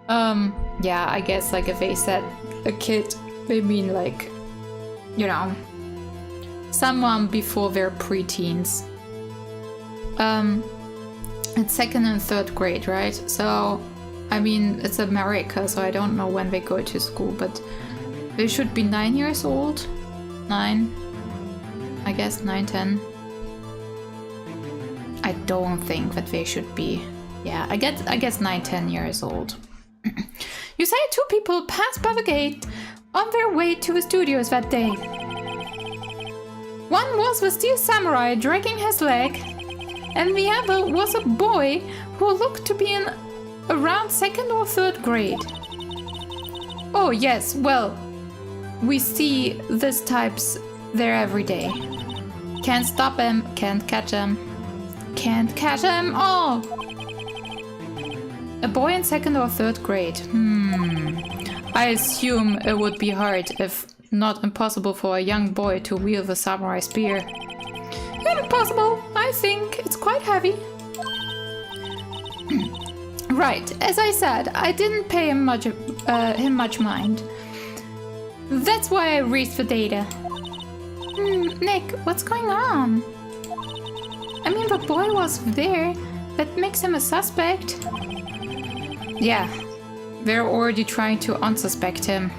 yeah, I guess, like, if they said a kid, they mean, like, you know, someone before their preteens. It's 2nd and 3rd grade, right? So, I mean, it's America, so I don't know when they go to school, but they should be 9 years old? 9? I guess 9, 10. I don't think that they should be. Yeah, I guess 9, 10 years old. You say 2 people passed by the gate on their way to the studios that day. One was the steel samurai dragging his leg, and the other was a boy who looked to be in around 2nd or 3rd grade. Oh yes, well, we see these types there every day. Can't stop him, can't catch him. Can't catch them all! A boy in 2nd or 3rd grade. I assume it would be hard, if not impossible, for a young boy to wield a samurai spear. Impossible, I think. It's quite heavy. Right, as I said, I didn't pay him much mind. That's why I reached the data. Nick, what's going on? I mean, the boy was there. That makes him a suspect. Yeah, they're already trying to unsuspect him.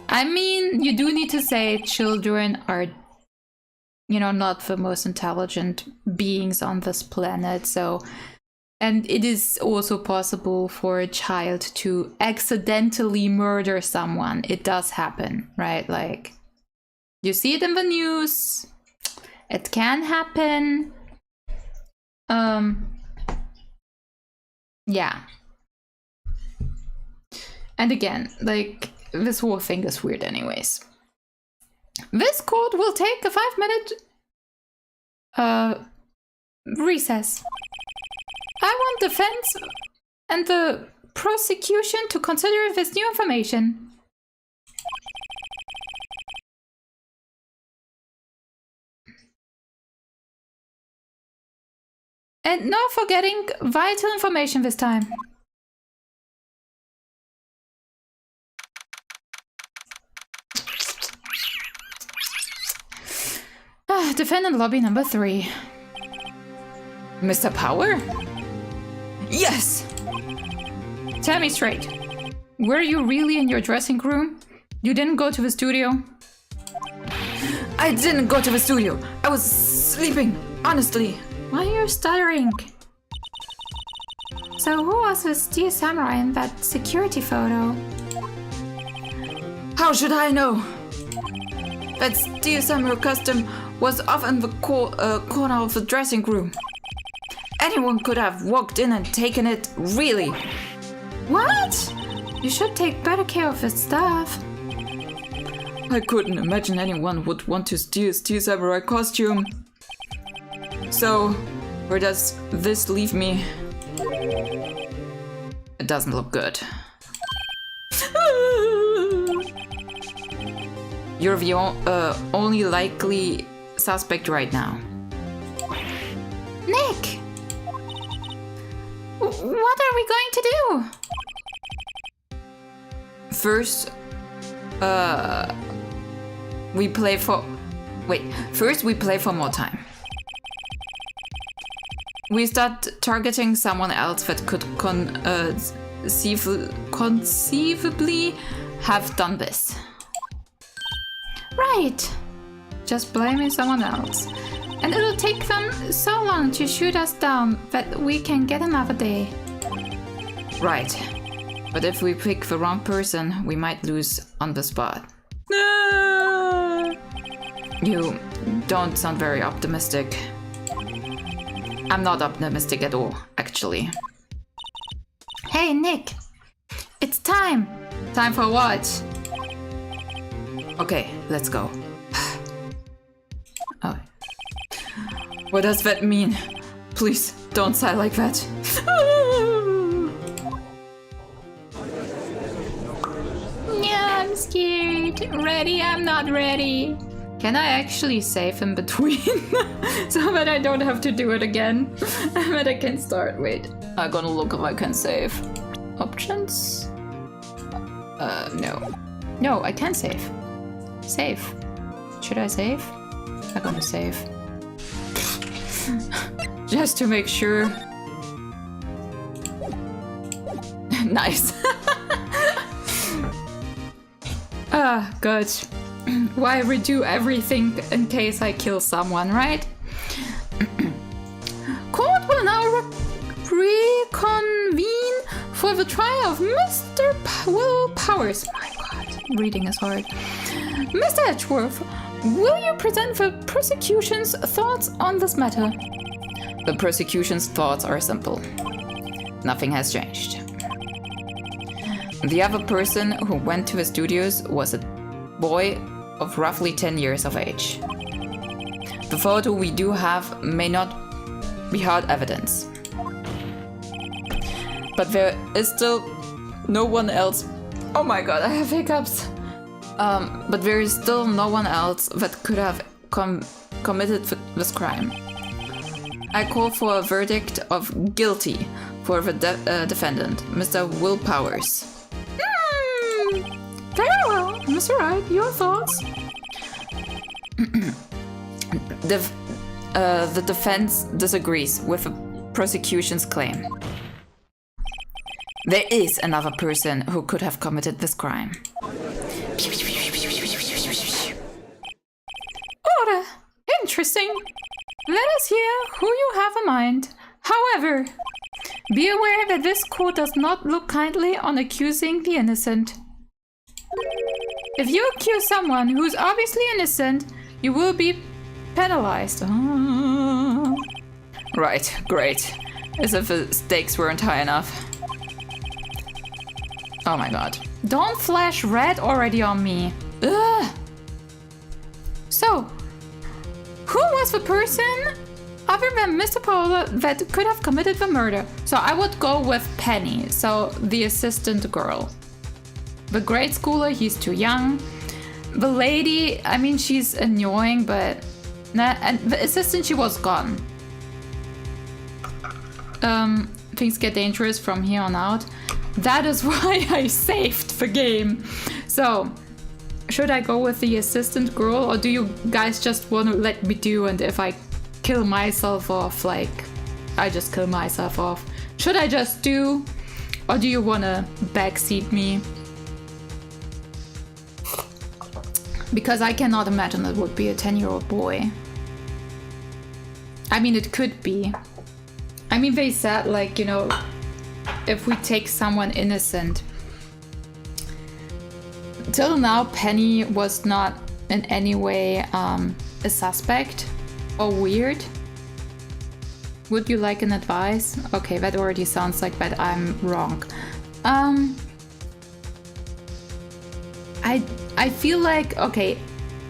I mean, you do need to say children are, you know, not the most intelligent beings on this planet, so... And it is also possible for a child to accidentally murder someone. It does happen, right? Like, you see it in the news. It can happen. Yeah. And again, like, this whole thing is weird anyways. This court will take a 5-minute recess. I want defense and the prosecution to consider this new information. And no forgetting vital information this time. Defendant lobby number 3. Mr. Power? Yes! Tell me straight. Were you really in your dressing room? You didn't go to the studio? I didn't go to the studio. I was sleeping, honestly. Why are you stuttering? So who was this dear samurai in that security photo? How should I know? That steel samurai costume was off in the corner of the dressing room. Anyone could have walked in and taken it, really. What? You should take better care of this stuff. I couldn't imagine anyone would want to steal a steel samurai costume. So, where does this leave me? It doesn't look good. You're the only likely suspect right now. Nick! What are we going to do? First, we play for... Wait, first we play for more time. We start targeting someone else that could conceivably have done this. Right. Just blaming someone else. And it'll take them so long to shoot us down that we can get another day. Right. But if we pick the wrong person, we might lose on the spot. You don't sound very optimistic. I'm not optimistic at all, actually. Hey, Nick. It's time. Time for what? Okay, let's go. Oh. What does that mean? Please, don't sigh like that. Yeah, I'm scared. Ready? I'm not ready. Can I actually save in between? So that I don't have to do it again? That I can start. Wait, I'm gonna look if I can save. Options? No. No, I can save. Save. Should I save? I'm gonna save. Just to make sure. Nice. Ah, good. Why redo everything in case I kill someone, right? Court will now reconvene for the trial of Mr. Will Powers. My god, reading is hard. Mr. Edgeworth, will you present the prosecution's thoughts on this matter? The prosecution's thoughts are simple. Nothing has changed. The other person who went to the studios was a boy of roughly 10 years of age. The photo we do have may not be hard evidence. But there is still no one else. Oh my god, I have hiccups. But there is still no one else that could have committed this crime. I call for a verdict of guilty for the defendant, Mr. Will Powers. Very well, Mr. Wright, your thoughts? The defense disagrees with the prosecution's claim. There is another person who could have committed this crime. Order! Interesting. Let us hear who you have in mind. However, be aware that this court does not look kindly on accusing the innocent. If you accuse someone who's obviously innocent, you will be penalized. Right, great. As if the stakes weren't high enough. Oh my god. Don't flash red already on me. Ugh. So, who was the person other than Mr. Polar that could have committed the murder? So I would go with Penny, so the assistant girl. The grade schooler, he's too young. The lady, I mean, she's annoying, but... and the assistant, she was gone. Things get dangerous from here on out. That is why I saved the game. So, should I go with the assistant girl, or do you guys just want to let me do, and if I kill myself off, like, I just kill myself off? Should I just do, or do you want to backseat me? Because I cannot imagine it would be a 10-year-old boy. I mean, it could be. I mean, they said, like, you know, if we take someone innocent. Till now, Penny was not in any way a suspect or weird. Would you like an advice? Okay, that already sounds like that I'm wrong. I feel like, okay,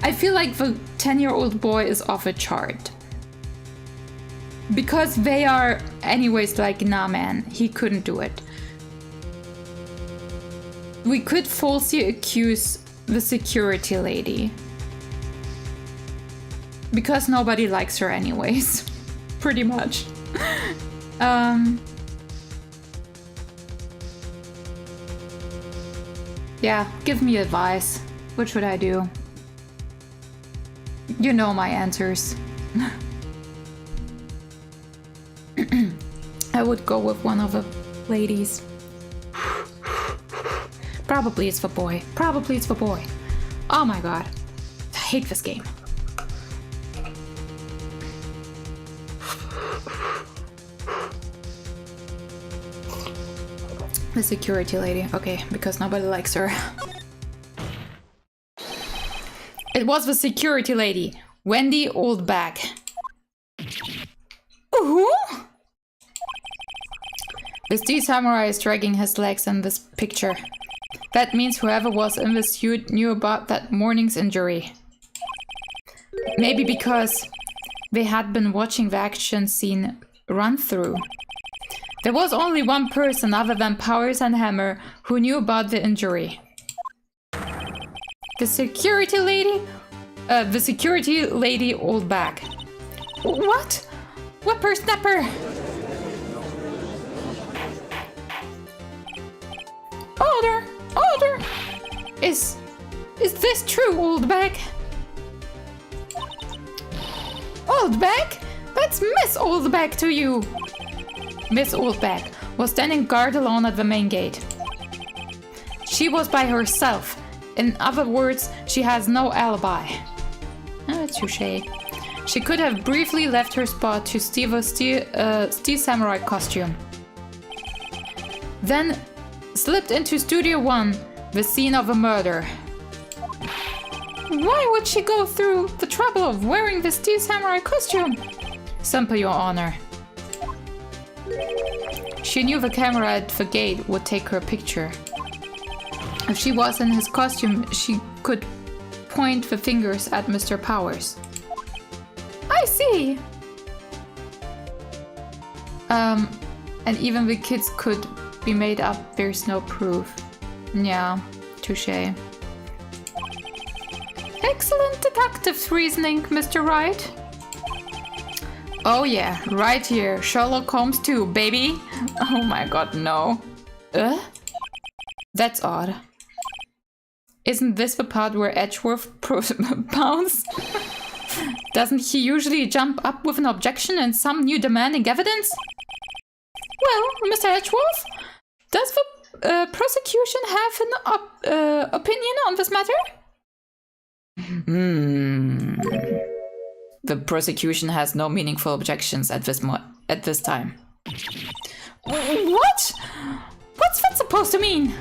I feel like the 10-year-old boy is off a chart. Because they are anyways like, nah man, he couldn't do it. We could falsely accuse the security lady. Because nobody likes her anyways. Pretty much. Yeah, give me advice. What should I do? You know my answers. I would go with one of the ladies. Probably it's the boy. Probably it's the boy. Oh my god. I hate this game. The security lady. Okay, because nobody likes her. It was the security lady. Wendy Oldback. Ooh! The Steve Samurai is dragging his legs in this picture. That means whoever was in the suit knew about that morning's injury. Maybe because they had been watching the action scene run through. There was only one person other than Powers and Hammer who knew about the injury. The security lady? The security lady Oldback. What? Whippersnapper! Older! Is this true, Oldback? Oldback? That's Miss Oldback to you! Miss Oldback was standing guard alone at the main gate. She was by herself. In other words, she has no alibi. That's touché. She could have briefly left her spot to steal a Steel Samurai costume. Then slipped into Studio 1, the scene of a murder. Why would she go through the trouble of wearing the Steel Samurai costume? Simple, Your Honor. She knew the camera at the gate would take her picture. If she was in his costume, she could point the fingers at Mr. Powers. I see! And even the kids could be made up. There's no proof. Yeah, touché. Excellent deductive reasoning, Mr. Wright. Oh yeah, right here. Sherlock Holmes too, baby. Oh my god, no. That's odd. Isn't this the part where Edgeworth pounds? Doesn't he usually jump up with an objection and some new demanding evidence? Well, Mr. Edgeworth, does the prosecution have an opinion on this matter? The prosecution has no meaningful objections at this time. What? What's that supposed to mean?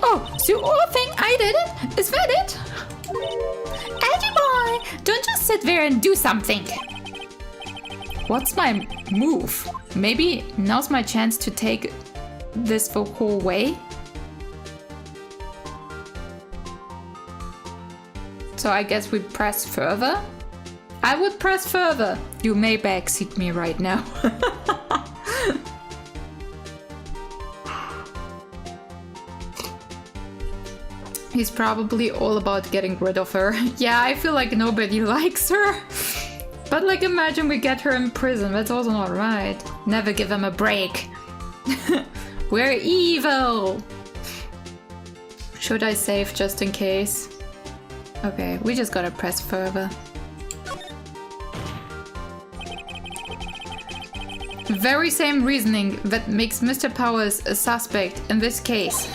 Oh, so you all think I did it? Is that it? Edgy boy, don't just sit there and do something. What's my move? Maybe now's my chance to take this the whole way? So I guess we press further? I would press further. You may backseat me right now. He's probably all about getting rid of her. Yeah, I feel like nobody likes her. But like, imagine we get her in prison. That's also not right. Never give him a break. We're evil. Should I save just in case? Okay, we just gotta press further. Very same reasoning that makes Mr. Powers a suspect in this case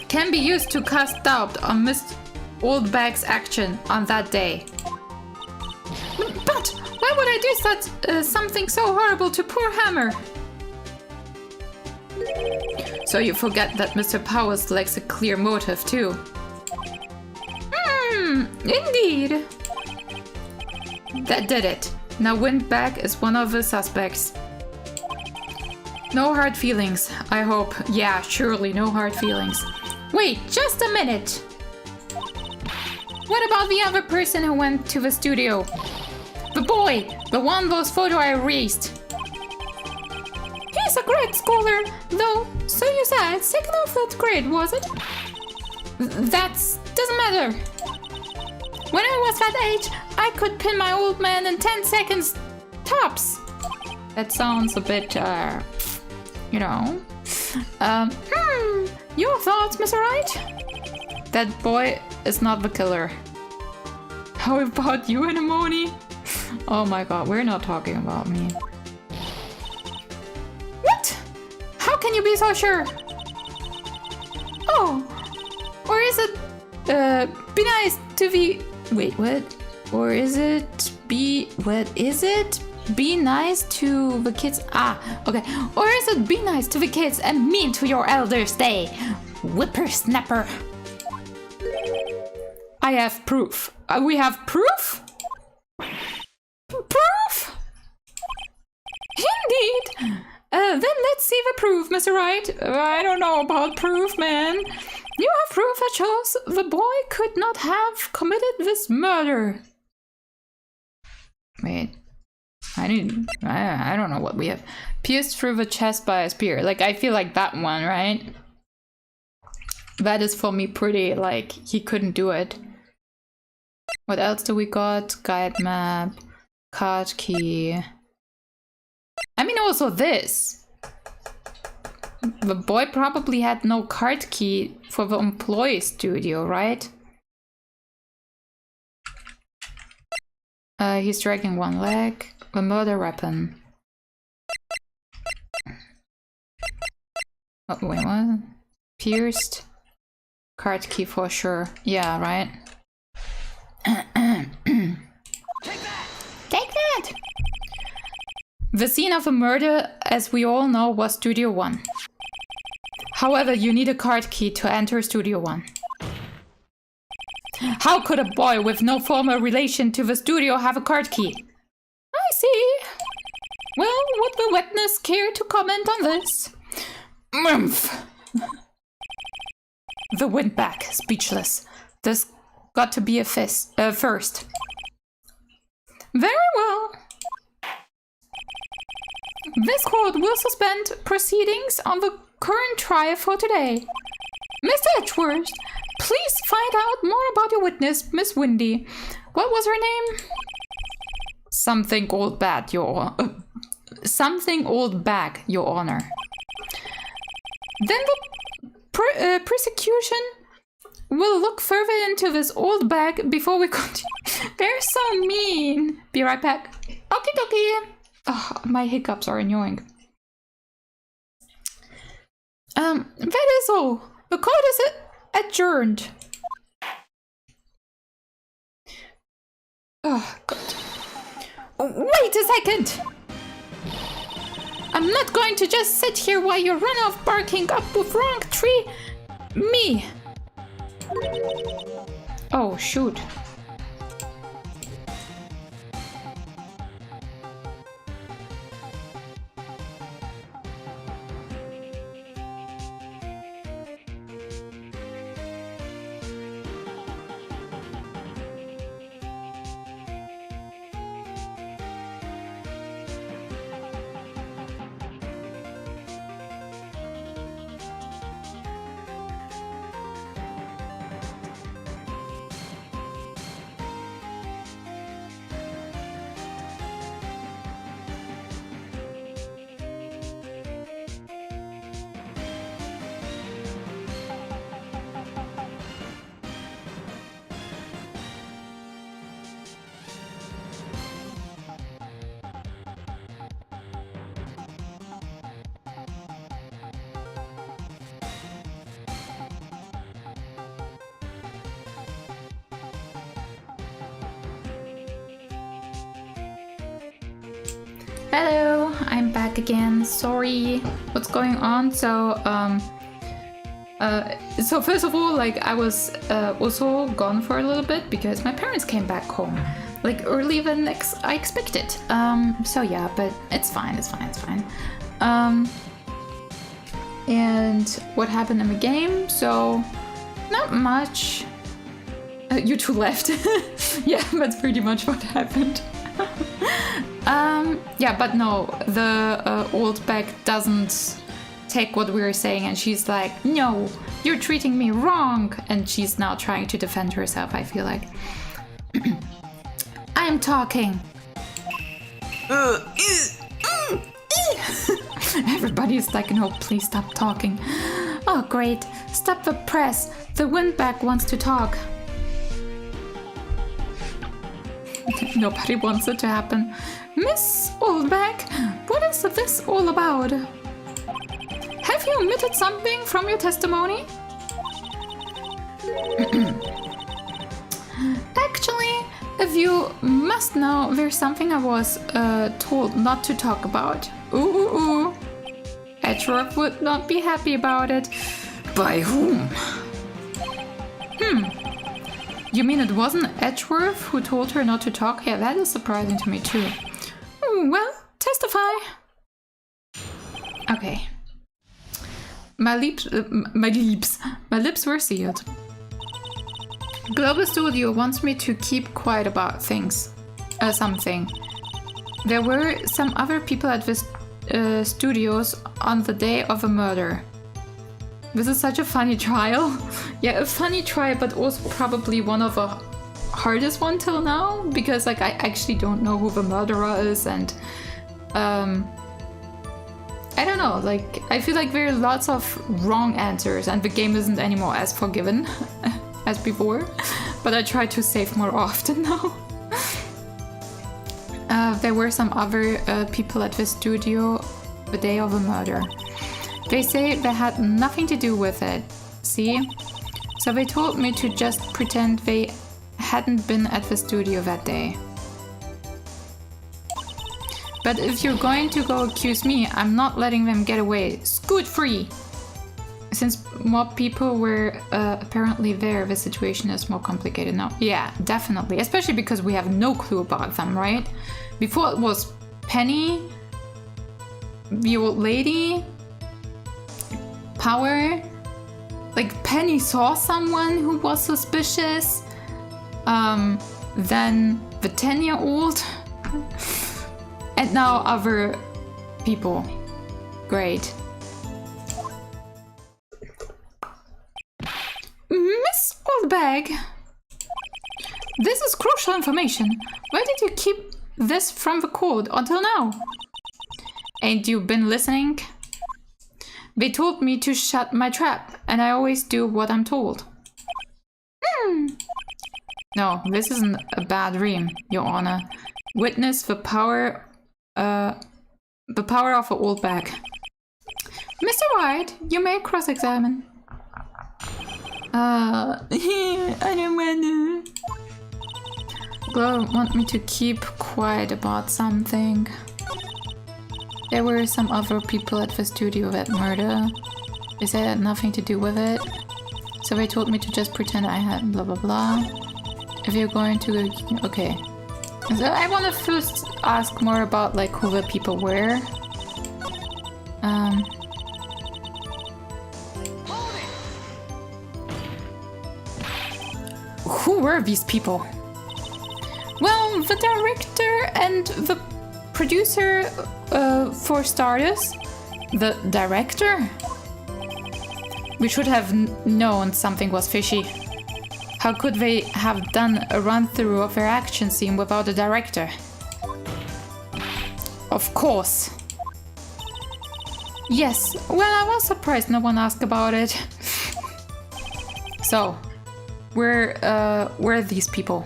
can be used to cast doubt on Mr. Oldbag's action on that day. But why would I do such something so horrible to poor Hammer? So you forget that Mr. Powers lacks a clear motive too. Indeed. That did it. Now Windbag is one of the suspects. No hard feelings, I hope. Yeah, surely no hard feelings. Wait, just a minute. What about the other person who went to the studio? The boy, the one whose photo I erased. He's a great scholar, though. So you said second or third grade, was it? Doesn't matter. When I was that age, I could pin my old man in 10 seconds tops. That sounds a bit, you know. Your thoughts, Mr. Wright? That boy is not the killer. How about you, Anemone? Oh my god, we're not talking about me. What? How can you be so sure? Oh, or is it, be nice to the... Wait, what? Or is it be... What is it? Be nice to the kids. Ah, okay. Or is it be nice to the kids and mean to your elders day? Whippersnapper. I have proof. We have proof? Proof? Indeed. Then let's see the proof, Mr. Wright. I don't know about proof, man. You have proof that shows the boy could not have committed this murder. Wait. I don't know what we have. Pierced through the chest by a spear. Like, I feel like that one, right? That is for me pretty, like, he couldn't do it. What else do we got? Guide map. Card key. I mean, also this. The boy probably had no card key for the employee studio, right? He's dragging one leg. A murder weapon. Oh, wait, what? Pierced. Card key for sure. Yeah, right? Take that! The scene of a murder, as we all know, was Studio 1. However, you need a card key to enter Studio 1. How could a boy with no formal relation to the studio have a card key? I see. Well, would the witness care to comment on this? Mumph. The windbag, speechless. There's got to be a first. Very well. This court will suspend proceedings on the current trial for today. Mr. Edgeworth, please find out more about your witness, Miss Windy. What was her name? Something old bag, your honor. Then the prosecution will look further into this old bag before we continue. They're so mean. Be right back. Okie dokie. Oh, my hiccups are annoying. That is all. The court is adjourned. Oh, God. Wait a second! I'm not going to just sit here while you run off barking up with wrong tree. Me. Oh, shoot. Hello, I'm back again. Sorry, what's going on? So first of all, like I was also gone for a little bit because my parents came back home, like earlier than I expected. So yeah, but it's fine. And what happened in the game? So not much. You two left. Yeah, that's pretty much what happened. Yeah, but no, the old bag doesn't take what we were saying, and she's like, no, you're treating me wrong, and she's now trying to defend herself, I feel like. I'm talking. Everybody's like, no, please stop talking. Oh, great. Stop the press. The windbag wants to talk. Nobody wants it to happen. Miss Oldback, what is this all about? Have you omitted something from your testimony? Actually, if you must know, there's something I was told not to talk about. Ooh. Edgeworth would not be happy about it. By whom? You mean it wasn't Edgeworth who told her not to talk? Yeah, that is surprising to me too. Well, testify. Okay. My lips were sealed. Global Studio wants me to keep quiet about things. Something. There were some other people at this studios on the day of the murder. This is such a funny trial. Yeah, a funny trial, but also probably one of the hardest one till now, because like I actually don't know who the murderer is, and I don't know, like I feel like there are lots of wrong answers, and the game isn't anymore as forgiving as before, but I try to save more often now. There were some other people at the studio the day of the murder. They say they had nothing to do with it, see? So they told me to just pretend they hadn't been at the studio that day. But if you're going to go accuse me, I'm not letting them get away. Scoot free! Since more people were apparently there, the situation is more complicated now. Yeah, definitely. Especially because we have no clue about them, right? Before it was Penny, the old lady, Power, like Penny saw someone who was suspicious, then the 10-year-old, and now other people. Great. Miss Oldbag, this is crucial information. Why did you keep this from the code until now? Ain't you been listening? They told me to shut my trap, and I always do what I'm told. No, this isn't a bad dream, Your Honor. Witness the power of the old bag. Mr. Wright, you may cross-examine. I don't wanna. Well, want me to keep quiet about something. There were some other people at the studio that murder. They said it had nothing to do with it. So they told me to just pretend I had blah blah blah. If you're going to... Okay. So I want to first ask more about like who the people were. Who were these people? Well, the director and the producer, for starters. The director? We should have known something was fishy. How could they have done a run-through of their action scene without a director? Of course. Yes, well, I was surprised no one asked about it. So, where are these people?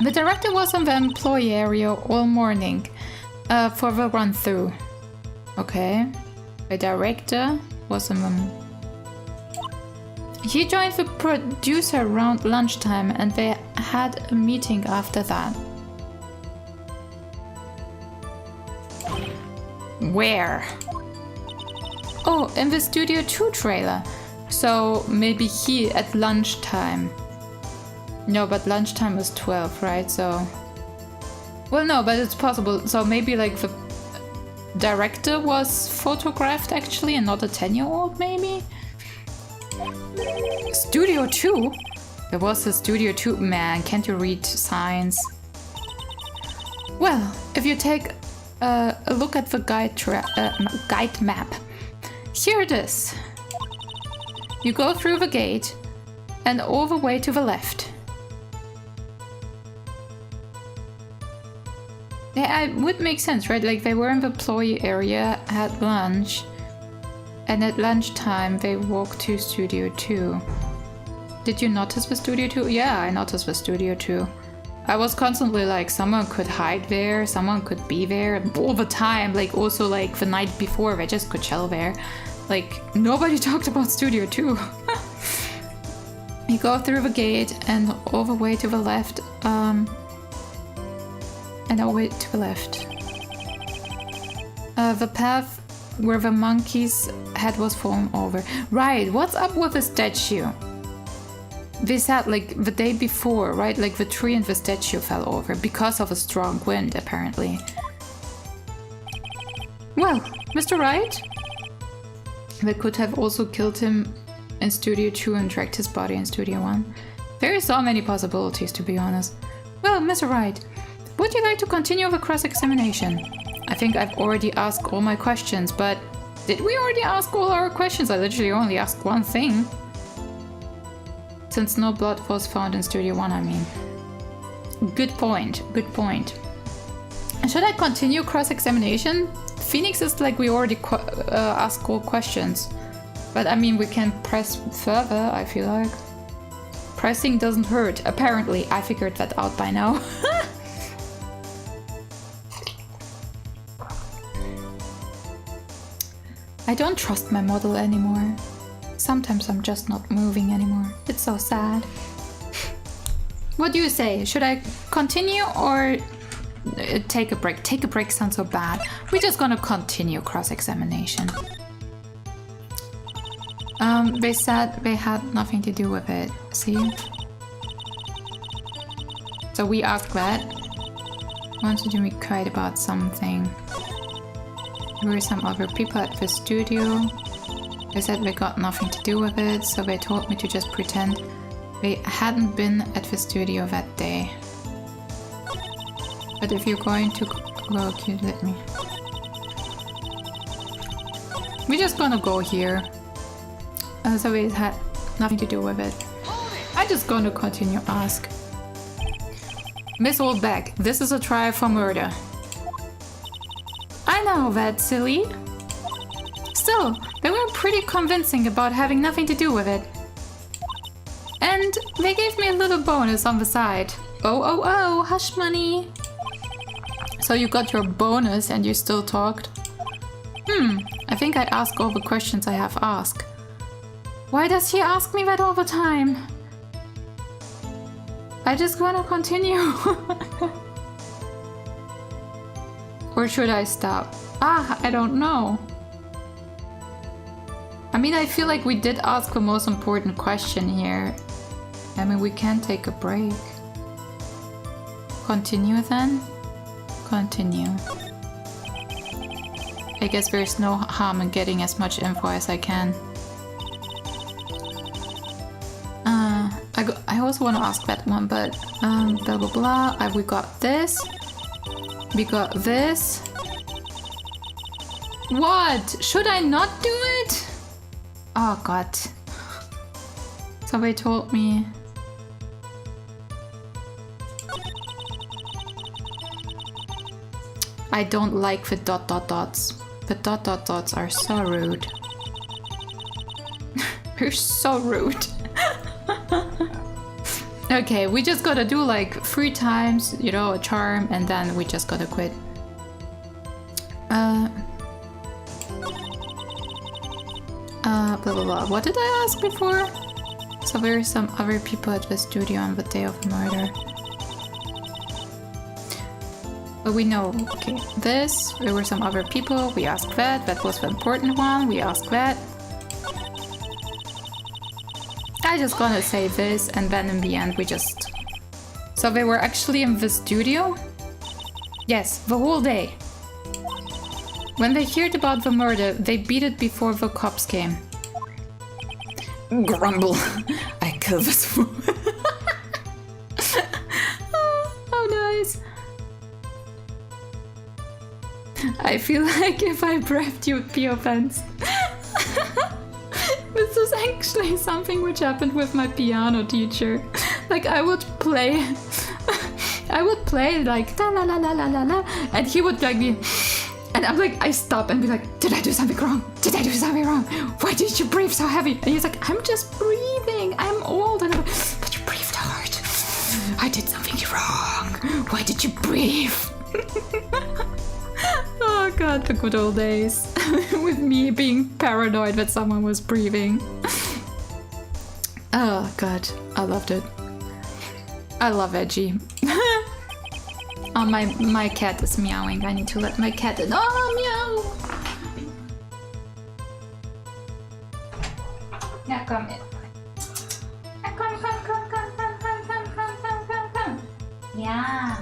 The director was in the employee area all morning for the run-through. Okay. The director was in the... He joined the producer around lunchtime and they had a meeting after that. Where? Oh, in the Studio 2 trailer. So maybe he at lunchtime. No, but lunchtime was 12, right? So... Well, no, but it's possible. So maybe like the director was photographed actually and not a 10-year-old maybe? Studio 2? There was a Studio 2. Man, can't you read signs? Well, if you take a look at the guide map, here it is. You go through the gate and all the way to the left. Yeah, it would make sense, right? Like they were in the employee area, had lunch, and at lunchtime they walked to Studio 2. Did you notice the Studio 2? Yeah, I noticed the Studio 2. I was constantly like, someone could hide there, someone could be there all the time. Like also like the night before, they just could chill there. Like nobody talked about Studio 2. You go through the gate and all the way to the left. And all the way to the left. The path where the monkey's head was fallen over. Right, what's up with the statue? They said like the day before, right? Like the tree and the statue fell over because of a strong wind, apparently. Well, Mr. Wright? They could have also killed him in Studio 2 and dragged his body in Studio 1. There are so many possibilities, to be honest. Well, Mr. Wright, would you like to continue the cross-examination? I think I've already asked all my questions, but did we already ask all our questions? I literally only asked one thing. Since no blood was found in Studio 1, I mean. Good point, good point. Should I continue cross-examination? Phoenix is like we already asked all questions. But I mean, we can press further, I feel like. Pressing doesn't hurt, apparently. I figured that out by now. I don't trust my model anymore. Sometimes I'm just not moving anymore. It's so sad. What do you say? Should I continue or take a break? Take a break sounds so bad. We're just gonna continue cross-examination. They said they had nothing to do with it. See? So we asked that. wanted to be quiet about something. There were some other people at the studio. They said they got nothing to do with it, so they told me to just pretend they hadn't been at the studio that day. But if you're going to go, okay, let me. We're just gonna go here. So it had nothing to do with it. I'm just gonna continue ask. Miss Oldback, this is a trial for murder. I know that, silly. Still, they were pretty convincing about having nothing to do with it. And they gave me a little bonus on the side. Oh, hush money. So you got your bonus and you still talked? I think I asked all the questions I have asked. Why does he ask me that all the time? I just wanna continue. Or should I stop? I don't know. I mean, I feel like we did ask the most important question here. I mean, we can take a break. Continue then? Continue. I guess there's no harm in getting as much info as I can. I also want to ask that one, but blah blah blah. We got this. We got this. What? Should I not do it? Oh god. So they told me. I don't like the dot dot dots. The dot dot dots are so rude. They're so rude. Okay, we just gotta do like 3 times, you know, a charm, and then we just gotta quit. Blah blah blah. What did I ask before? So there are some other people at the studio on the day of the murder. But we know, okay, this, there were some other people, we asked that, that was the important one, we asked that. I just gonna say this, and then in the end we just... So they were actually in the studio? Yes, the whole day. When they heard about the murder, they beat it before the cops came. Grumble. I killed this fool. Oh, nice. I feel like if I breathed, you'd be offense. This is actually something which happened with my piano teacher. Like I would play like la la la la la la, and he would like be, and I'm like, I stop and be like, did I do something wrong? Did I do something wrong? Why did you breathe so heavy? And he's like, I'm just breathing. I'm old. And I'm like, but you breathed hard. I did something wrong. Why did you breathe? Oh god, the good old days. With me being paranoid that someone was breathing. Oh god, I loved it. I love Edgy. Oh, my cat is meowing. I need to let my cat in. Oh, meow! Now come in. Come. Yeah.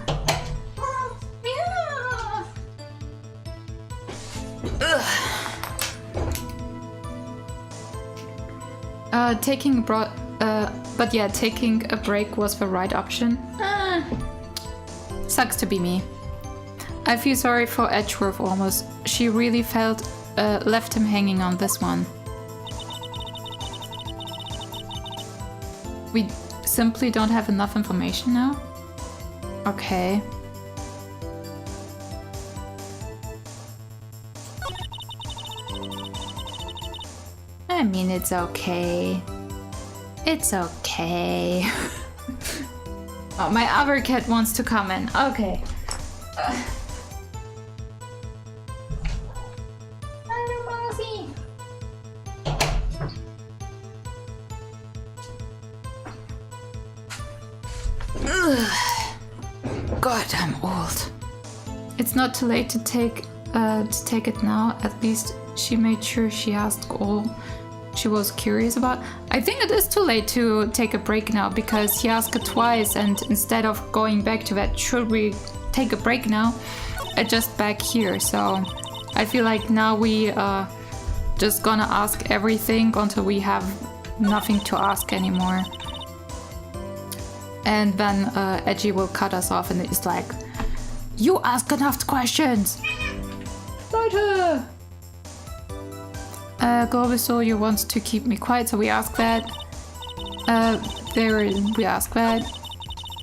Taking a break was the right option. Sucks to be me. I feel sorry for Edgeworth almost. She really felt left him hanging on this one. We simply don't have enough information now? Okay. I mean, it's okay. It's okay. Oh, my other cat wants to come in. Okay. God, I'm old. It's not too late to take it now. At least she made sure she asked all she was curious about. I think it is too late to take a break now because he asked it twice, and instead of going back to that, should we take a break now. Just back here, so I feel like now we just gonna ask everything until we have nothing to ask anymore. And then Edgy will cut us off and it's like, you ask enough questions! Later! Globusaudio wants to keep me quiet, so we ask that. We ask that.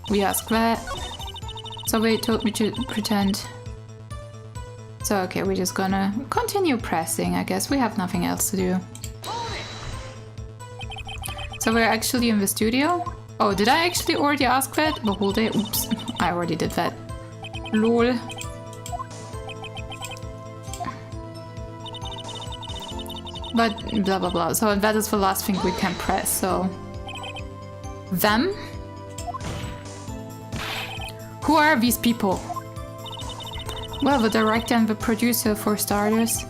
We ask that. So they told me to pretend. So okay, we're just gonna continue pressing, I guess. We have nothing else to do. So we're actually in the studio. Oh, did I actually already ask that the whole day? Oops, I already did that. Lol. But blah blah blah. So that is the last thing we can press, so... Them? Who are these people? Well, the director and the producer, for starters.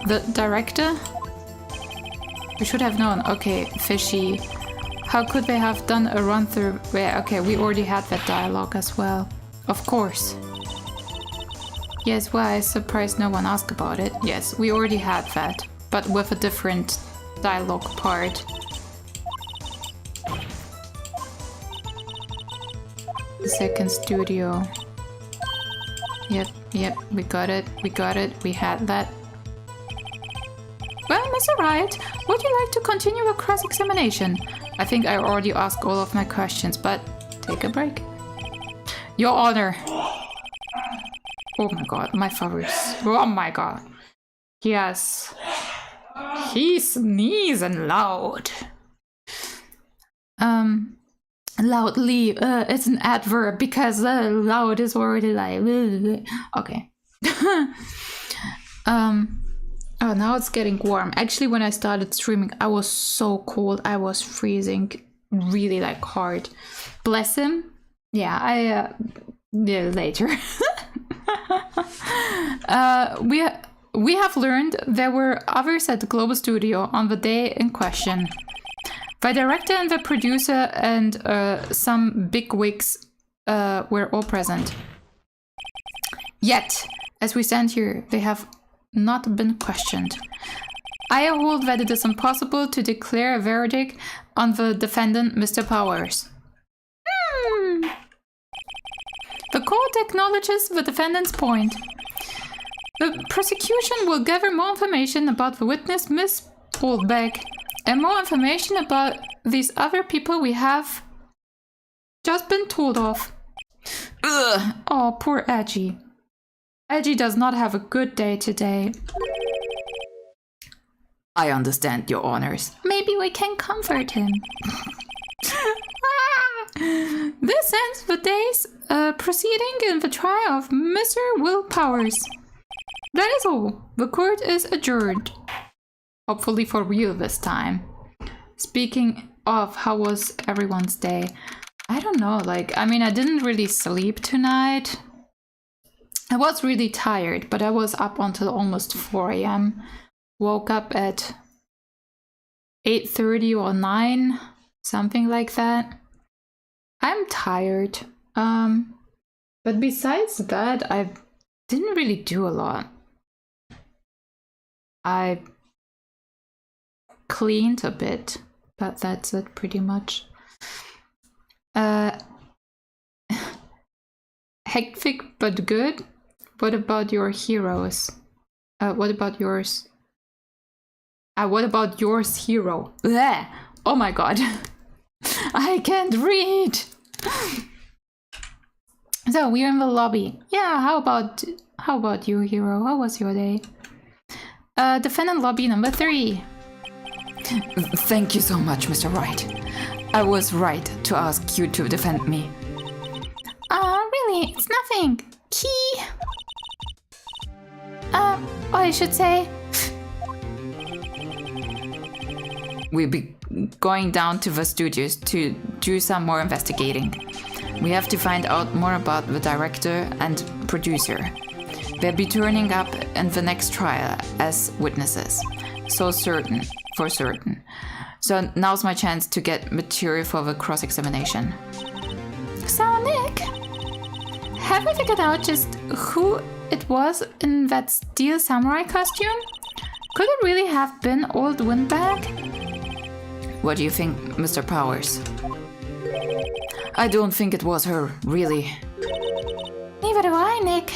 The director? We should have known. Okay, fishy. How could they have done a run-through? Where, okay, we already had that dialogue as well. Of course. Yes, well, I'm surprised no one asked about it. Yes, we already had that, but with a different dialogue part. The second studio. Yep, we got it, we had that. Well, Mr. Wright, would you like to continue a cross-examination? I think I already asked all of my questions, but take a break. Your Honor. Oh my god, my fathers. Oh my god. Yes. He sneezing loud. Loudly, it's an adverb because loud is already like okay. Oh, now it's getting warm. Actually, when I started streaming, I was so cold. I was freezing really like hard. Bless him. Yeah, yeah, later. We have learned there were others at the Global Studio on the day in question. The director and the producer and some bigwigs were all present. Yet, as we stand here, they have not been questioned. I hold that it is impossible to declare a verdict on the defendant, Mr. Powers. The court acknowledges the defendant's point. The prosecution will gather more information about the witness, Miss Oldbeck, and more information about these other people we have just been told of. Ugh. Oh, poor Edgy. Edgy does not have a good day today. I understand, Your Honors. Maybe we can comfort him. This ends the day's proceeding in the trial of Mr. Will Powers. That is all. The court is adjourned. Hopefully for real this time. Speaking of, how was everyone's day? I don't know, like, I mean, I didn't really sleep tonight. I was really tired, but I was up until almost 4 a.m. Woke up at 8:30 or 9, something like that. I'm tired. But besides that, I didn't really do a lot. I cleaned a bit, but that's it pretty much. Hectic but good. What about your heroes? What about yours? What about yours, hero? Bleh. Oh my god. I can't read. So we're in the lobby. Yeah, how about you, hero? How was your day? Defendant lobby number 3. Thank you so much, Mr. Wright. I was right to ask you to defend me. Really? It's nothing. Key. I should say. We'll be going down to the studios to do some more investigating. We have to find out more about the director and producer. They'll be turning up in the next trial as witnesses. For certain. So now's my chance to get material for the cross-examination. Sonic! have we figured out just who it was in that steel samurai costume? Could it really have been old Windbag? What do you think, Mr. Powers? I don't think it was her, really. Neither do I, Nick.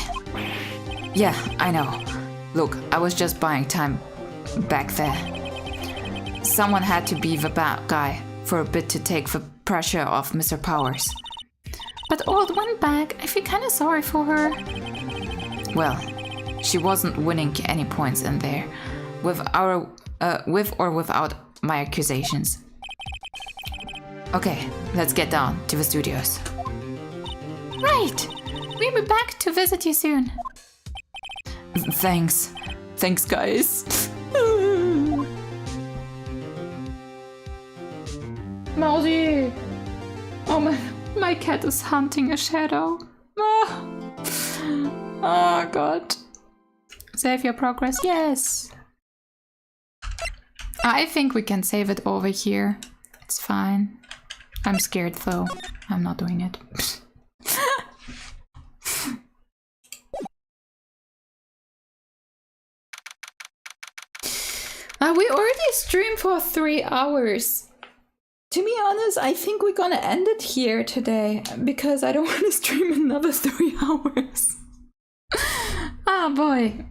Yeah, I know. Look, I was just buying time back there. Someone had to be the bad guy for a bit to take the pressure off Mr. Powers. But old Windbag, I feel kinda sorry for her. Well, she wasn't winning any points in there, with or without my accusations. Okay, let's get down to the studios. Right! We'll be back to visit you soon. Thanks. Thanks, guys. Mousy! Oh my cat is hunting a shadow. Oh god. Save your progress, yes. I think we can save it over here. It's fine. I'm scared though. I'm not doing it. We already streamed for 3 hours. To be honest, I think we're gonna end it here today because I don't want to stream another 3 hours. Oh boy.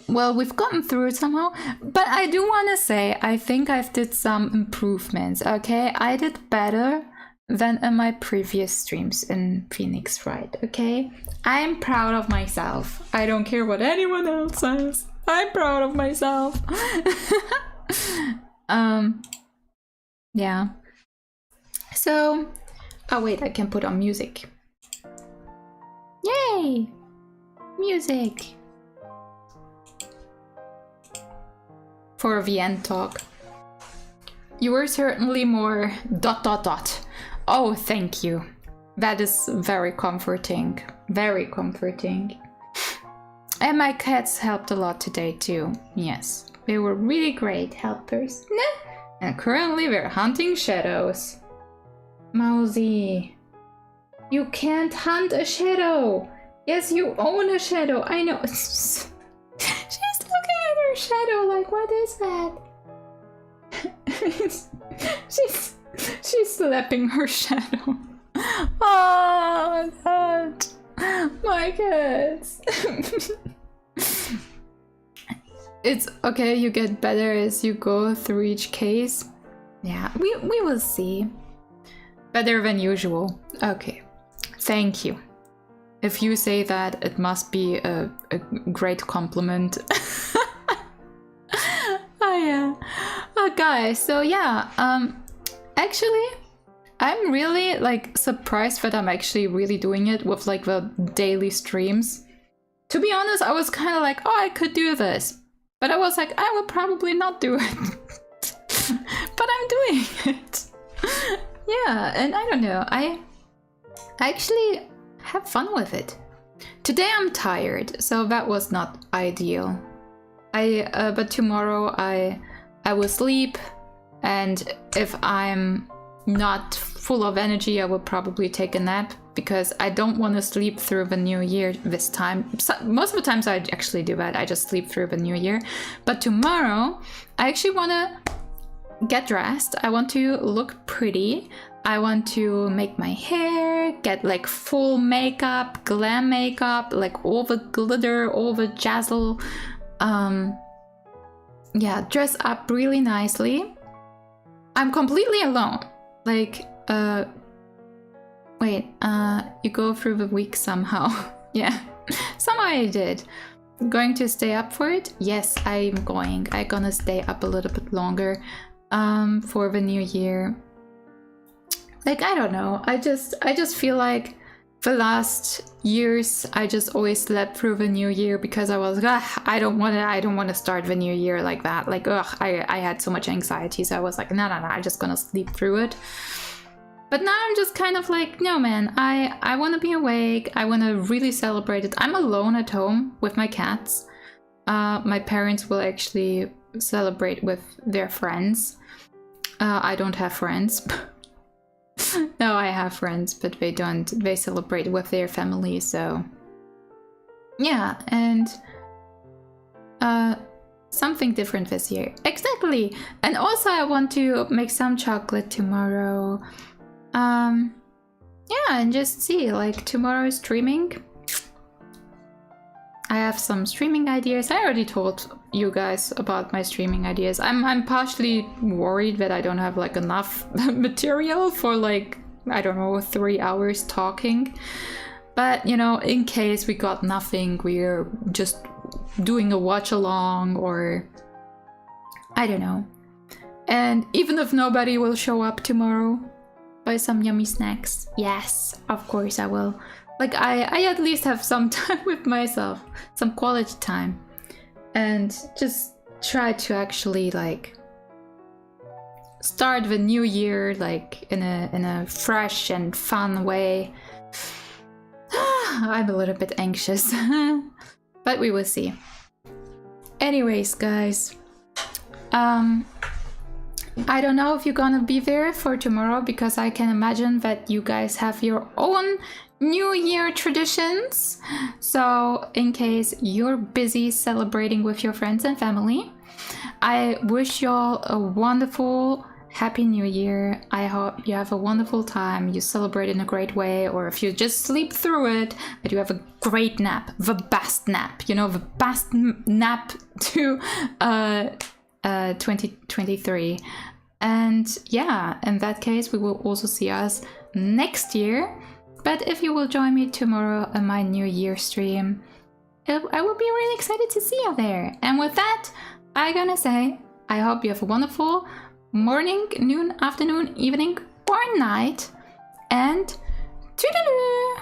Well, we've gotten through it somehow, but I do want to say I think I've did some improvements, okay? I did better than in my previous streams in Phoenix Wright, okay? I'm proud of myself. I don't care what anyone else says. I'm proud of myself. Yeah. So, oh wait, I can put on music. Yay! Music. For a VN talk. You were certainly more ... Oh, thank you. That is very comforting. Very comforting. And my cats helped a lot today too. Yes, they were really great helpers. And currently we're hunting shadows. Mousy, you can't hunt a shadow. Yes, you own a shadow. I know. She's looking at her shadow like, what is that? She's slapping her shadow. Oh, God. My cats. It's okay, you get better as you go through each case. Yeah, we will see. Better than usual. Okay. Thank you. If you say that, it must be a great compliment. Oh yeah. Oh guys, so yeah, actually I'm really like surprised that I'm actually really doing it with like the daily streams. To be honest, I was kind of like, oh, I could do this. But I was like, I will probably not do it. But I'm doing it. Yeah, and I don't know, I actually have fun with it. Today I'm tired, so that was not ideal. But tomorrow I will sleep, and if I'm not full of energy, I will probably take a nap because I don't want to sleep through the new year this time. Most of the times I actually do that, I just sleep through the new year. But tomorrow I actually want to get dressed. I want to look pretty. I want to make my hair, get like full makeup, glam makeup, like all the glitter, all the jazzle. Yeah, dress up really nicely. I'm completely alone. Like, wait, you go through the week somehow. Yeah, somehow I did. Going to stay up for it? Yes, I'm going. I'm gonna stay up a little bit longer for the new year. Like, I don't know. I just feel like the last years I just always slept through the new year because I was like, I don't want to start the new year like that. Like, I had so much anxiety, so I was like, no, I'm just gonna sleep through it. But now I'm just kind of like, no man, I want to be awake. I want to really celebrate it. I'm alone at home with my cats. My parents will actually celebrate with their friends. I don't have friends. No, I have friends, but they don't. They celebrate with their family, so yeah, and something different this year. Exactly. And also I want to make some chocolate tomorrow. Yeah, and just see, like, tomorrow is streaming. I have some streaming ideas. I already told you guys about my streaming ideas. I'm partially worried that I don't have like enough material for like, I don't know, 3 hours talking. But, you know, in case we got nothing, we're just doing a watch along, or I don't know. And even if nobody will show up tomorrow, buy some yummy snacks. Yes, of course I will. Like, I at least have some time with myself, some quality time, and just try to actually like start the new year like in a fresh and fun way. I'm a little bit anxious, but we will see. Anyways, guys, I don't know if you're gonna be there for tomorrow, because I can imagine that you guys have your own New Year traditions. So in case you're busy celebrating with your friends and family, I wish y'all a wonderful Happy New Year. I hope you have a wonderful time, you celebrate in a great way, or if you just sleep through it, that you have a great nap, the best nap, you know, the best nap to 2023. And yeah, in that case, we will also see us next year. But if you will join me tomorrow on my New Year stream, I will be really excited to see you there. And with that, I'm gonna say, I hope you have a wonderful morning, noon, afternoon, evening, or night. And toodaloo!